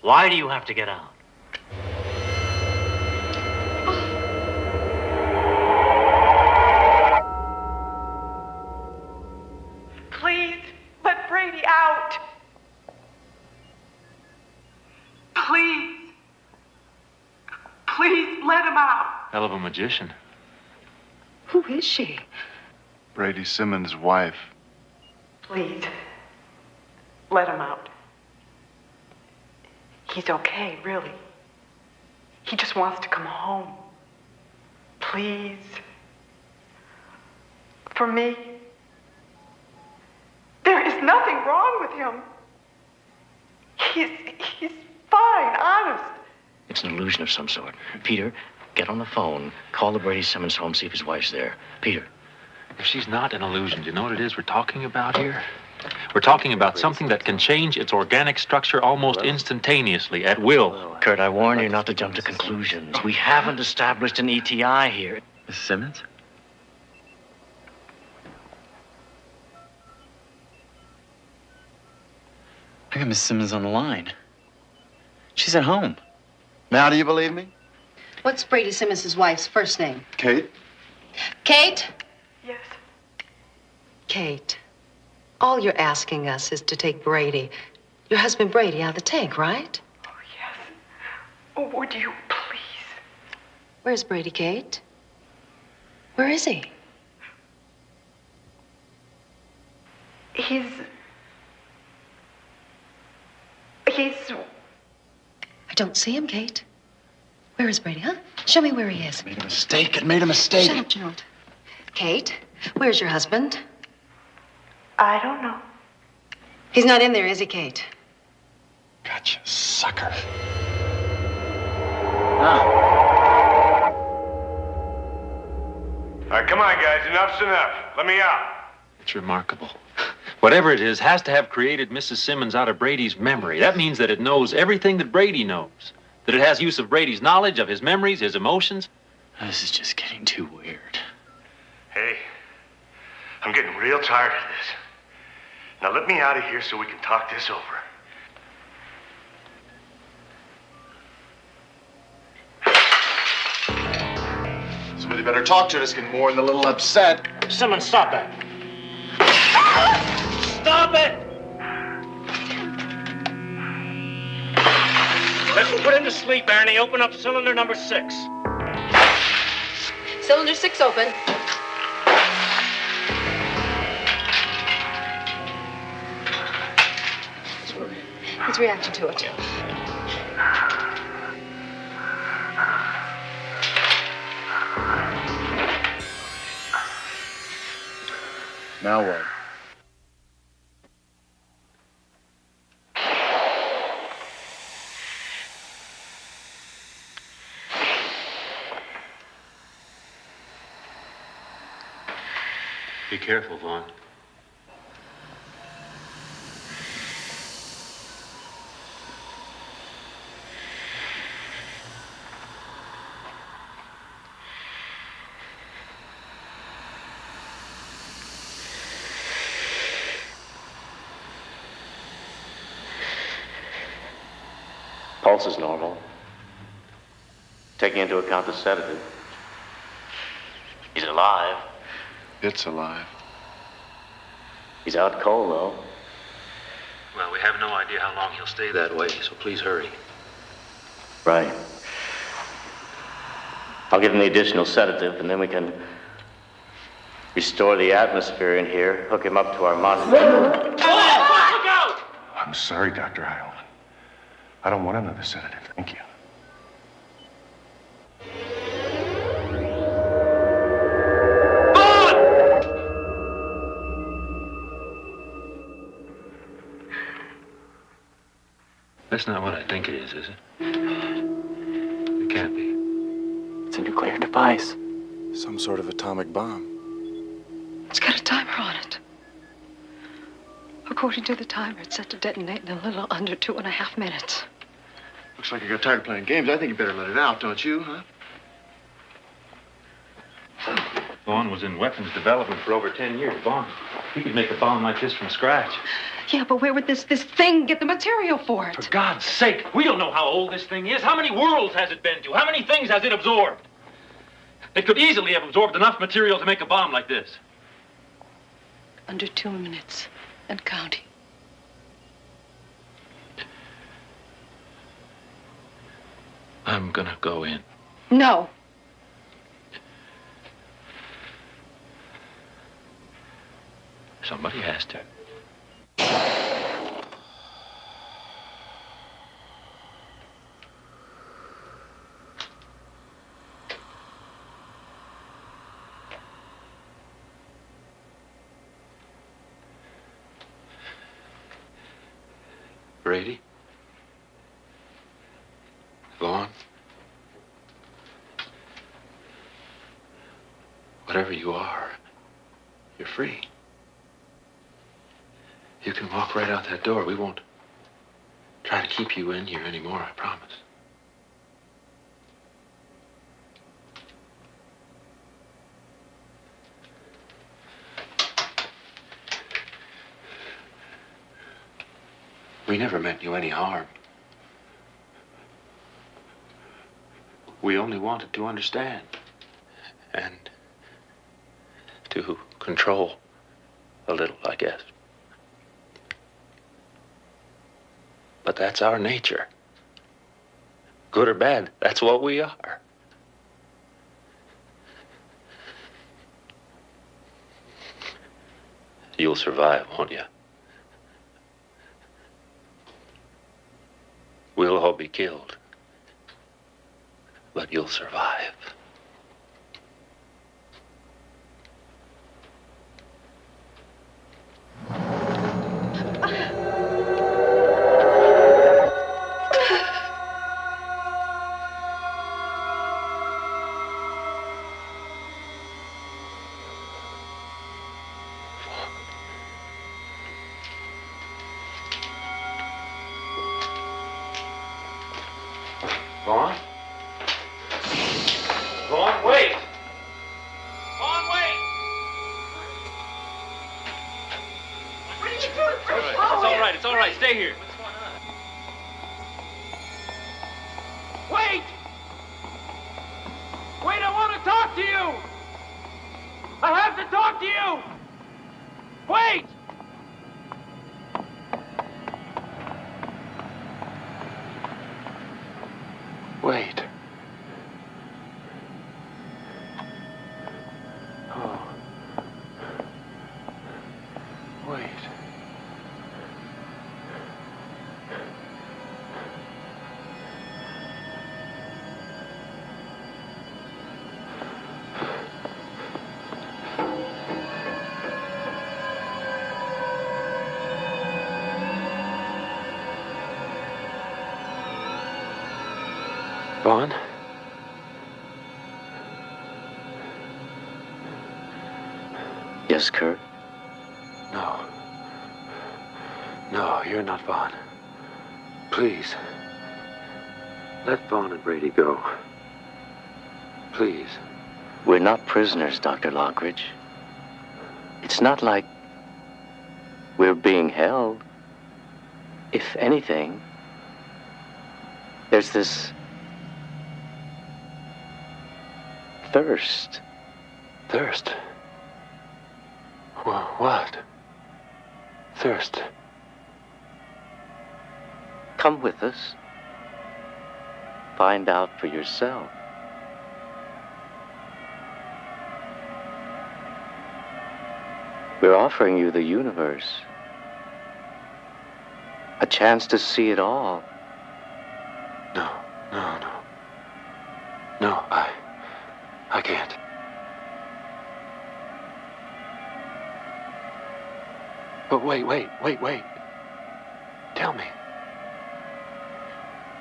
Why do you have to get out? Please, let Brady out. Please let him out. Hell of a magician. Who is she? Brady Simmons' wife. Please, let him out. He's okay, really. He just wants to come home. Please. For me. There is nothing wrong with him. He's fine, honest. It's an illusion of some sort. Peter, get on the phone. Call the Brady Simmons home, see if his wife's there. Peter. If she's not an illusion, do you know what it is we're talking about here? We're talking about something that can change its organic structure almost instantaneously, at will. Kurt, I warn you not to jump to conclusions. We haven't established an ETI here. Mrs. Simmons? I got Miss Simmons on the line. She's at home. Now do you believe me? What's Brady Simmons' wife's first name? Kate? Kate? Yes. Kate, all you're asking us is to take Brady, your husband Brady, out of the tank, right? Oh, yes. Oh, would you please? Where's Brady, Kate? Where is he? He's... I don't see him, Kate. Where is Brady, huh? Show me where he is. Made a mistake. It made a mistake. Shut up, Gerald. Kate, where's your husband? I don't know. He's not in there, is he, Kate? Gotcha, sucker. All right, come on, guys. Enough's enough. Let me out. It's remarkable. Whatever it is has to have created Mrs. Simmons out of Brady's memory. That means that it knows everything that Brady knows. That it has use of Brady's knowledge, of his memories, his emotions. This is just getting too weird. Hey, I'm getting real tired of this. Now let me out of here so we can talk this over. Somebody better talk to her. It's getting more than a little upset. Simmons, stop that. Stop it! Let's put him to sleep, Ernie. Open up cylinder number 6. Cylinder 6 open. It's reacting to it. Now what? Be careful, Vaughn. Pulse is normal. Taking into account the sedative. He's alive. It's alive. He's out cold, though. Well, we have no idea how long he'll stay that way, so please hurry. Right. I'll give him the additional sedative, and then we can restore the atmosphere in here, hook him up to our monitor. Look out! I'm sorry, Dr. Heilman. I don't want another sedative. Thank you. That's not what I think it is it? It can't be. It's a nuclear device. Some sort of atomic bomb. It's got a timer on it. According to the timer, it's set to detonate in a little under 2.5 minutes. Looks like you got tired of playing games. I think you better let it out, don't you, huh? Vaughn was in weapons development for over 10 years. Vaughn, he could make a bomb like this from scratch. Yeah, but where would this thing get the material for it? For God's sake, we don't know how old this thing is. How many worlds has it been to? How many things has it absorbed? It could easily have absorbed enough material to make a bomb like this. Under 2 minutes and counting. I'm gonna go in. No. Somebody has to. Brady? Vaughn? Whatever you are, you're free. You can walk right out that door. We won't try to keep you in here anymore, I promise. We never meant you any harm. We only wanted to understand and to control a little, I guess. But that's our nature. Good or bad, that's what we are. You'll survive, won't you? We'll all be killed, but you'll survive. Vaughn? It's all right. Stay here. Wait! Wait, I want to talk to you! I have to talk to you! Wait! Wait. Oh. Wait. Vaughn? Yes, Kurt? No. No, you're not Vaughn. Please. Let Vaughn and Brady go. Please. We're not prisoners, Dr. Lockridge. It's not like we're being held. If anything, there's this thirst. Thirst? What? Thirst? Come with us. Find out for yourself. We're offering you the universe. A chance to see it all. No. No, I can't. But wait. Tell me.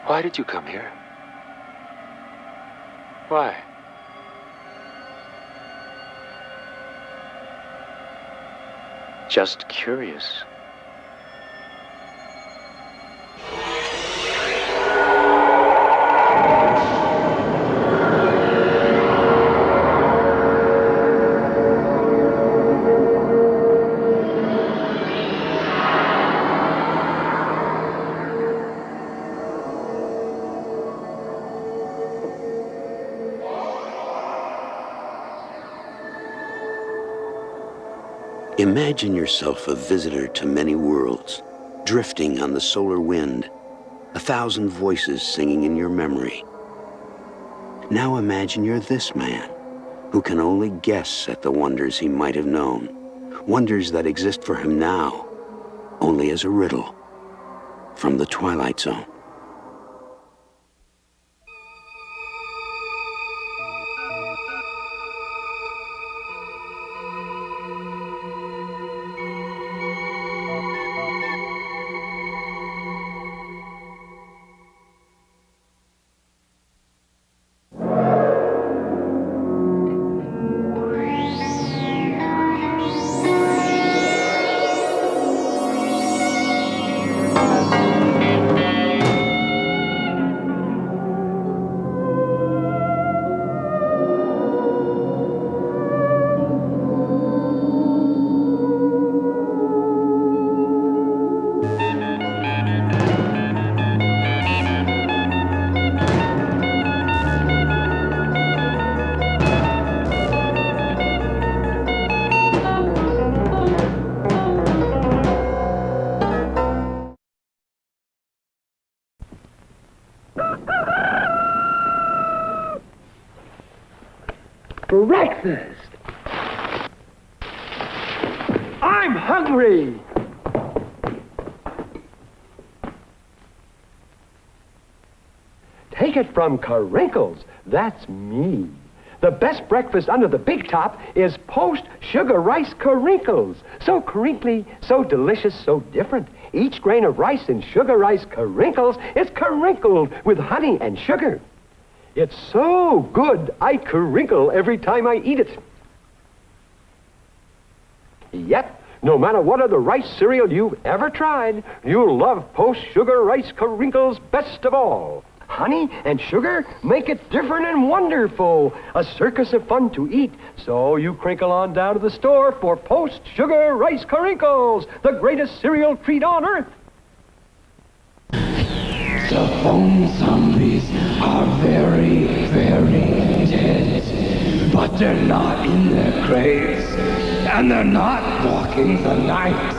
Why did you come here? Why? Just curious. Imagine yourself a visitor to many worlds, drifting on the solar wind, 1,000 voices singing in your memory. Now imagine you're this man, who can only guess at the wonders he might have known, wonders that exist for him now, only as a riddle from the Twilight Zone. Breakfast! I'm hungry! Take it from Carinkles. That's me. The best breakfast under the big top is post-sugar rice Carinkles. So crinkly, so delicious, so different. Each grain of rice in sugar rice Carinkles is carinkled with honey and sugar. It's so good, I crinkle every time I eat it. Yep, no matter what other rice cereal you've ever tried, you'll love post-sugar rice Carinkles best of all. Honey and sugar make it different and wonderful. A circus of fun to eat. So you crinkle on down to the store for post-sugar rice crinkles, the greatest cereal treat on earth. The foam zombies are very, very dead. But they're not in their graves. And they're not walking the night.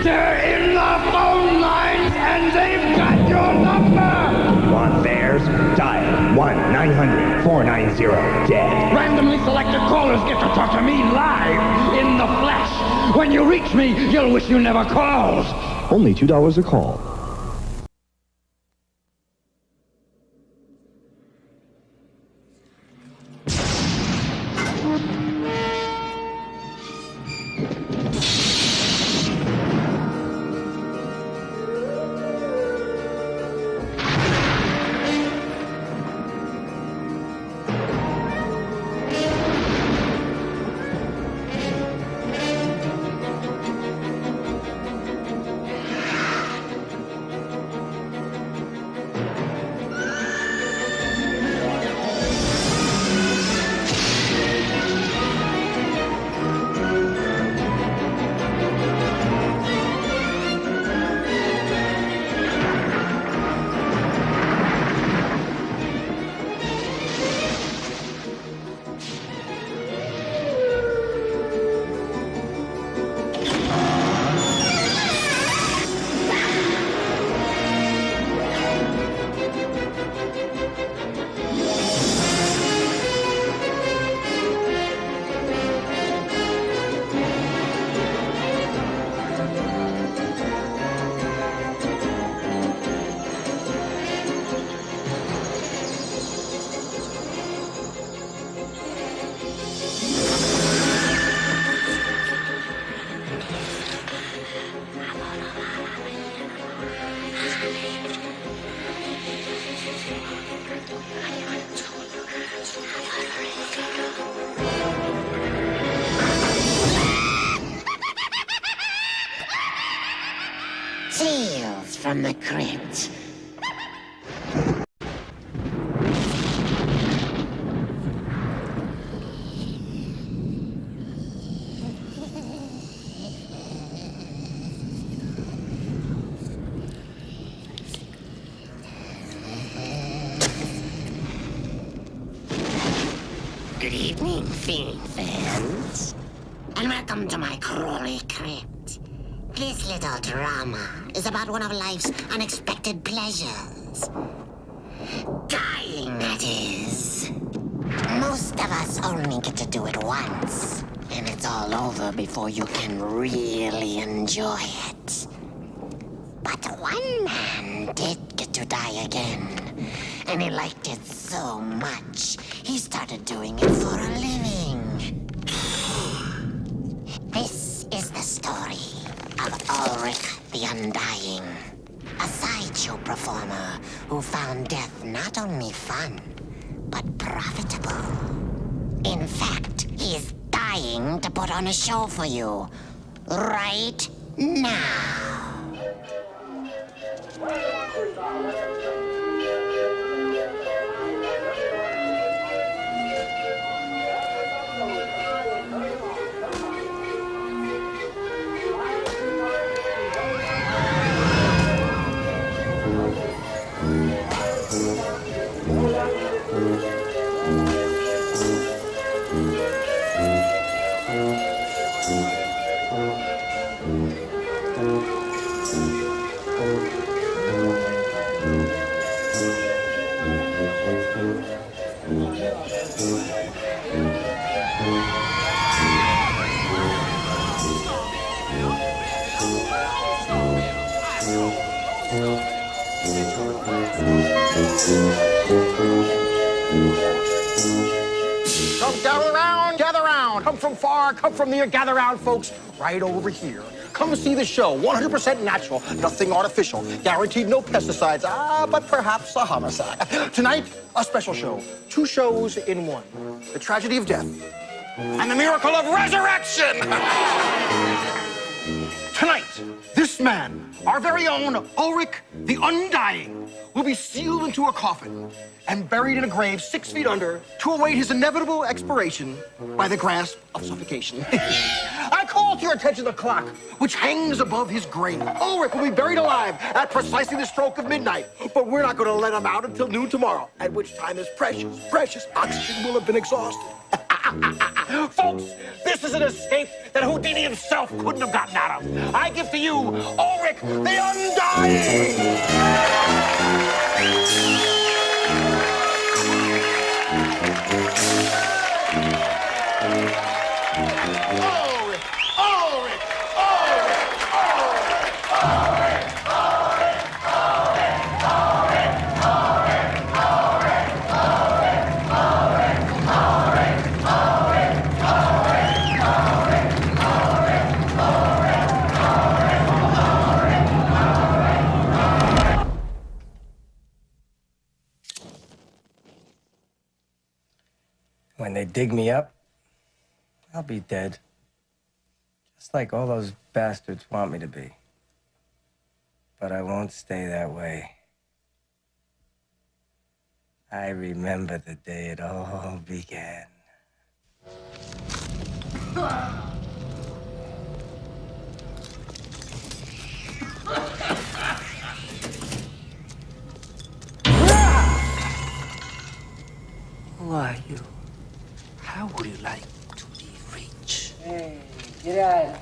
They're in the phone lines and they've got your number! Want theirs? Dial 1-900-490-DEAD. Randomly selected callers get to talk to me live in the flesh. When you reach me, you'll wish you never called. Only $2 a call. Tales from the Crypt. Good evening, film fans, and welcome to my crawly crypt. This little drama is about one of life's unexpected pleasures. Dying, that is. Most of us only get to do it once, and it's all over before you can really enjoy it. But one man did get to die again, and he liked it so much, he started doing it for a living. This is the story of Ulrich the Undying, a sideshow performer who found death not only fun, but profitable. In fact, he is dying to put on a show for you, right now. Come gather round. Come from far, come from near, gather round, folks, right over here. Come see the show, 100% natural, nothing artificial, guaranteed no pesticides, but perhaps a homicide. Tonight, a special show, 2 shows in one. The tragedy of death and the miracle of resurrection. Tonight, this man, our very own Ulrich the Undying, will be sealed into a coffin and buried in a grave 6 feet under to await his inevitable expiration by the grasp of suffocation. I call to your attention the clock which hangs above his grave. Ulrich will be buried alive at precisely the stroke of midnight, but we're not going to let him out until noon tomorrow, at which time his precious oxygen will have been exhausted. Folks, this is an escape that Houdini himself couldn't have gotten out of. I give to you Ulrich the Undying! When they dig me up, I'll be dead. Just like all those bastards want me to be. But I won't stay that way. I remember the day it all began. Who are you? How would you like to be rich? Hey, get out.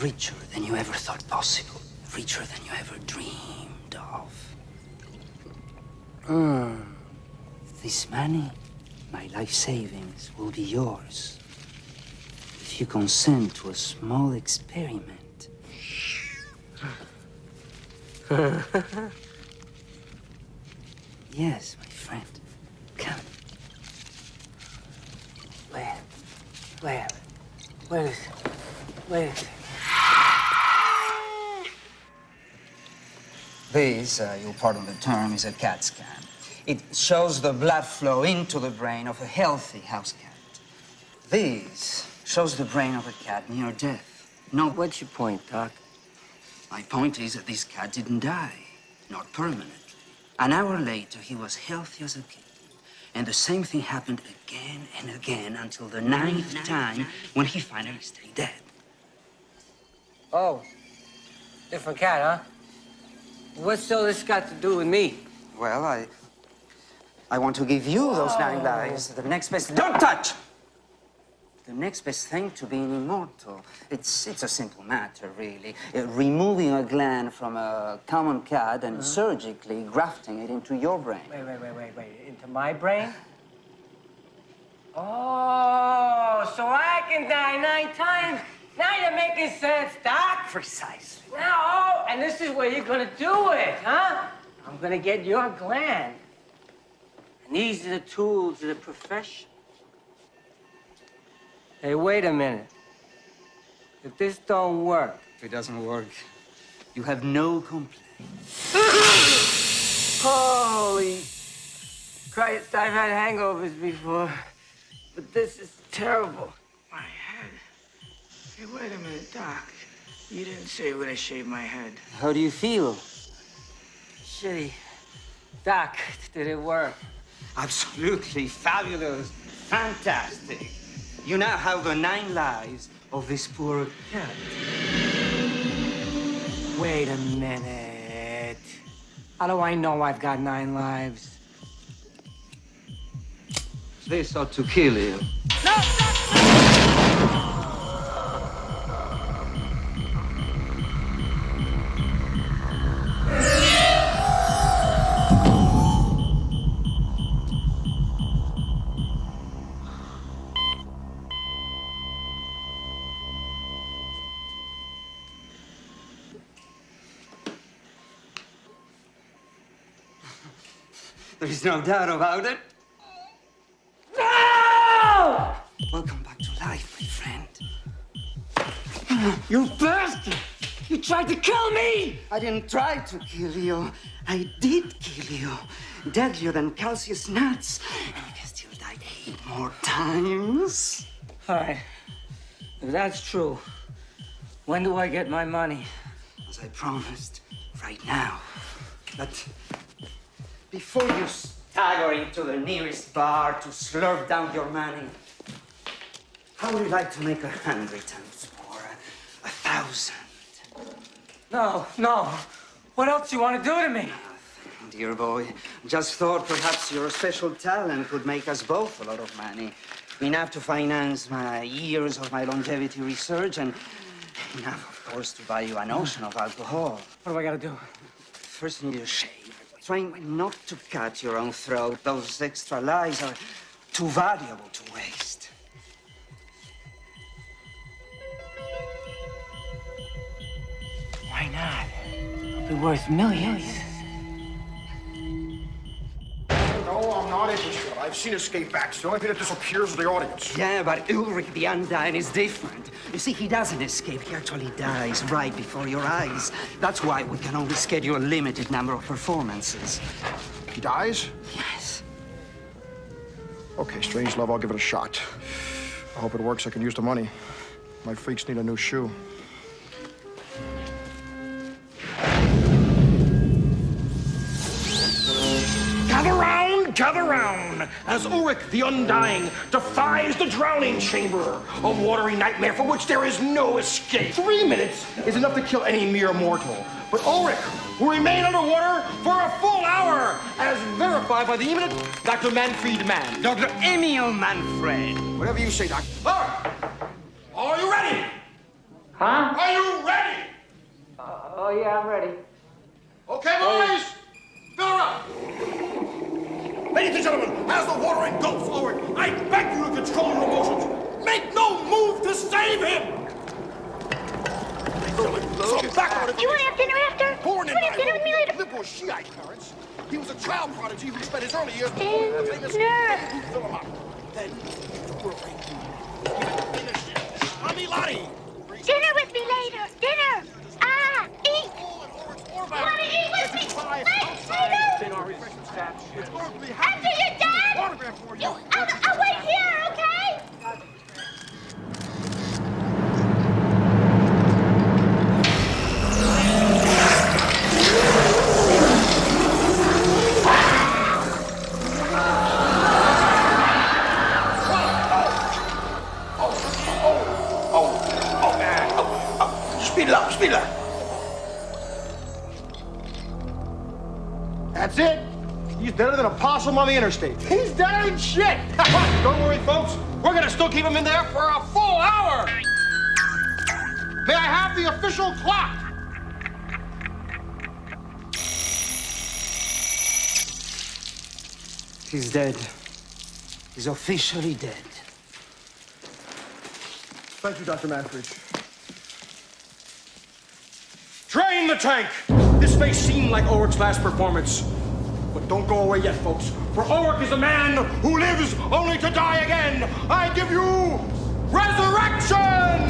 Richer than you ever thought possible. Richer than you ever dreamed of. This money, my life savings, will be yours. If you consent to a small experiment. Yes, my friend. Come. Wait a second. This, you'll pardon the term, is a CAT scan. It shows the blood flow into the brain of a healthy house cat. This shows the brain of a cat near death. No. What's your point, Doc? My point is that this cat didn't die, not permanently. An hour later, he was healthy as a kitten. And the same thing happened again and again until the ninth time when he finally stayed dead. Oh, different cat, huh? What's all this got to do with me? Well, I want to give you those 9 lives. The next best... Don't touch! The next best thing to being immortal. It's a simple matter, really. Removing a gland from a common cat and surgically grafting it into your brain. Wait. Into my brain? Oh, so I can die 9 times? Now you're making sense, Doc. Precisely. Now, and this is where you're gonna do it, huh? I'm gonna get your gland. And these are the tools of the profession. Hey, wait a minute. If this don't work... If it doesn't work, you have no complaint. Holy Christ, I've had hangovers before, but this is terrible. My head? Hey, wait a minute, Doc. You didn't say you were gonna shave my head. How do you feel? Shitty. Doc, did it work? Absolutely fabulous. Fantastic. You now have the 9 lives of this poor cat. Wait a minute. How do I know I've got 9 lives? This ought to kill you. There's no doubt about it. No! Welcome back to life, my friend. You bastard! You tried to kill me! I didn't try to kill you. I did kill you. Deadlier than Calcius nuts. And you can still die 8 more times. All right. If that's true, When do I get my money? As I promised, right now. But before you stagger into the nearest bar to slurp down your money, how would you like to make 100 times more? 1,000? No, no. What else do you want to do to me? Dear boy, just thought perhaps your special talent could make us both a lot of money. Enough to finance my years of my longevity research and enough, of course, to buy you an ocean of alcohol. What do I gotta do? First, you need a shave. Trying not to cut your own throat. Those extra lives are too valuable to waste. Why not? It'll be worth millions. No, I'm not interested. I've seen escape acts. The only thing that disappears is the audience. Yeah, but Ulrich the Undying is different. You see, he doesn't escape. He actually dies right before your eyes. That's why we can only schedule a limited number of performances. He dies? Yes. Okay, strange love, I'll give it a shot. I hope it works. I can use the money. My freaks need a new shoe. Gather round, as Ulrich the Undying defies the drowning chamber, a watery nightmare from which there is no escape. 3 minutes is enough to kill any mere mortal. But Ulrich will remain underwater for a full hour, as verified by the eminent Dr. Manfred Mann. Dr. Emil Manfred. Whatever you say, Doctor. Are you ready? Huh? Are you ready? Oh, yeah, I'm ready. Okay, boys, fill her up. Ladies and gentlemen, as the water engulfs Ulrich, I beg you to control your emotions. Make no move to save him! So backward. You want to have dinner after? Born you want to have dinner with me later? liberal Shiite parents, he was a child prodigy who spent his early years Dinner. the famous fill him up. Then we're going to finish Amilati. Dinner with me later. Dinner. Eat. You want to eat with me? After you're done, I'll wait here, okay? Speed it up. That's it. He's deader than a possum on the interstate. He's dead ain't shit. Don't worry, folks. We're gonna still keep him in there for a full hour. May I have the official clock? He's dead. He's officially dead. Thank you, Dr. Manfred. Drain the tank! This may seem like Ulrich's last performance, but don't go away yet, folks. For Ulrich is a man who lives only to die again. I give you resurrection!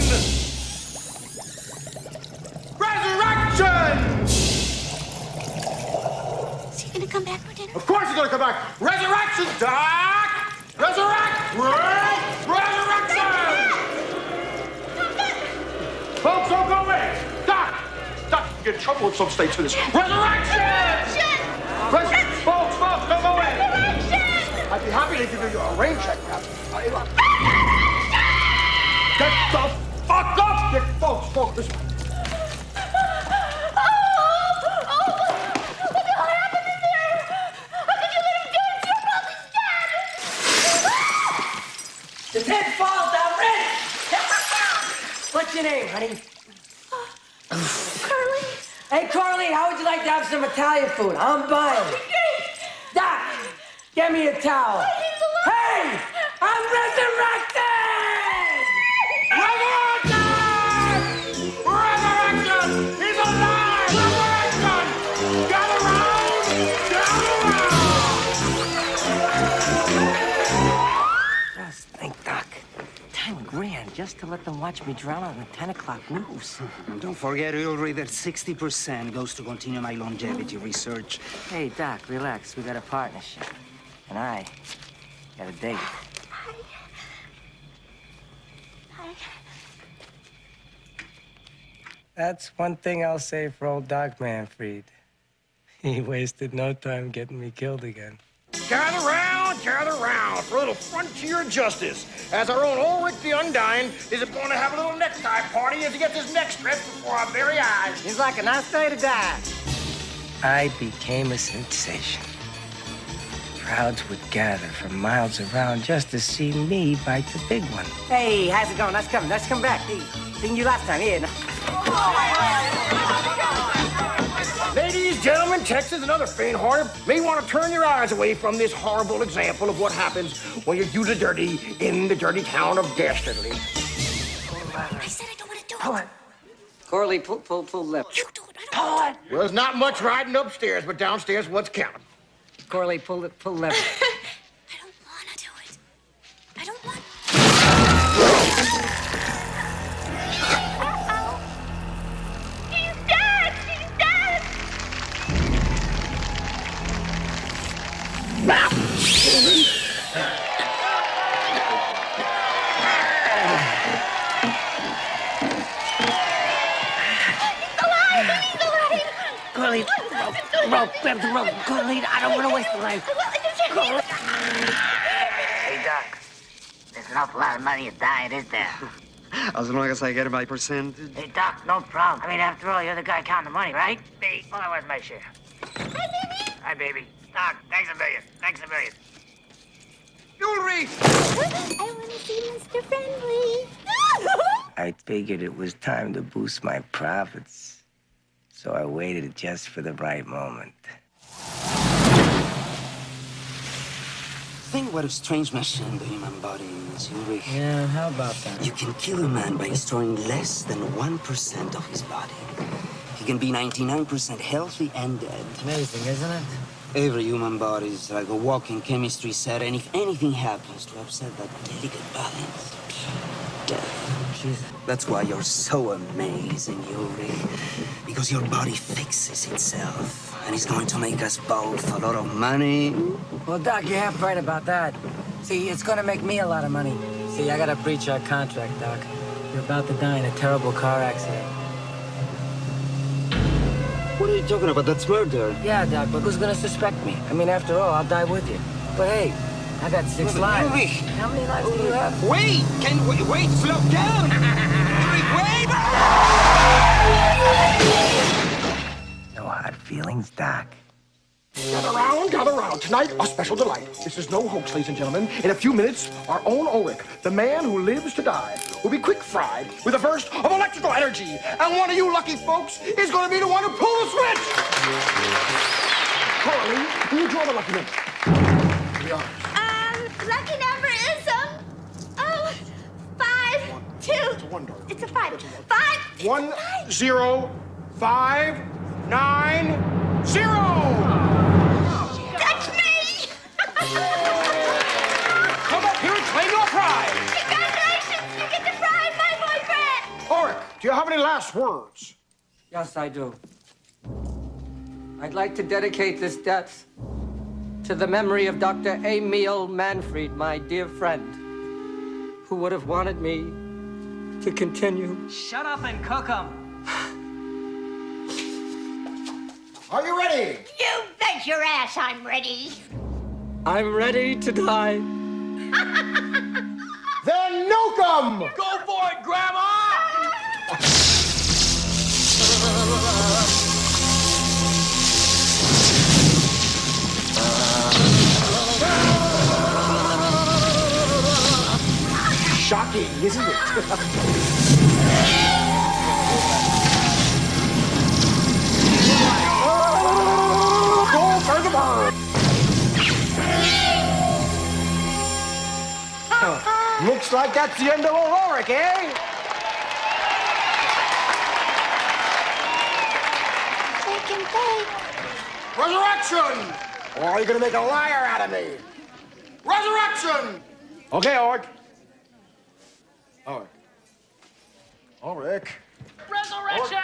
Resurrection! Is he gonna come back for dinner? Of course he's gonna come back. Resurrection, Doc! Resurrection! Folks, don't go away! Doc! Doc, you get in trouble in some states for this. Resurrection! Folks, don't go away! Resurrection! I'd be happy to give you a rain check, Captain. Get the fuck up! Folks, listen. The tent falls down red! What's your name, honey? Curly. Hey, Carly, how would you like to have some Italian food? I'm buying. Doc, get me a towel. Hey, I'm resurrected! Resurrection! Resurrection! He's alive! Resurrection! Gather round! Just think, Doc. 10 grand just to let them watch me drown on the 10 o'clock news. And don't forget, Ulrich, that 60% goes to continue my longevity research. Hey, Doc, relax. We got a partnership. And I got a date. That's one thing I'll say for old Doc Manfred. He wasted no time getting me killed again. Gather round for a little frontier justice, as our own Ulrich the Undying is going to have a little necktie party as he gets his neck stripped before our very eyes. Seems like a nice day to die. I became a sensation. Crowds would gather from miles around just to see me bite the big one. Hey, how's it going? Nice coming back. Hey, seen you last time, yeah. Ladies, gentlemen, Texans, and other faint-hearted may want to turn your eyes away from this horrible example of what happens when you do the dirty in the dirty town of Dastardly. I said I don't want to do it. Corley, pull left. You do it. I don't Pull want it. Well, there's not much riding upstairs, but downstairs, what's counting? Corley, pull left. I don't want to do it. I don't want. He's dead! He's dead! Corley, rope, grab the rope. Corley, I don't want to waste the life. Hey, Doc. There's an awful lot of money at Diet, is there? As long as I get my percentage. Hey, Doc, no problem. I mean, after all, you're the guy counting the money, right? Me? Well, that was my share. Hi, baby. Doc, thanks a million. Thanks a million. Ulrich! I want to see Mr. Friendly. I figured it was time to boost my profits. So I waited just for the right moment. Think what a strange machine the human body is, Ulrich. Yeah, how about that? You can kill a man by destroying less than 1% of his body. He can be 99% healthy and dead. Amazing, isn't it? Every human body is like a walking chemistry set, and if anything happens to upset that delicate balance, death. Jesus. That's why you're so amazing, Ulrich. Because your body fixes itself, and it's going to make us both a lot of money. Well, Doc, you're half right about that. See, it's gonna make me a lot of money. See, I gotta breach our contract, Doc. You're about to die in a terrible car accident. What are you talking about? That's murder. Yeah, Doc, but who's gonna suspect me? I mean, after all, I'll die with you. But hey, I got 6 lives. Ulrich! How many lives do you have? Wait! Wait, slow down! Ulrich, wait! No hard feelings, Doc. Gather round. Tonight, a special delight. This is no hoax, ladies and gentlemen. In a few minutes, our own Ulrich, the man who lives to die, will be quick-fried with a burst of electrical energy. And one of you lucky folks is going to be the one who pull the switch! Carly, will you draw the lucky number? To be honest. Lucky number is, 5, 2. It's a 1, darling. It's a 5. 5. 1, 0, 5, 9, 0! That's me! Come up here and claim your prize! Congratulations! You get to bribe my boyfriend! Ulrich, do you have any last words? Yes, I do. I'd like to dedicate this death to the memory of Dr. Emil Manfred, my dear friend, who would have wanted me to continue. Shut up and cook 'em. Are you ready? You bet your ass I'm ready. I'm ready to die. Then nuke 'em! Go for it, Grandma! Shocking, isn't it? Go for the bird! Looks like that's the end of Ulrich, eh? Take and bake. Resurrection! Or are you gonna make a liar out of me? Resurrection! Okay, Ulrich. Ulrich. Resurrection!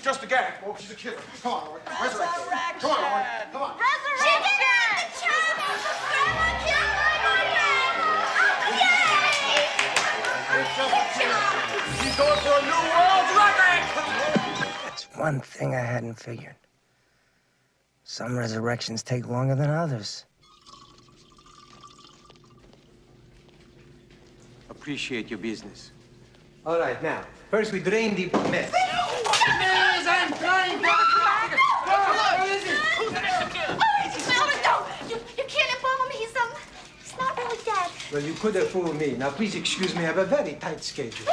Just a gag, folks. She's a killer. Come on, Ulrich. Resurrection. Come on, Ulrich. Come on. Resurrection! Grandma killed my boyfriend! Oh, yay! It's just a killer. He's going for a new world record! one thing I hadn't figured. Some resurrections take longer than others. Appreciate your business. All right, now, first we drain the mess. I'm trying to... You can't embalm me. He's not really dead. Well, you could have fooled me. Now, please excuse me. I have a very tight schedule.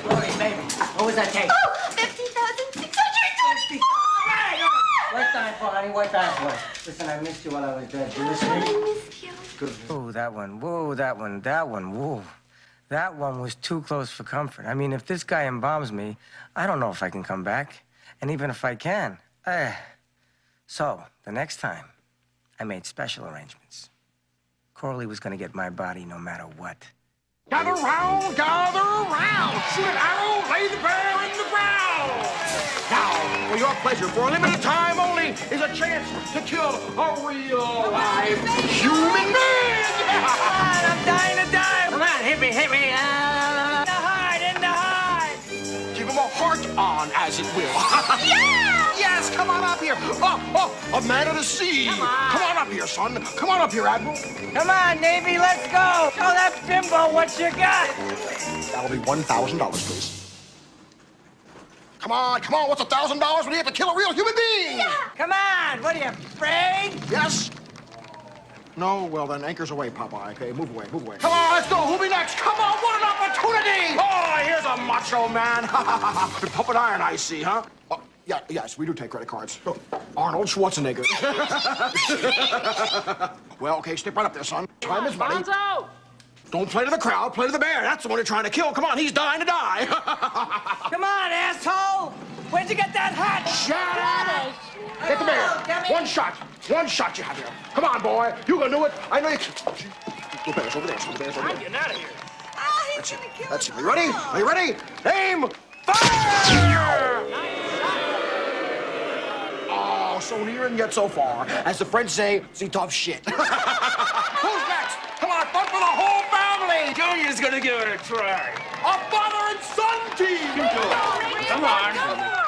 Glory, baby. What was that take? Oh, 50,624. What time for, honey? What time for? Listen, I missed you while I was dead. You listen? I missed you. Good. Oh, that one. Whoa, that one. Whoa. That one was too close for comfort. I mean, if this guy embalms me, I don't know if I can come back. And even if I can, So, the next time, I made special arrangements. Corley was gonna get my body no matter what. Gather round, shoot an arrow, lay the bear in the ground. Now, for your pleasure, for a limited time only, is a chance to kill a real live human being. I'm dying to die. Come on, hit me. In the hide. Give him a heart on, as it will. Yeah! Yes, come on up here. A man of the sea. Come on up here, son. Come on up here, Admiral. Come on, Navy, let's go. Show that bimbo what you got. That'll be $1,000, please. Come on. What's $1,000 when you have to kill a real human being? Yeah. Come on, what are you, afraid? Yes. No, well then, anchor's away, Popeye. Okay, move away. Come on, let's go. Who'll be next? Come on, what an opportunity! Oh, here's a macho man. Puppet iron, I see, huh? Yes, we do take credit cards. Look, Arnold Schwarzenegger. Well, okay, step right up there, son. Time is money. Bonzo! Don't play to the crowd, play to the bear. That's the one you're trying to kill. Come on, he's dying to die. Come on, asshole! Where'd you get that hat? Shut up! Get the bear. One shot you have here. Come on, boy. You can do it. I know you can. Go bears over there. I'm getting out of here. That's it. Are you ready? Aim! Fire! Oh, so near and yet so far. As the French say, c'est tough shit. Who's next? Come on, fun for the whole family! Junior's gonna give it a try. A father and son team! Come on.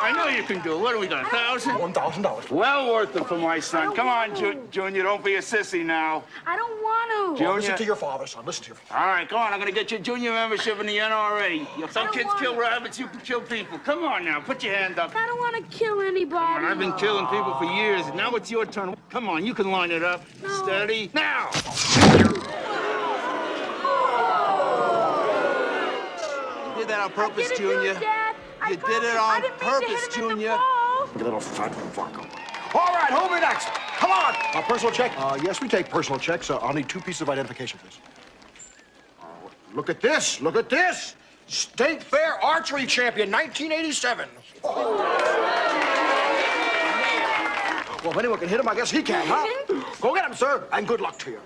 I know you can do it. What have we done, 1,000? $1,000. Well worth it for my son. Come on, Junior, don't be a sissy now. I don't want to. Junior. Listen to your father, son. Listen to your father. All right, come on. I'm gonna get you junior membership in the NRA. Some kids kill rabbits, you can kill people. Come on now, put your hand up. I don't want to kill anybody. Come on, I've been killing people for years. Now it's your turn. Come on, you can line it up. No. Steady. Now! You did that on purpose, Junior. You did it on purpose, Junior. You little fat fuck. All right, who'll be next? Come on. Personal check? Yes, we take personal checks. I'll need 2 pieces of identification, please. Look at this. State Fair Archery Champion, 1987. Well, if anyone can hit him, I guess he can, huh? Go get him, sir, and good luck to you.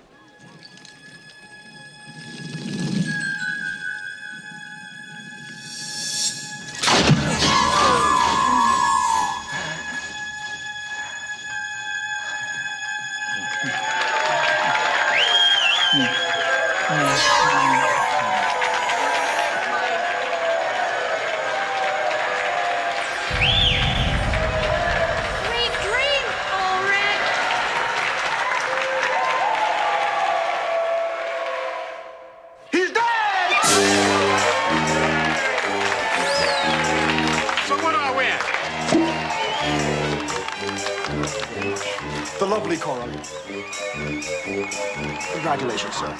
The lovely Cora. Congratulations, sir.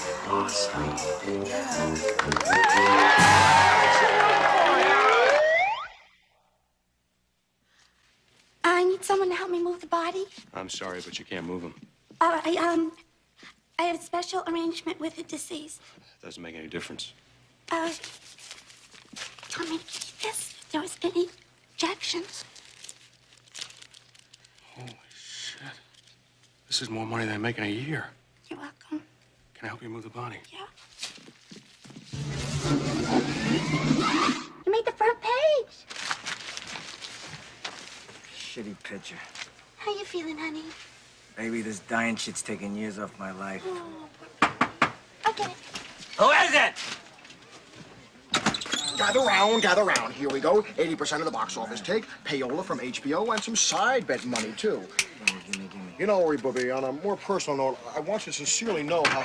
I need someone to help me move the body. I'm sorry, but you can't move him. I have a special arrangement with the deceased. Doesn't make any difference. Do you want me to give you this? If there was any objections. Holy shit. This is more money than I make in a year. You're welcome. Can I help you move the body? Yeah. You made the front page. Shitty picture. How you feeling, honey? Baby, this dying shit's taking years off my life. I'll get it. Who is it? Gather round. Here we go. 80% of the box office take, payola from HBO, and some side bet money, too. You know, Ori Booby, on a more personal note, I want you to sincerely know how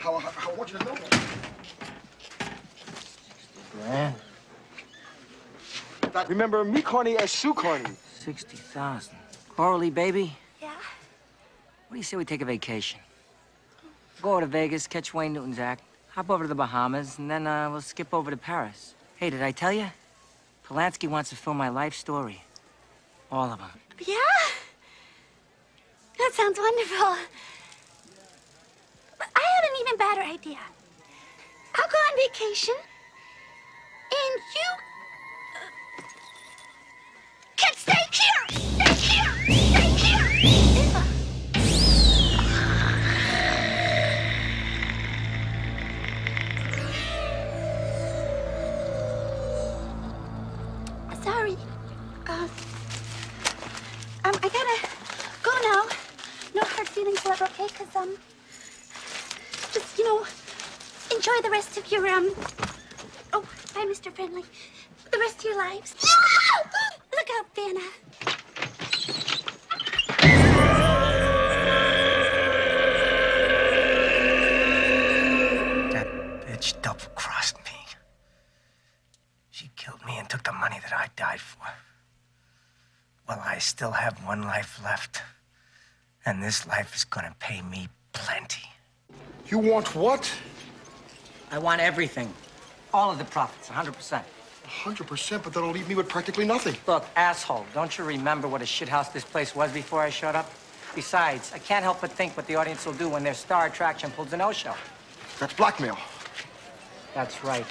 I want you to know that. Grand. Remember me, Carney, as Sue Carney. 60,000. Coralie, baby? Yeah? What do you say we take a vacation? Go over to Vegas, catch Wayne Newton's act, hop over to the Bahamas, and then we'll skip over to Paris. Hey, did I tell you? Polanski wants to film my life story. All of them. Yeah? That sounds wonderful. But I have an even better idea. I'll go on vacation, and you can stay here! Stay here! Stay here! Sorry. I gotta go now. No hard feelings, love, okay? Because, just, enjoy the rest of your, oh, bye, Mr. Friendly. The rest of your lives. Look out, Vanna. That bitch double-crossed me. She killed me and took the money that I died for. Well, I still have one life left. And this life is gonna pay me plenty. You want what? I want everything. All of the profits, 100%. 100%, but that'll leave me with practically nothing. Look, asshole, don't you remember what a shithouse this place was before I showed up? Besides, I can't help but think what the audience will do when their star attraction pulls a no-show. That's blackmail. That's right.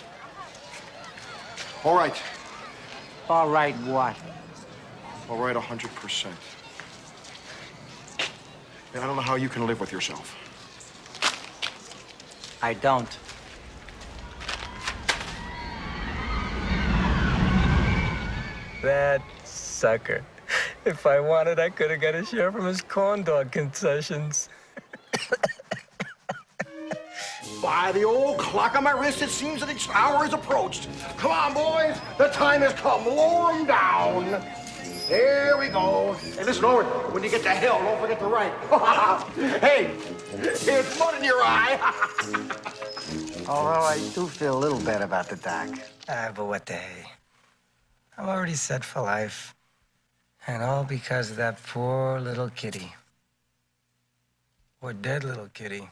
All right. All right, what? All right, 100%. And I don't know how you can live with yourself. I don't. That sucker. If I wanted, I could have got a share from his corn dog concessions. By the old clock on my wrist, it seems that its hour is approached. Come on, boys. The time has come. Lower 'em down. Here we go. Hey, listen, Owen, when you get to hell, don't forget to write. Hey, it's mud in your eye. Although I do feel a little bad about the doc. But what the hey? I'm already set for life. And all because of that poor little kitty. Poor dead little kitty.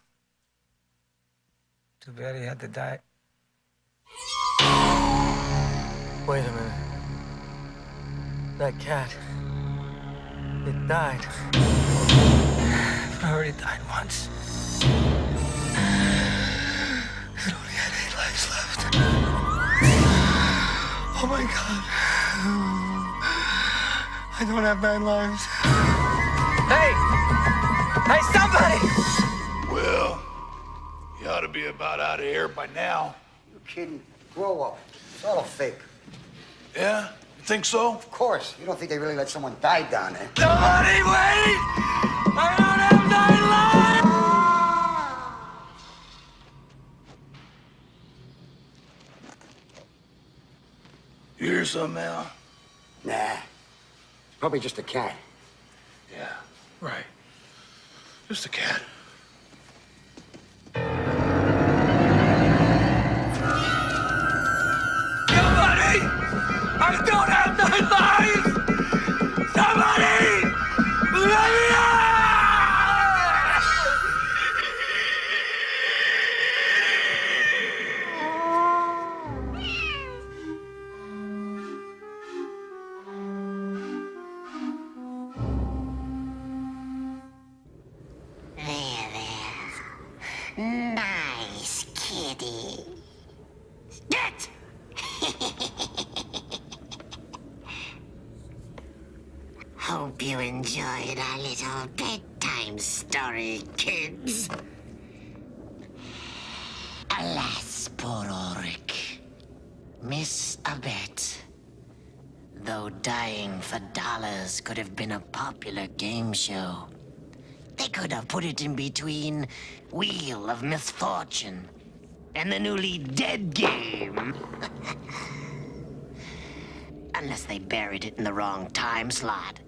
Too bad he had to die. Wait a minute. That cat. It died. It already died once. It only had 8 lives left. Oh my God. I don't have 9 lives. Hey! Hey, somebody! Well, you ought to be about out of here by now. You kidding? Grow up. It's all a fake. Yeah? You think so? Of course. You don't think they really let someone die down there? Somebody wait! I don't have 9 lives! You hear something, Al? Nah. Probably just a cat. Yeah, right. Just a cat. Somebody! I don't have 9 lives! Somebody! Let me out! Nice kitty. Get! Hope you enjoyed our little bedtime story, kids. Alas, poor Ulrich. Miss a bet. Though dying for dollars could have been a popular game show, they could have put it in between Wheel of Misfortune and the newly dead game. Unless they buried it in the wrong time slot.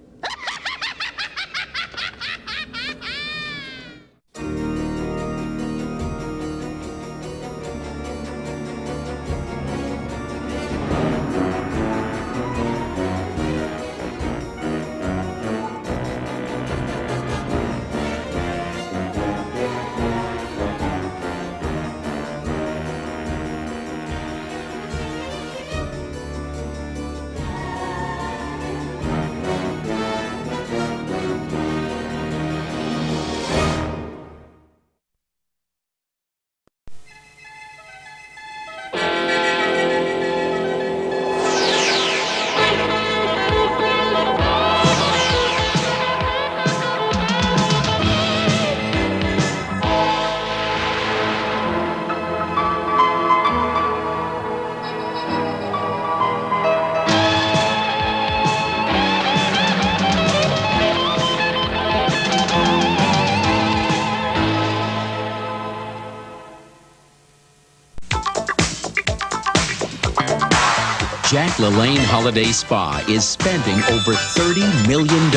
Jack LaLanne Holiday Spa is spending over $30 million.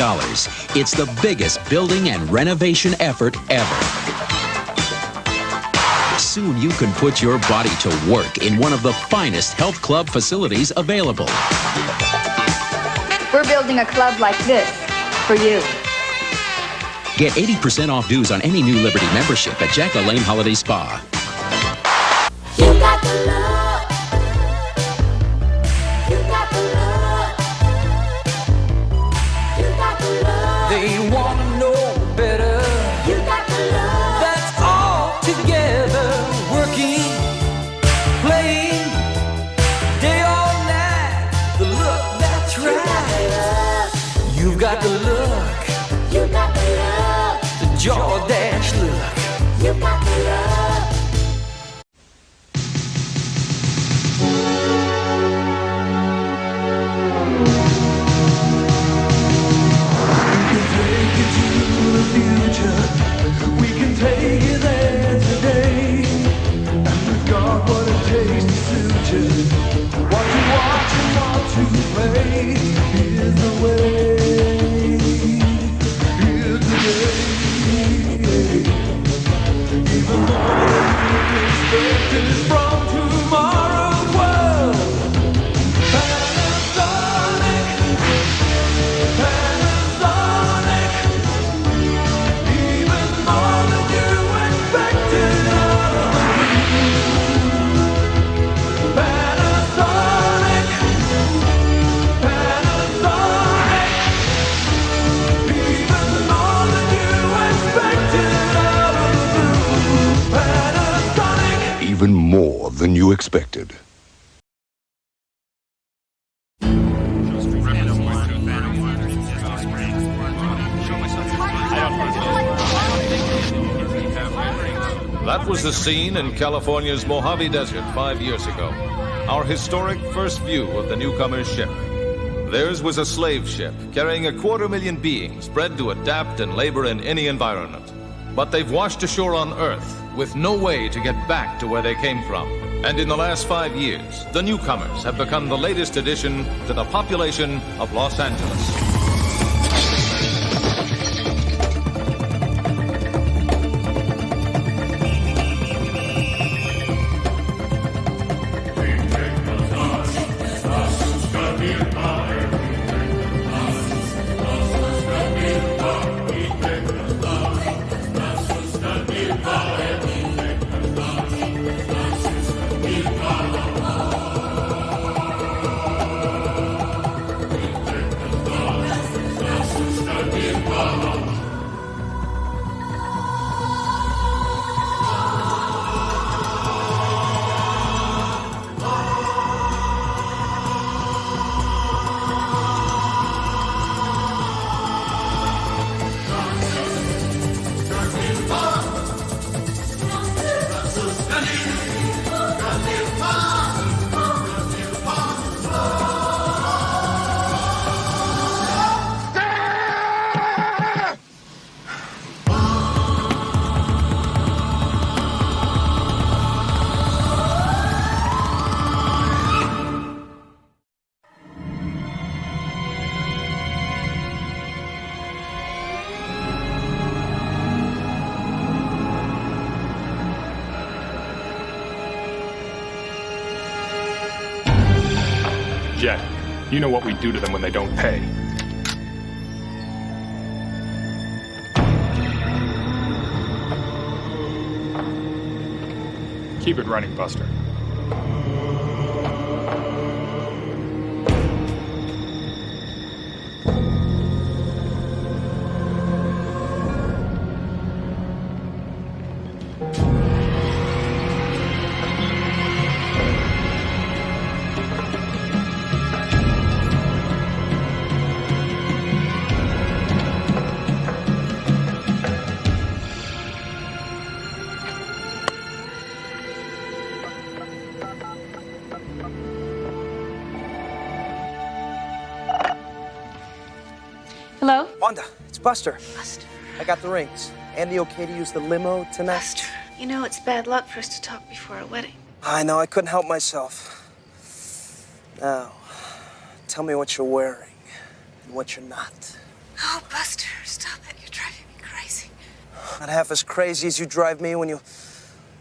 It's the biggest building and renovation effort ever. Soon you can put your body to work in one of the finest health club facilities available. We're building a club like this for you. Get 80% off dues on any new Liberty membership at Jack LaLanne Holiday Spa. You got the love. They wanna know better. You got the love. That's all together. Working, playing, day or night. The look that's right. You've got the look. You got the love. The Jordache look. You got the love. We can take you there today. And we've got what it takes to suit you. What you want and what to play. Here's the way. Here's the way. Even more than expected from tomorrow's world. Panasonic. Panasonic. Even more than you expected out of me. Panasonic. Panasonic. Even more than you expected out of the blue. Panasonic. Even more than you expected. That was the scene in California's Mojave Desert 5 years ago. Our historic first view of the newcomer's ship. Theirs was a slave ship carrying 250,000 beings bred to adapt and labor in any environment. But they've washed ashore on Earth with no way to get back to where they came from. And in the last 5 years, the newcomers have become the latest addition to the population of Los Angeles. Jet, you know what we do to them when they don't pay. Keep it running, Buster. Hello? Wanda, it's Buster. Buster. I got the rings. Andy okay to use the limo tonight? Buster, you know it's bad luck for us to talk before a wedding. I know, I couldn't help myself. Now, tell me what you're wearing and what you're not. Oh, Buster, stop it. You're driving me crazy. Not half as crazy as you drive me when you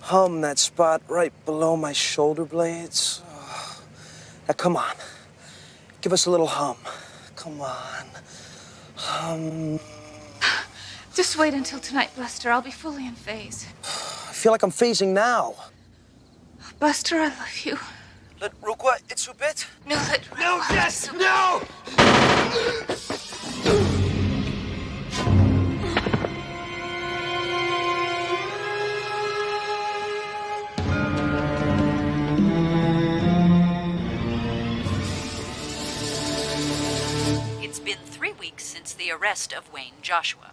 hum that spot right below my shoulder blades. Oh. Now, come on. Give us a little hum. Come on. Just wait until tonight, Buster. I'll be fully in phase. I feel like I'm phasing now. Buster, I love you. Let Rukwa Itsubit? No, let No, yes, no! It's been 3 weeks since the arrest of Wayne Joshua.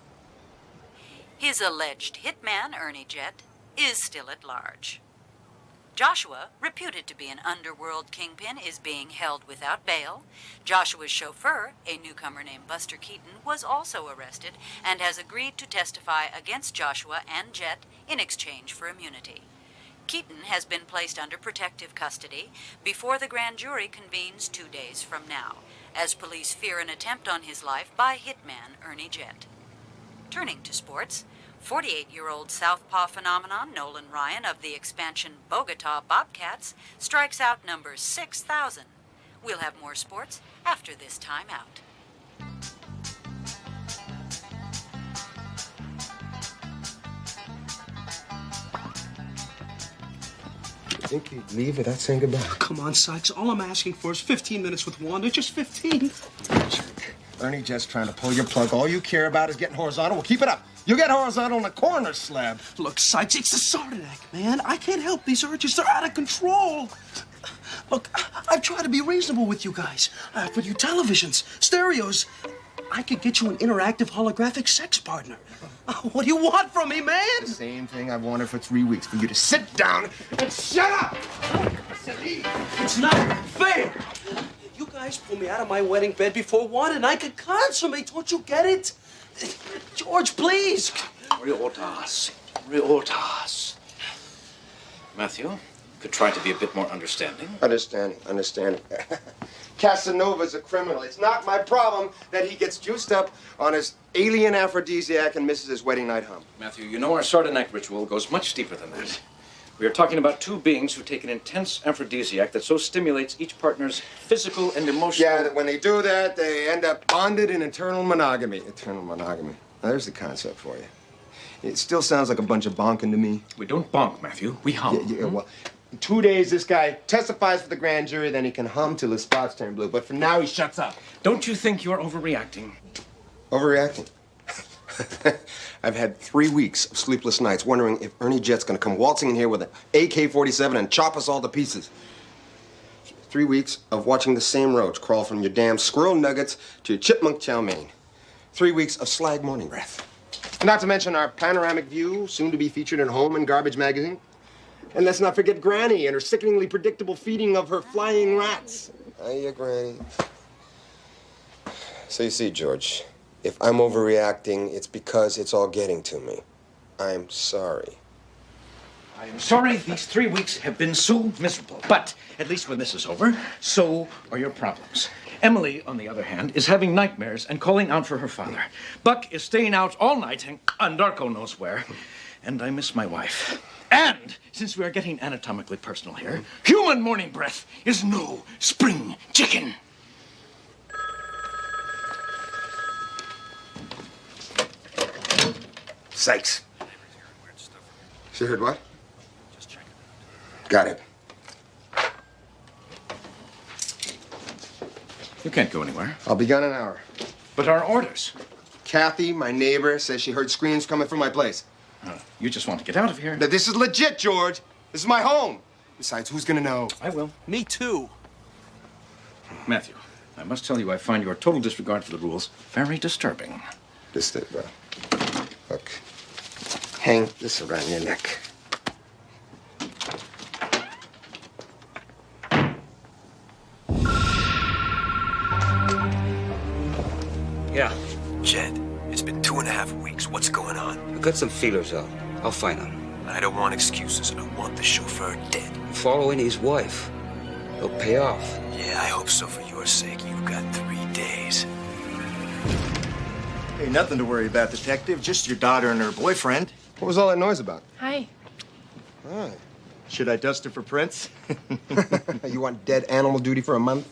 His alleged hitman, Ernie Jet, is still at large. Joshua, reputed to be an underworld kingpin, is being held without bail. Joshua's chauffeur, a newcomer named Buster Keaton, was also arrested and has agreed to testify against Joshua and Jet in exchange for immunity. Keaton has been placed under protective custody before the grand jury convenes 2 days from now, as police fear an attempt on his life by hitman Ernie Jet. Turning to sports, 48-year-old southpaw phenomenon Nolan Ryan of the expansion Bogota Bobcats strikes out number 6,000. We'll have more sports after this timeout. You think you'd leave without saying goodbye? Come on, Sykes. All I'm asking for is 15 minutes with Wanda. Just 15. Ernie Jet's trying to pull your plug. All you care about is getting horizontal. Well, keep it up. You get horizontal in the corner slab. Look, Sykes, it's the Sardinak, man. I can't help these urges. They're out of control. Look, I've tried to be reasonable with you guys. I offered you televisions, stereos. I could get you an interactive holographic sex partner. What do you want from me, man? The same thing I've wanted for 3 weeks. For you to sit down and shut up! It's not fair. You guys pulled me out of my wedding bed before one, and I could consummate. Don't you get it? George, please. Reortas. Reortas. Matthew, could try to be a bit more understanding. Understanding. Casanova's a criminal. It's not my problem that he gets juiced up on his alien aphrodisiac and misses his wedding night hum. Matthew, you know our Sardinak ritual goes much deeper than that. We are talking about two beings who take an intense aphrodisiac that so stimulates each partner's physical and emotional... Yeah, that when they do that, they end up bonded in eternal monogamy. Eternal monogamy. Now, there's the concept for you. It still sounds like a bunch of bonking to me. We don't bonk, Matthew. We hum. Yeah, well, in 2 days, this guy testifies for the grand jury, then he can hum till his spots turn blue. But for now, he shuts up. Don't you think you're overreacting? Overreacting? I've had 3 weeks of sleepless nights wondering if Ernie Jet's gonna come waltzing in here with an AK-47 and chop us all to pieces. 3 weeks of watching the same roach crawl from your damn squirrel nuggets to your chipmunk chow mein. 3 weeks of slag morning breath. Not to mention our panoramic view, soon to be featured in Home and Garbage magazine. And let's not forget Granny and her sickeningly predictable feeding of her flying rats. Hiya, Granny. So you see, George, if I'm overreacting, it's because it's all getting to me. I'm sorry. I am sorry these 3 weeks have been so miserable. But at least when this is over, so are your problems. Emily, on the other hand, is having nightmares and calling out for her father. Buck is staying out all night and Darko knows where. and I miss my wife. And since we are getting anatomically personal here, human morning breath is no spring chicken. Sykes. She heard what? Got it. You can't go anywhere. I'll be gone an hour. But our orders. Kathy, my neighbor, says she heard screams coming from my place. You just want to get out of here. Now, this is legit, George. This is my home. Besides, who's gonna know? I will. Me too. Matthew, I must tell you I find your total disregard for the rules very disturbing. This it, bro. Look. Hang this around your neck. Yeah. Jed, it's been 2.5 weeks. What's going on? I got some feelers out. I'll find them. I don't want excuses. I want the chauffeur dead. I'm following his wife. It'll pay off. Yeah, I hope so for your sake. You've got 3 days. Hey, nothing to worry about, Detective. Just your daughter and her boyfriend. What was all that noise about? Hi. Hi. Should I dust her for prints? You want dead animal duty for a month?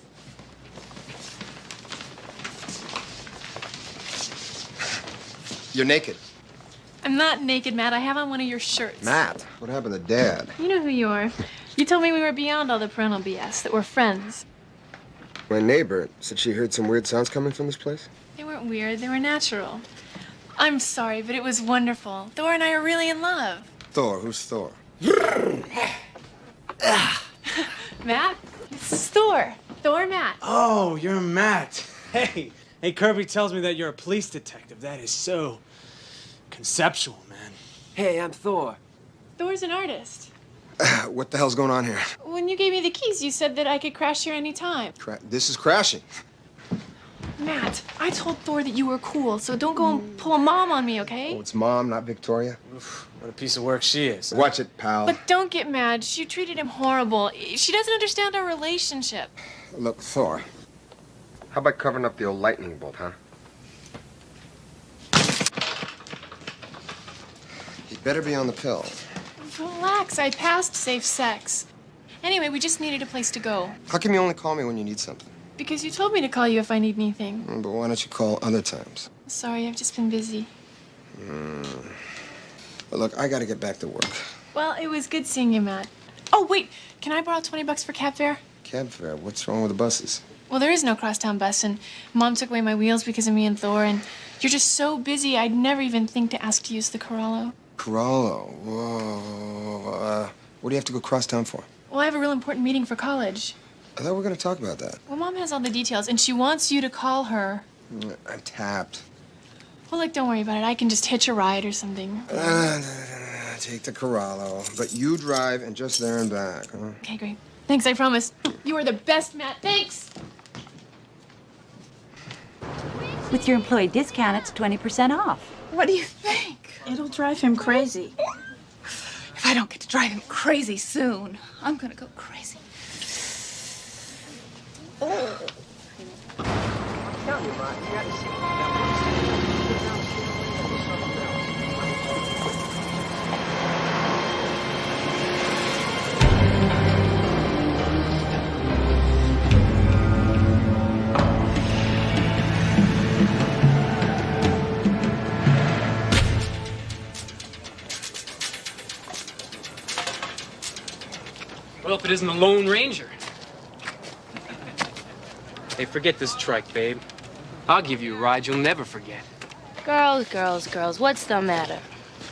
You're naked. I'm not naked, Matt. I have on one of your shirts. Matt, what happened to Dad? You know who you are. You told me we were beyond all the parental BS, that we're friends. My neighbor said she heard some weird sounds coming from this place. They weren't weird. They were natural. I'm sorry, but it was wonderful. Thor and I are really in love. Thor? Who's Thor? Matt, this is Thor. Thor Matt. Oh, you're Matt. Hey, Kirby tells me that you're a police detective. That is so conceptual, man. Hey, I'm Thor. Thor's an artist. What the hell's going on here? When you gave me the keys, you said that I could crash here anytime. This is crashing. Matt, I told Thor that you were cool, so don't go and pull a mom on me, okay? Oh, it's Mom, not Victoria. Oof, what a piece of work she is. Watch it, pal. But don't get mad. She treated him horrible. She doesn't understand our relationship. Look, Thor. How about covering up the old lightning bolt, huh? You better be on the pill. Relax. I passed safe sex. Anyway, we just needed a place to go. How come you only call me when you need something? Because you told me to call you if I need anything. But why don't you call other times? Sorry, I've just been busy. But look, I gotta get back to work. Well, it was good seeing you, Matt. Oh, wait. Can I borrow $20 for cab fare? Cab fare? What's wrong with the buses? Well, there is no crosstown bus, and Mom took away my wheels because of me and Thor, and you're just so busy, I'd never even think to ask to use the Corallo. Corallo? Whoa. What do you have to go crosstown for? Well, I have a real important meeting for college. I thought we were gonna talk about that. Well, Mom has all the details, and she wants you to call her. I'm tapped. Well, look, don't worry about it. I can just hitch a ride or something. Take the Corallo. But you drive and just there and back, huh? Okay, great. Thanks, I promise. You are the best, Matt. Thanks! With your employee discount, it's 20% off. What do you think? It'll drive him crazy. If I don't get to drive him crazy soon, I'm gonna go crazy. Well, if it isn't the Lone Ranger. Hey, forget this trike, babe. I'll give you a ride you'll never forget. Girls, what's the matter?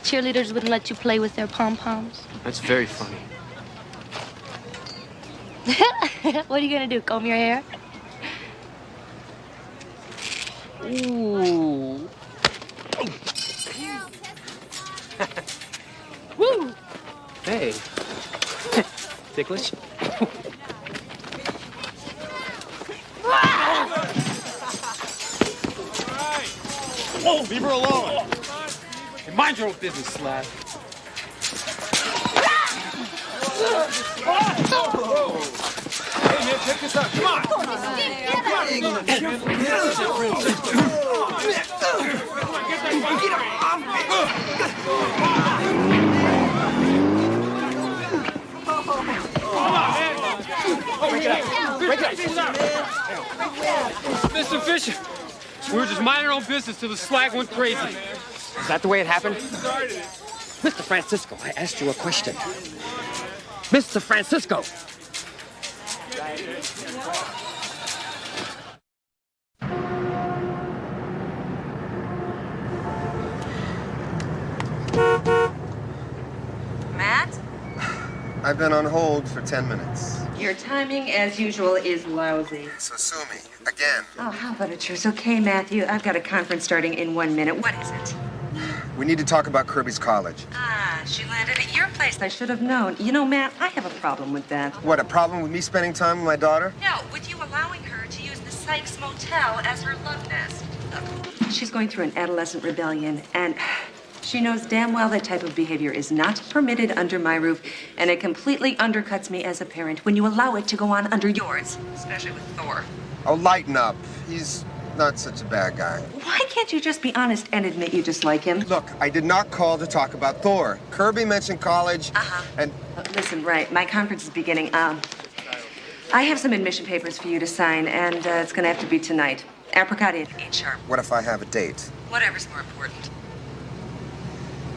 Cheerleaders wouldn't let you play with their pom-poms? That's very funny. What are you gonna do, comb your hair? Ooh. Woo! Hey. Ticklish? Whoa, leave her alone. Hey, mind your own business, Slab. Hey, man, check this out. Come on. Come on. Mr. Fisher, we were just minding our own business till the swag went crazy. Is that the way it happened? Mr. Francisco, I asked you a question. Mr. Francisco! Matt? I've been on hold for 10 minutes. Your timing, as usual, is lousy. So sue me. Again. Oh, how about a truce? Okay, Matthew, I've got a conference starting in 1 minute. What is it? We need to talk about Kirby's college. Ah, she landed at your place. I should have known. You know, Matt, I have a problem with that. What, a problem with me spending time with my daughter? No, with you allowing her to use the Sykes Motel as her love nest. Look, she's going through an adolescent rebellion, and she knows damn well that type of behavior is not permitted under my roof, and it completely undercuts me as a parent when you allow it to go on under yours, especially with Thor. Oh, lighten up. He's not such a bad guy. Why can't you just be honest and admit you dislike him? Look, I did not call to talk about Thor. Kirby mentioned college, and... Listen, right, my conference is beginning. I have some admission papers for you to sign, and it's gonna have to be tonight. Apricot 8 sharp. What if I have a date? Whatever's more important.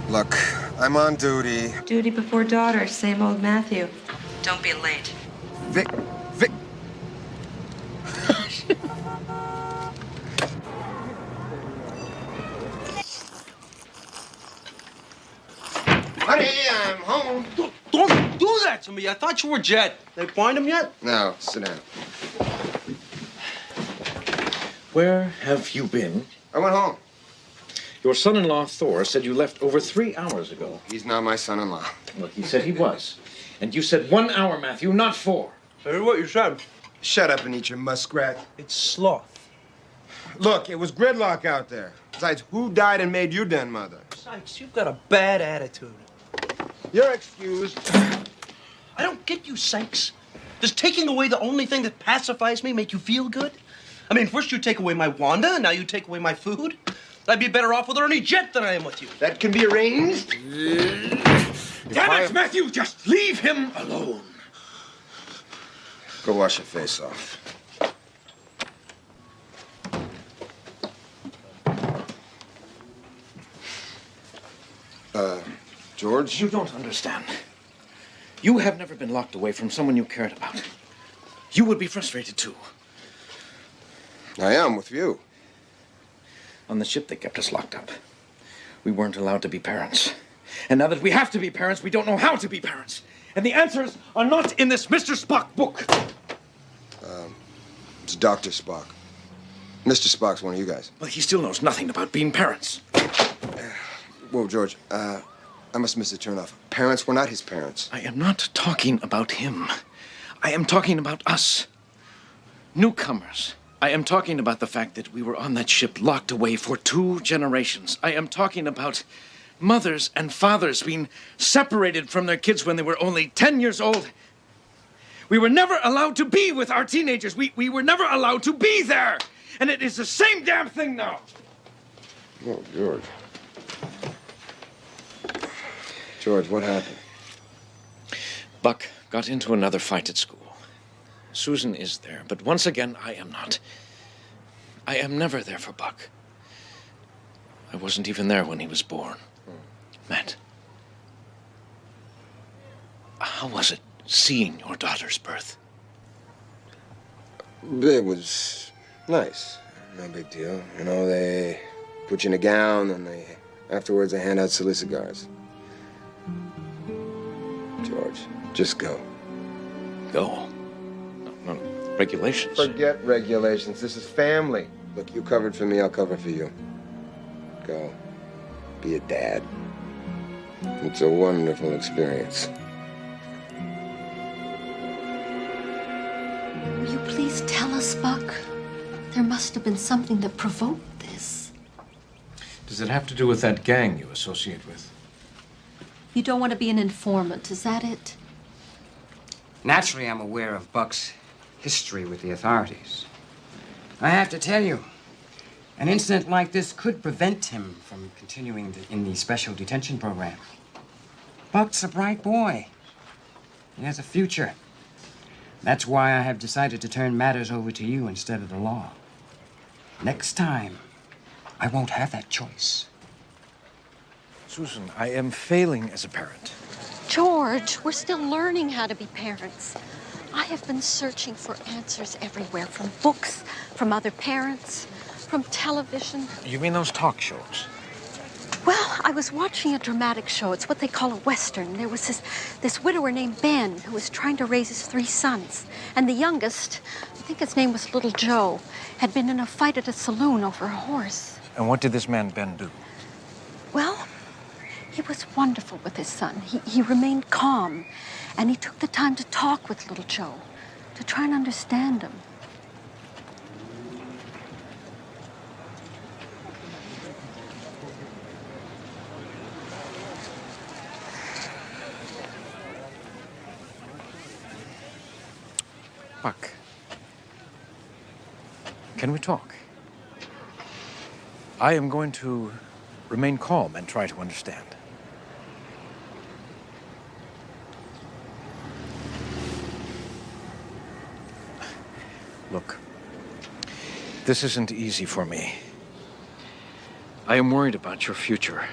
Look, I'm on duty. Duty before daughter, same old Matthew. Don't be late. Vic... Honey, I'm home. Don't do that to me. I thought you were Jet. They find him yet? No, sit down. Where have you been? I went home. Your son-in-law, Thor, said you left over 3 hours ago. He's not my son-in-law. Well, he said he was. And you said 1 hour, Matthew, not 4. I heard what you said. Shut up and eat your muskrat. It's sloth. Look, it was gridlock out there. Besides, who died and made you den mother? Sykes, you've got a bad attitude. You're excused. I don't get you, Sykes. Does taking away the only thing that pacifies me make you feel good? I mean, first you take away my Wanda, and now you take away my food. I'd be better off with Ernie Jet than I am with you. That can be arranged. Damn it, Matthew! Just leave him alone. Go wash your face off. George? You don't understand. You have never been locked away from someone you cared about. You would be frustrated, too. I am, with you. On the ship, they kept us locked up. We weren't allowed to be parents. And now that we have to be parents, we don't know how to be parents. And the answers are not in this Mr. Spock book. It's Dr. Spock. Mr. Spock's one of you guys. Well, he still knows nothing about being parents. Whoa, George, I must miss the turnoff. Parents were not his parents. I am not talking about him. I am talking about us. Newcomers. I am talking about the fact that we were on that ship locked away for 2 generations. I am talking about mothers and fathers being separated from their kids when they were only 10 years old. We were never allowed to be with our teenagers. We were never allowed to be there. And it is the same damn thing now. Oh, George. George, what happened? Buck got into another fight at school. Susan is there, but once again, I am not. I am never there for Buck. I wasn't even there when he was born. Matt, how was it seeing your daughter's birth? It was nice. No big deal. You know, they put you in a gown, and afterwards they hand out silly cigars. George, just go. Go? No, regulations. Forget regulations. This is family. Look, you covered for me, I'll cover for you. Go. Be a dad. It's a wonderful experience. Will you please tell us, Buck? There must have been something that provoked this. Does it have to do with that gang you associate with? You don't want to be an informant, is that it? Naturally, I'm aware of Buck's history with the authorities. I have to tell you, an incident like this could prevent him from continuing in the special detention program. Buck's a bright boy. He has a future. That's why I have decided to turn matters over to you instead of the law. Next time, I won't have that choice. Susan, I am failing as a parent. George, we're still learning how to be parents. I have been searching for answers everywhere, from books, from other parents, from television. You mean those talk shows? Well, I was watching a dramatic show. It's what they call a Western. There was this widower named Ben who was trying to raise his 3 sons. And the youngest, I think his name was Little Joe, had been in a fight at a saloon over a horse. And what did this man Ben do? Well, he was wonderful with his son. He remained calm, and he took the time to talk with Little Joe, to try and understand him. Buck, can we talk? I am going to remain calm and try to understand. Look, this isn't easy for me. I am worried about your future.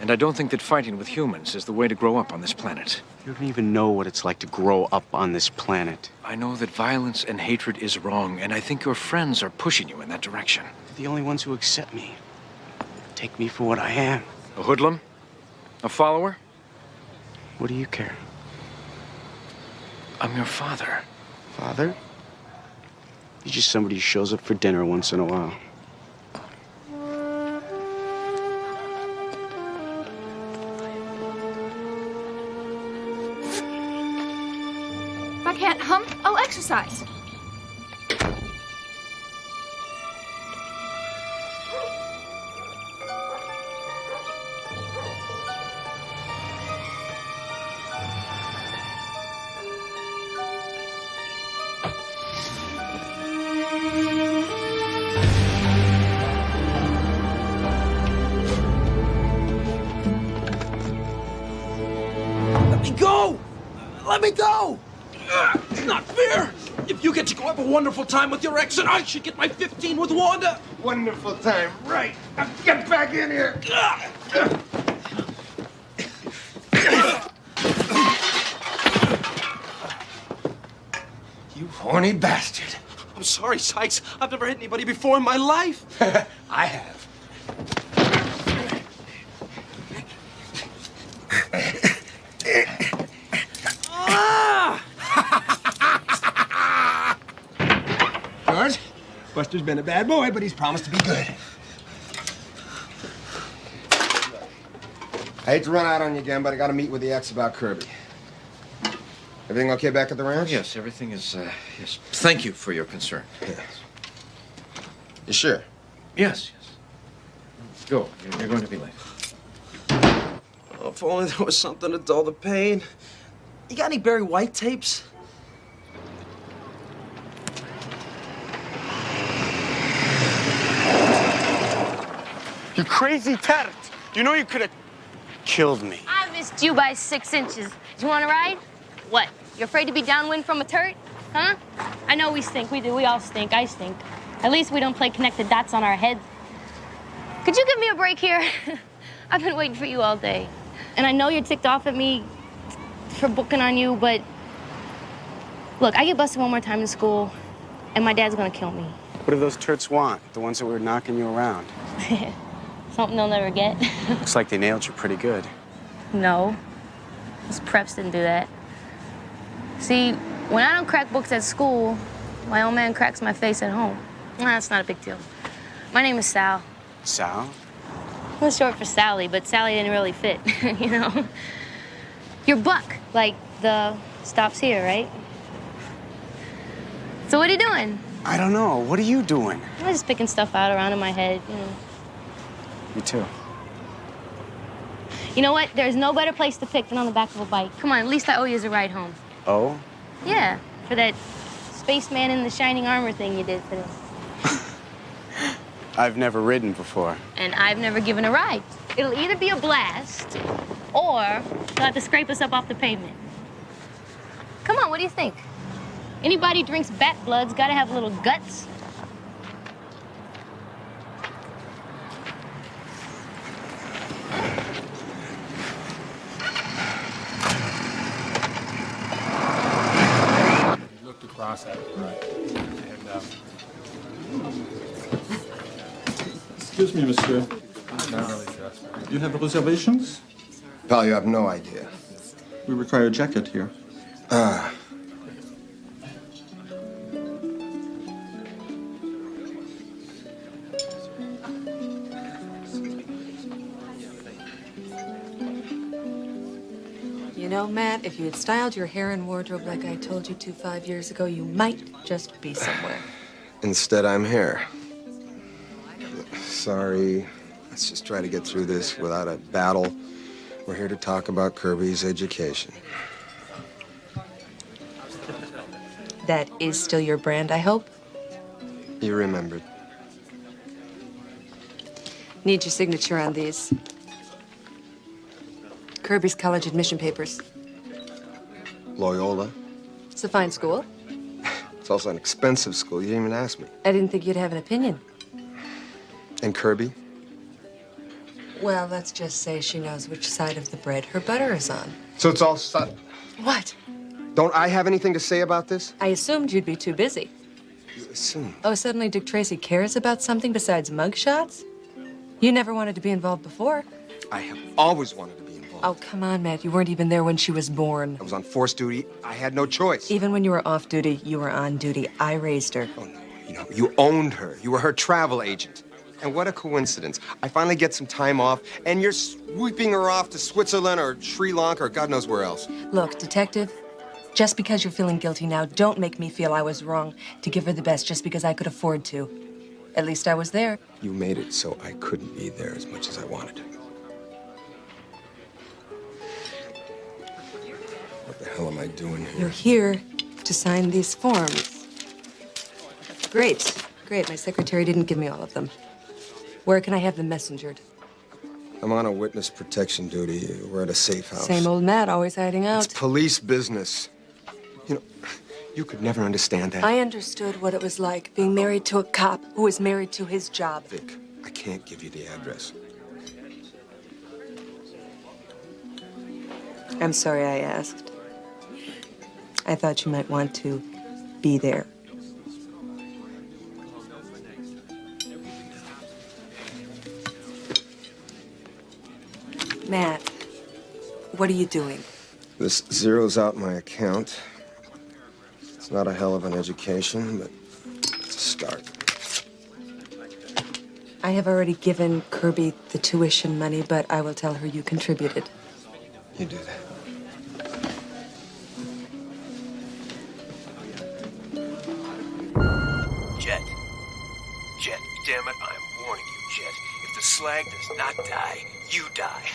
And I don't think that fighting with humans is the way to grow up on this planet. You don't even know what it's like to grow up on this planet. I know that violence and hatred is wrong, and I think your friends are pushing you in that direction. They're the only ones who accept me. Take me for what I am. A hoodlum? A follower? What do you care? I'm your father. Father? You're just somebody who shows up for dinner once in a while. If I can't hump, I'll exercise. Let me go! Let me go! It's not fair! If you get to go have a wonderful time with your ex, and I should get my 15 with Wanda! Wonderful time, right. Now get back in here! You horny bastard. I'm sorry, Sykes. I've never hit anybody before in my life. I have. George, Buster's been a bad boy, but he's promised to be good. I hate to run out on you again, but I gotta meet with the ex about Kirby. Everything okay back at the ranch? Yes, everything is, yes. Thank you for your concern. Yes. You sure? Yes, yes. Go. You're going to be late. Oh, if only there was something to dull the pain. You got any Barry White tapes? You crazy tart! You know you could have killed me. I missed you by 6 inches. Do you want to ride? What? You're afraid to be downwind from a turret? Huh? I know we stink. We do. We all stink. I stink. At least we don't play connect the dots on our heads. Could you give me a break here? I've been waiting for you all day. And I know you're ticked off at me for booking on you, but look, I get busted one more time in school, and my dad's gonna kill me. What do those turds want? The ones that were knocking you around? Something they'll never get. Looks like they nailed you pretty good. No. Those preps didn't do that. See, when I don't crack books at school, my old man cracks my face at home. Nah, that's not a big deal. My name is Sal. Sal? It was short for Sally, but Sally didn't really fit, you know? You're Buck, like the stops here, right? So what are you doing? I don't know. What are you doing? I'm just picking stuff out around in my head, you know. Me too. You know what? There's no better place to pick than on the back of a bike. Come on, at least I owe you a ride home. Oh? Yeah, for that spaceman in the shining armor thing you did today. I've never ridden before. And I've never given a ride. It'll either be a blast, or you'll have to scrape us up off the pavement. Come on, what do you think? Anybody drinks bat blood's gotta have little guts. Looked across at it. Right. Excuse me, monsieur. Not really just. You have reservations? Pal, you have no idea. We require a jacket here. You know, Matt, if you had styled your hair and wardrobe like I told you to 5 years ago, you might just be somewhere. Instead, I'm here. Sorry. Let's just try to get through this without a battle. We're here to talk about Kirby's education. That is still your brand, I hope? You remembered. Need your signature on these. Kirby's college admission papers. Loyola. It's a fine school. It's also an expensive school. You didn't even ask me. I didn't think you'd have an opinion. And Kirby? Well, let's just say she knows which side of the bread her butter is on. So it's all sudden. What? Don't I have anything to say about this? I assumed you'd be too busy. You assume? Oh, suddenly Dick Tracy cares about something besides mugshots? You never wanted to be involved before. I have always wanted to be involved. Oh, come on, Matt. You weren't even there when she was born. I was on force duty. I had no choice. Even when you were off duty, you were on duty. I raised her. Oh, no. You owned her. You were her travel agent. And what a coincidence. I finally get some time off, and you're sweeping her off to Switzerland or Sri Lanka or God knows where else. Look, detective, just because you're feeling guilty now, don't make me feel I was wrong to give her the best just because I could afford to. At least I was there. You made it so I couldn't be there as much as I wanted. What the hell am I doing here? You're here to sign these forms. Great. Great. My secretary didn't give me all of them. Where can I have them messengered? I'm on a witness protection duty. We're at a safe house. Same old Matt, always hiding out. It's police business. You know, you could never understand that. I understood what it was like being married to a cop who was married to his job. Vic, I can't give you the address. I'm sorry I asked. I thought you might want to be there. Matt, what are you doing? This zeroes out my account. It's not a hell of an education, but it's a start. I have already given Kirby the tuition money, but I will tell her you contributed. You do that. Jet, damn it, I'm warning you, Jet. If the slag does not die, you die.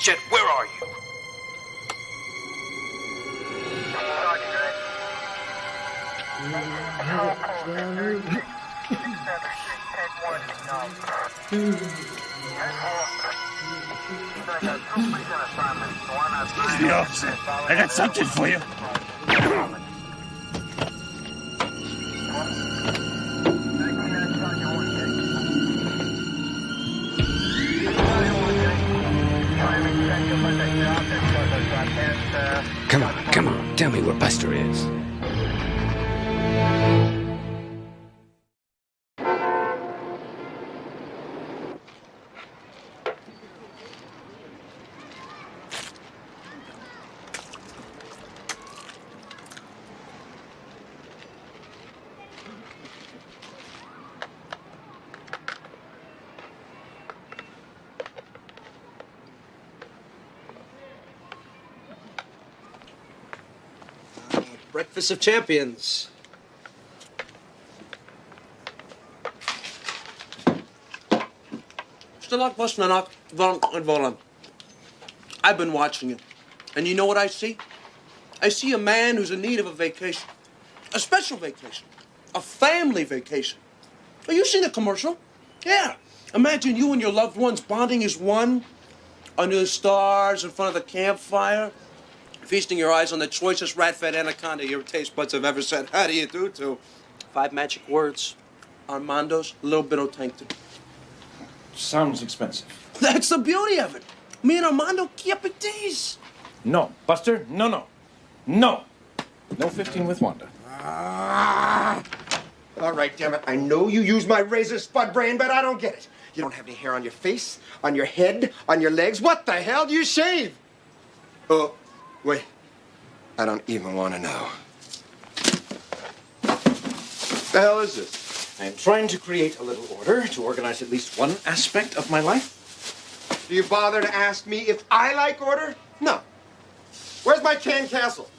Jet, where are you? Excuse me, officer. I got something for you. Come on, tell me where Buster is. Breakfast of Champions. I've been watching you. And you know what I see? I see a man who's in need of a vacation. A special vacation. A family vacation. Have you seen the commercial? Yeah. Imagine you and your loved ones bonding as one under the stars in front of the campfire. Feasting your eyes on the choicest rat-fed anaconda your taste buds have ever said, how do you do to? 5 magic words. Armando's Little Bit Tainted. Sounds expensive. That's the beauty of it. Me and Armando keep it these. No, Buster, no, no. No. No 15 with Wanda. All right, damn it. I know you use my razor spud brain, but I don't get it. You don't have any hair on your face, on your head, on your legs. What the hell do you shave? Oh, wait. I don't even want to know. The hell is this? I am trying to create a little order to organize at least one aspect of my life. Do you bother to ask me if I like order? No. Where's my canned castle?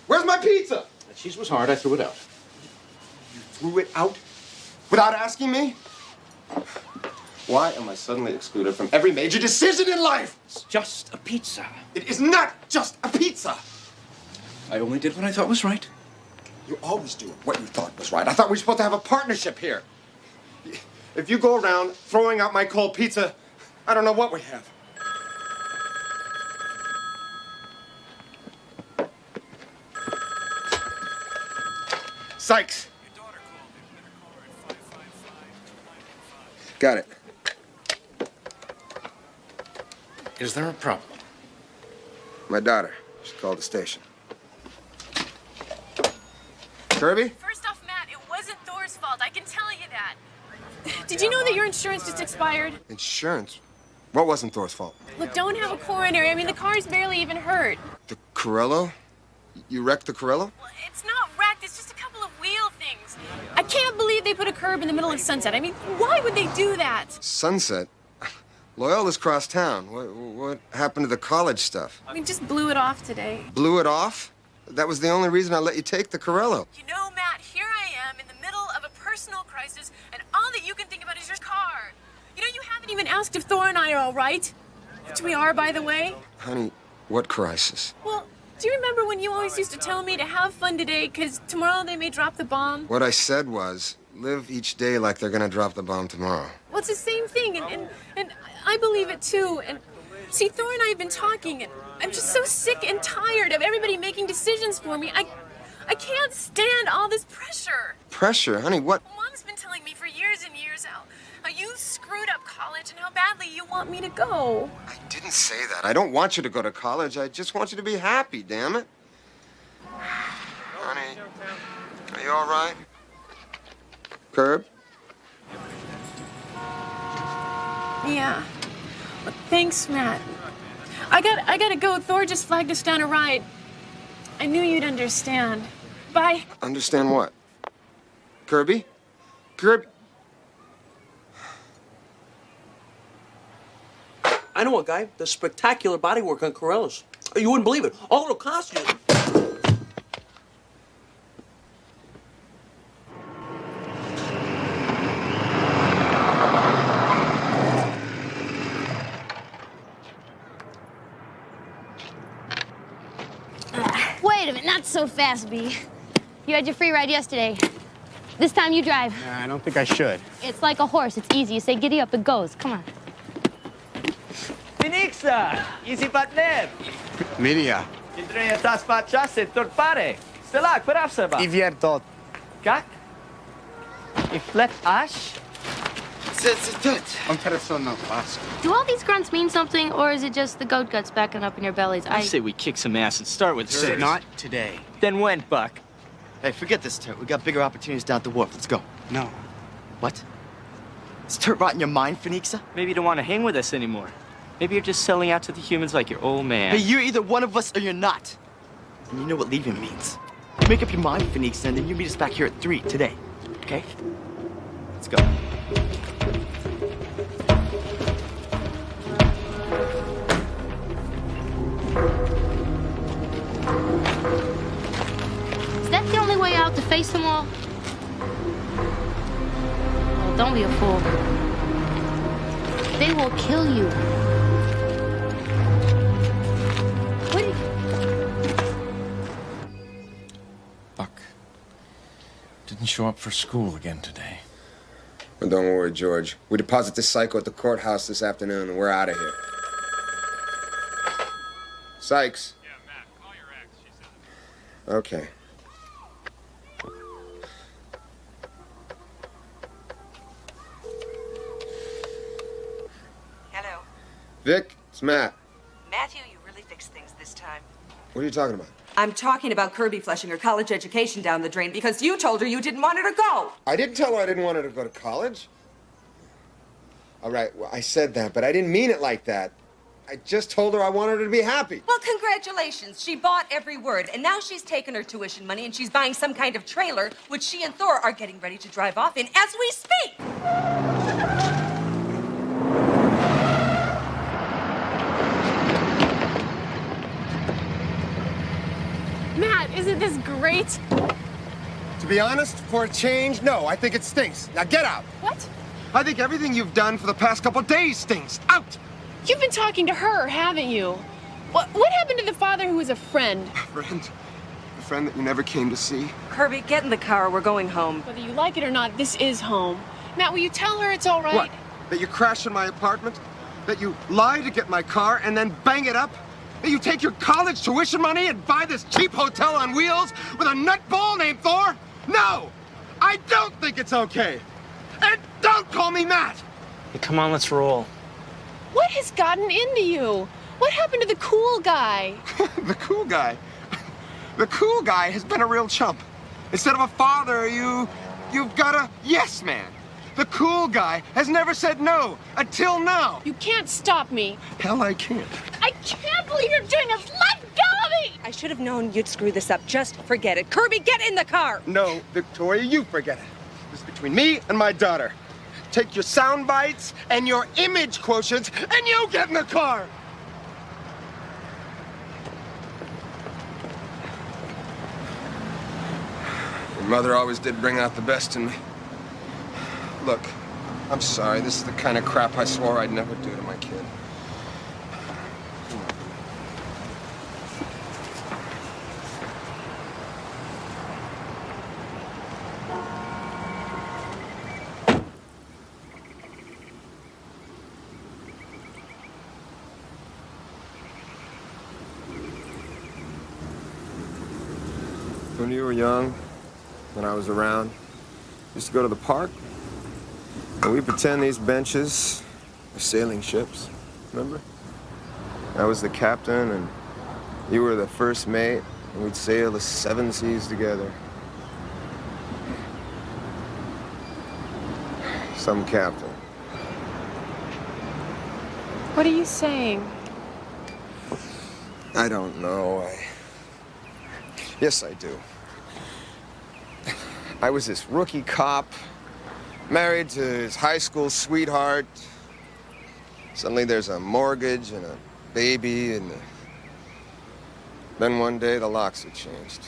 Where's my pizza? That cheese was hard. I threw it out. You threw it out without asking me? Why am I suddenly excluded from every major decision in life? It's just a pizza. It is not just a pizza. I only did what I thought was right. You always do what you thought was right. I thought we were supposed to have a partnership here. If you go around throwing out my cold pizza, I don't know what we have. Sykes. Got it. Is there a problem? My daughter. She called the station. Kirby? First off, Matt, it wasn't Thor's fault. I can tell you that. Did you know that your insurance just expired? Insurance? What wasn't Thor's fault? Look, don't have a coronary. I mean, the car's barely even hurt. The Corello? You wrecked the Corello? Well, it's not wrecked. It's just a couple of wheel things. I can't believe they put a curb in the middle of Sunset. I mean, why would they do that? Sunset? Loyola's cross town. What happened to the college stuff? We just blew it off today. Blew it off? That was the only reason I let you take the Corello. You know, Matt, here I am in the middle of a personal crisis, and all that you can think about is your car. You know, you haven't even asked if Thor and I are all right. Which we are, by the way. Honey, what crisis? Well, do you remember when you always used to tell me to have fun today, because tomorrow they may drop the bomb? What I said was, live each day like they're gonna drop the bomb tomorrow. Well, it's the same thing, and I believe it too. And see, Thor and I have been talking, and I'm just so sick and tired of everybody making decisions for me. I can't stand all this pressure. Pressure? Honey, what? Mom's been telling me for years and years how you screwed up college and how badly you want me to go. I didn't say that. I don't want you to go to college. I just want you to be happy, damn it. Honey, are you all right? Curb? Yeah. Well, thanks, Matt. I gotta go. Thor just flagged us down a ride. I knew you'd understand. Bye. Understand what? Kirby? Kirby? I know a guy does spectacular bodywork on Corellos. You wouldn't believe it. All it'll cost you. Wait a minute, not so fast, B. You had your free ride yesterday. This time you drive. I don't think I should. It's like a horse. It's easy. You say giddy up, it goes. Come on. Finixa, easy partner. Miria. Ti treje ta spacciasse torpare. Stelak, perapseba. I viertot. Kak? I flet ash? Do all these grunts mean something, or is it just the goat guts backing up in your bellies? I say we kick some ass and start with her. Not today. Then when, Buck? Hey, forget this, Turt. We got bigger opportunities down at the wharf. Let's go. No. What? Is Turt rotting your mind, Finixa? Maybe you don't want to hang with us anymore. Maybe you're just selling out to the humans like your old man. Hey, you're either one of us or you're not. And you know what leaving means. You make up your mind, Finixa, and then you meet us back here at 3 today. Okay? Let's go. Is that the only way out to face them all? Oh, don't be a fool. They will kill you. Wait. Buck didn't show up for school again today. Well, don't worry, George. We deposit this psycho at the courthouse this afternoon, and we're out of here. Sykes. Yeah, Matt, Okay. Hello. Vic, it's Matt. Matthew, you really fixed things this time. What are you talking about? I'm talking about Kirby flushing her college education down the drain because you told her you didn't want her to go. I didn't tell her I didn't want her to go to college. All right, well, I said that, but I didn't mean it like that. I just told her I wanted her to be happy. Well, congratulations. She bought every word, and now she's taken her tuition money and she's buying some kind of trailer, which she and Thor are getting ready to drive off in as we speak. Matt, isn't this great? To be honest, for a change, no, I think it stinks. Now get out. What? I think everything you've done for the past couple days stinks. Out! You've been talking to her, haven't you? What happened to the father who was a friend? A friend that you never came to see. Kirby, get in the car. We're going home. Whether you like it or not, this is home. Matt, will you tell her it's all right? What? That you crash in my apartment? That you lie to get my car and then bang it up? That you take your college tuition money and buy this cheap hotel on wheels with a nutball named Thor? No! I don't think it's okay! And don't call me Matt! Hey, come on, let's roll. What has gotten into you? What happened to the cool guy? The cool guy? The cool guy has been a real chump. Instead of a father, you've got a yes man. The cool guy has never said no, until now. You can't stop me. Hell, I can't. I can't believe you're doing this. Let go of me! I should have known you'd screw this up. Just forget it. Kirby, get in the car! No, Victoria, you forget it. This is between me and my daughter. Take your sound bites and your image quotients, and you get in the car! Your mother always did bring out the best in me. Look, I'm sorry. This is the kind of crap I swore I'd never do to my kid. When you were young, when I was around, used to go to the park, and we pretend these benches are sailing ships, remember? I was the captain, and you were the first mate, and we'd sail the 7 seas together. Some captain. What are you saying? I don't know. Yes, I do. I was this rookie cop, married to his high school sweetheart. Suddenly there's a mortgage and a baby, and then one day the locks had changed.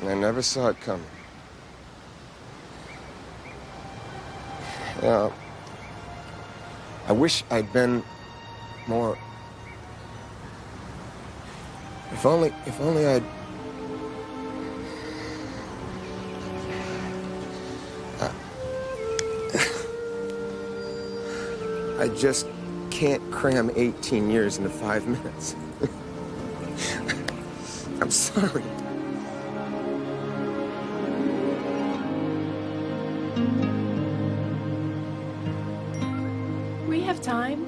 And I never saw it coming. Yeah, I wish I'd been more... If only I'd... I just can't cram 18 years into 5 minutes. I'm sorry. We have time.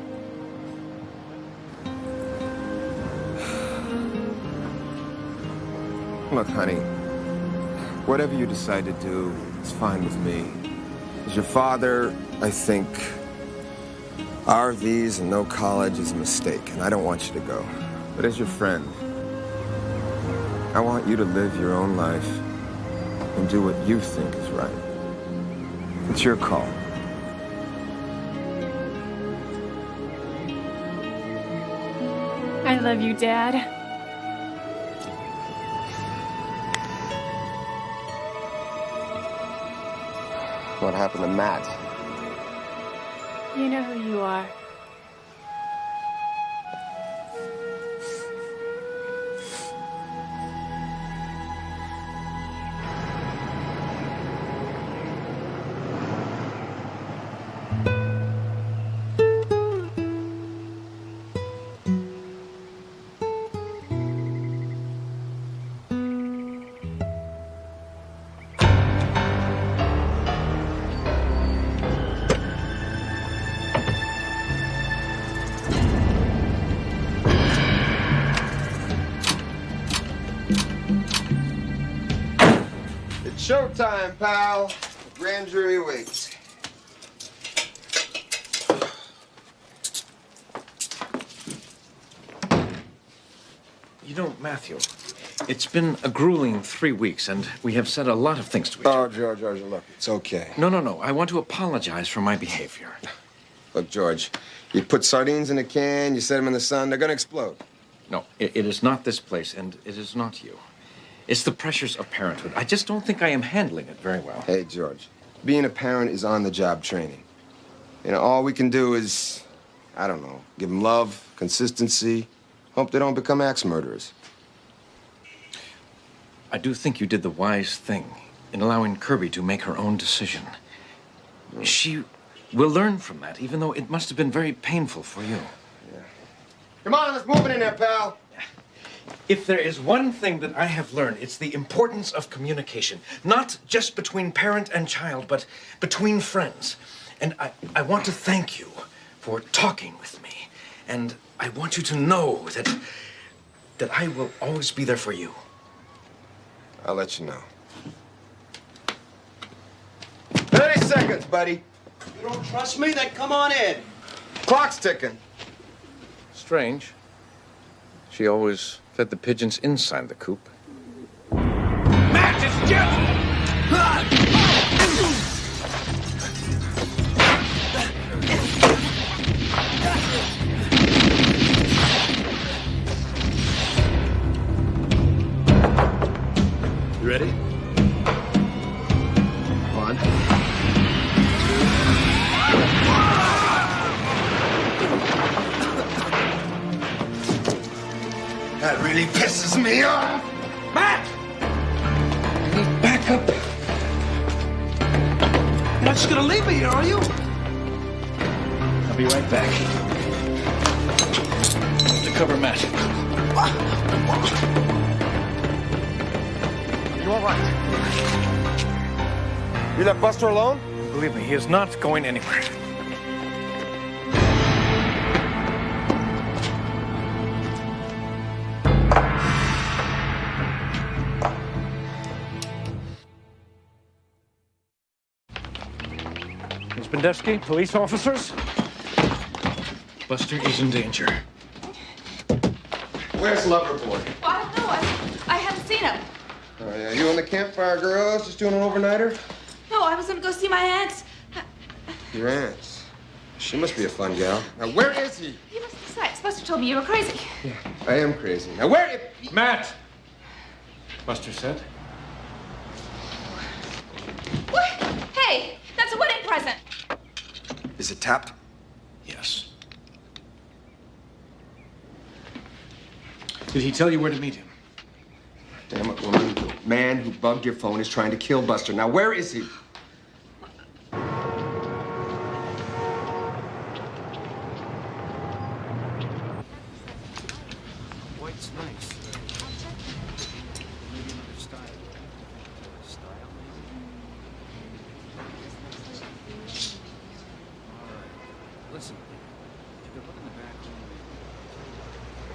Look, honey, whatever you decide to do, it's fine with me. As your father, I think RVs and no college is a mistake, and I don't want you to go. But as your friend, I want you to live your own life and do what you think is right. It's your call. I love you, Dad. What happened to Matt? You know who you are. Showtime, pal. Grand jury waits. You know, Matthew, it's been a grueling 3 weeks, and we have said a lot of things to each other. Oh, George, look, it's okay. No. I want to apologize for my behavior. Look, George, you put sardines in a can, you set them in the sun, they're gonna explode. No, it is not this place, and it is not you. It's the pressures of parenthood. I just don't think I am handling it very well. Hey, George, being a parent is on-the-job training. You know, all we can do is, I don't know, give them love, consistency, hope they don't become axe murderers. I do think you did the wise thing in allowing Kirby to make her own decision. She will learn from that, even though it must have been very painful for you. Yeah. Come on, let's move it in there, pal. If there is one thing that I have learned, it's the importance of communication. Not just between parent and child, but between friends. And I want to thank you for talking with me. And I want you to know that I will always be there for you. I'll let you know. 30 seconds, buddy. You don't trust me? Then come on in. Clock's ticking. Strange. She always fed the pigeons inside the coop. Matt, it's Jim! You ready? 1, 2. That really pisses me off. Matt! I need backup. You're not just gonna leave me here, are you? I'll be right back. To cover Matt. You all right? You left Buster alone? Believe me, he is not going anywhere. Miss Bendesky, police officers? Buster is in danger. Where's Loverboy? Well, I don't know. I haven't seen him. Oh, yeah. You and the campfire girls just doing an overnighter? No, I was gonna go see my aunt. Your aunt. She must be a fun gal. Now, where is he? You must be sick. Buster told me you were crazy. Yeah, I am crazy. Now, where is... Matt! Buster said. What? Hey, that's a wedding present. Is it tapped? Yes. Did he tell you where to meet him? Damn it, woman. The man who bugged your phone is trying to kill Buster. Now, where is he? White's nice. Maybe another style. Style, maybe? All right. Listen, if you look in the back room,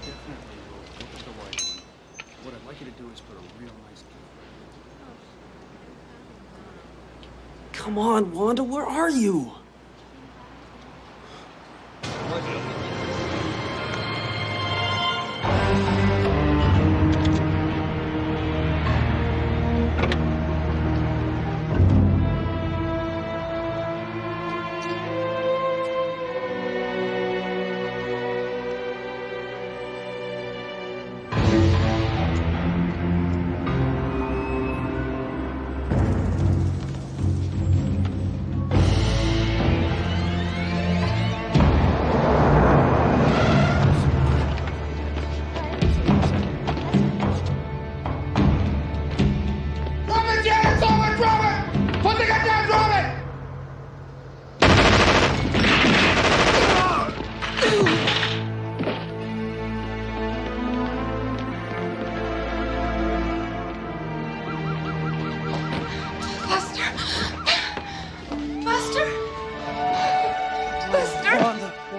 definitely will look at the white one. What I'd like you to do is put a real nice gift. Come on, Wanda, where are you?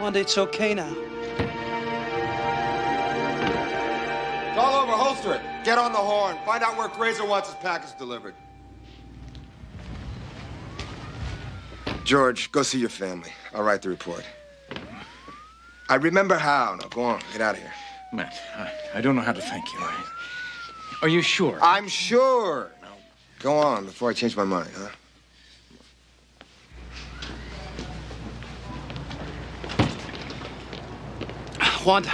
Wanda, it's okay now. It's all over. Holster it. Get on the horn. Find out where Grazer wants his package delivered. George, go see your family. I'll write the report. I remember how. Now, go on. Get out of here. Matt, I don't know how to thank you. Are you sure? I'm sure. Now, go on before I change my mind, huh? Wanda,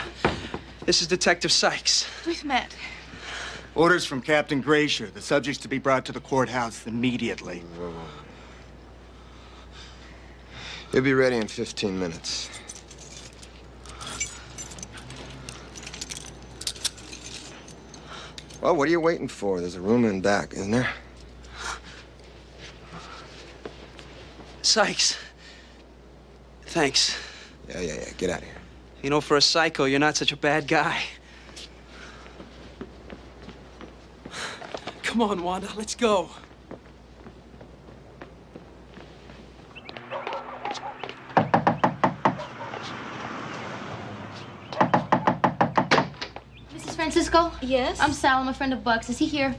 this is Detective Sykes. Where's Matt? Orders from Captain Graysher. The subject's to be brought to the courthouse immediately. He'll be ready in 15 minutes. Well, what are you waiting for? There's a room in back, isn't there? Sykes. Thanks. Yeah. Get out of here. You know, for a psycho, you're not such a bad guy. Come on, Wanda, let's go. Mrs. Francisco? Yes? I'm Sal. I'm a friend of Buck's. Is he here?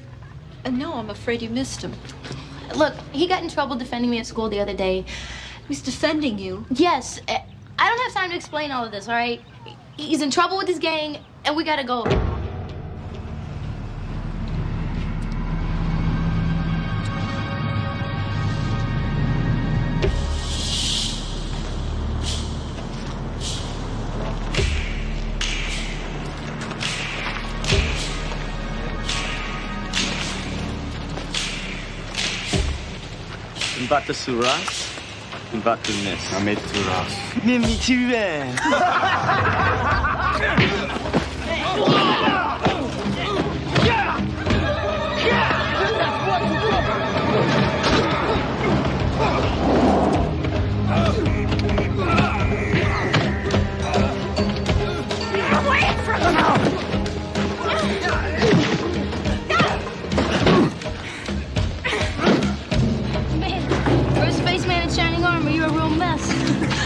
No, I'm afraid you missed him. Look, he got in trouble defending me at school the other day. He's defending you? Yes. I don't have time to explain all of this, all right? He's in trouble with his gang, and we gotta go. Mbata suras, mbata nes. Ahmed Turas. Mimi Turan.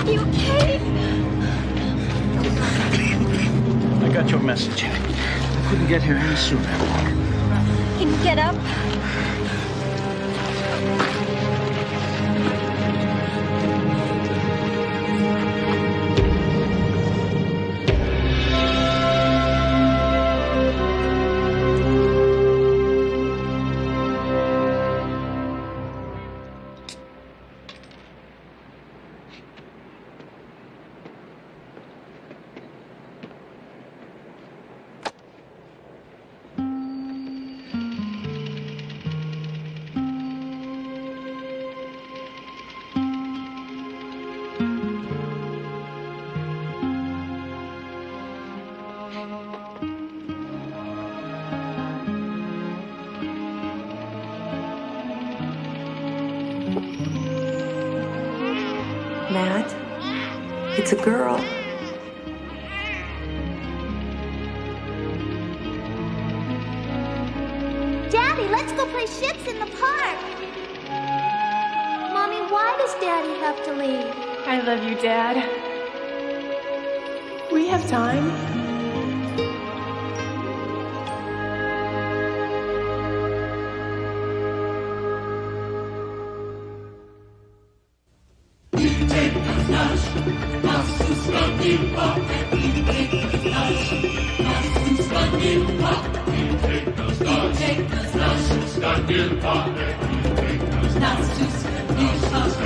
You okay? I got your message. I couldn't get here any sooner. Can you get up? Matt, it's a girl. Daddy, let's go play ships in the park. Mommy, why does Daddy have to leave? I love you, Dad. We have time. Nas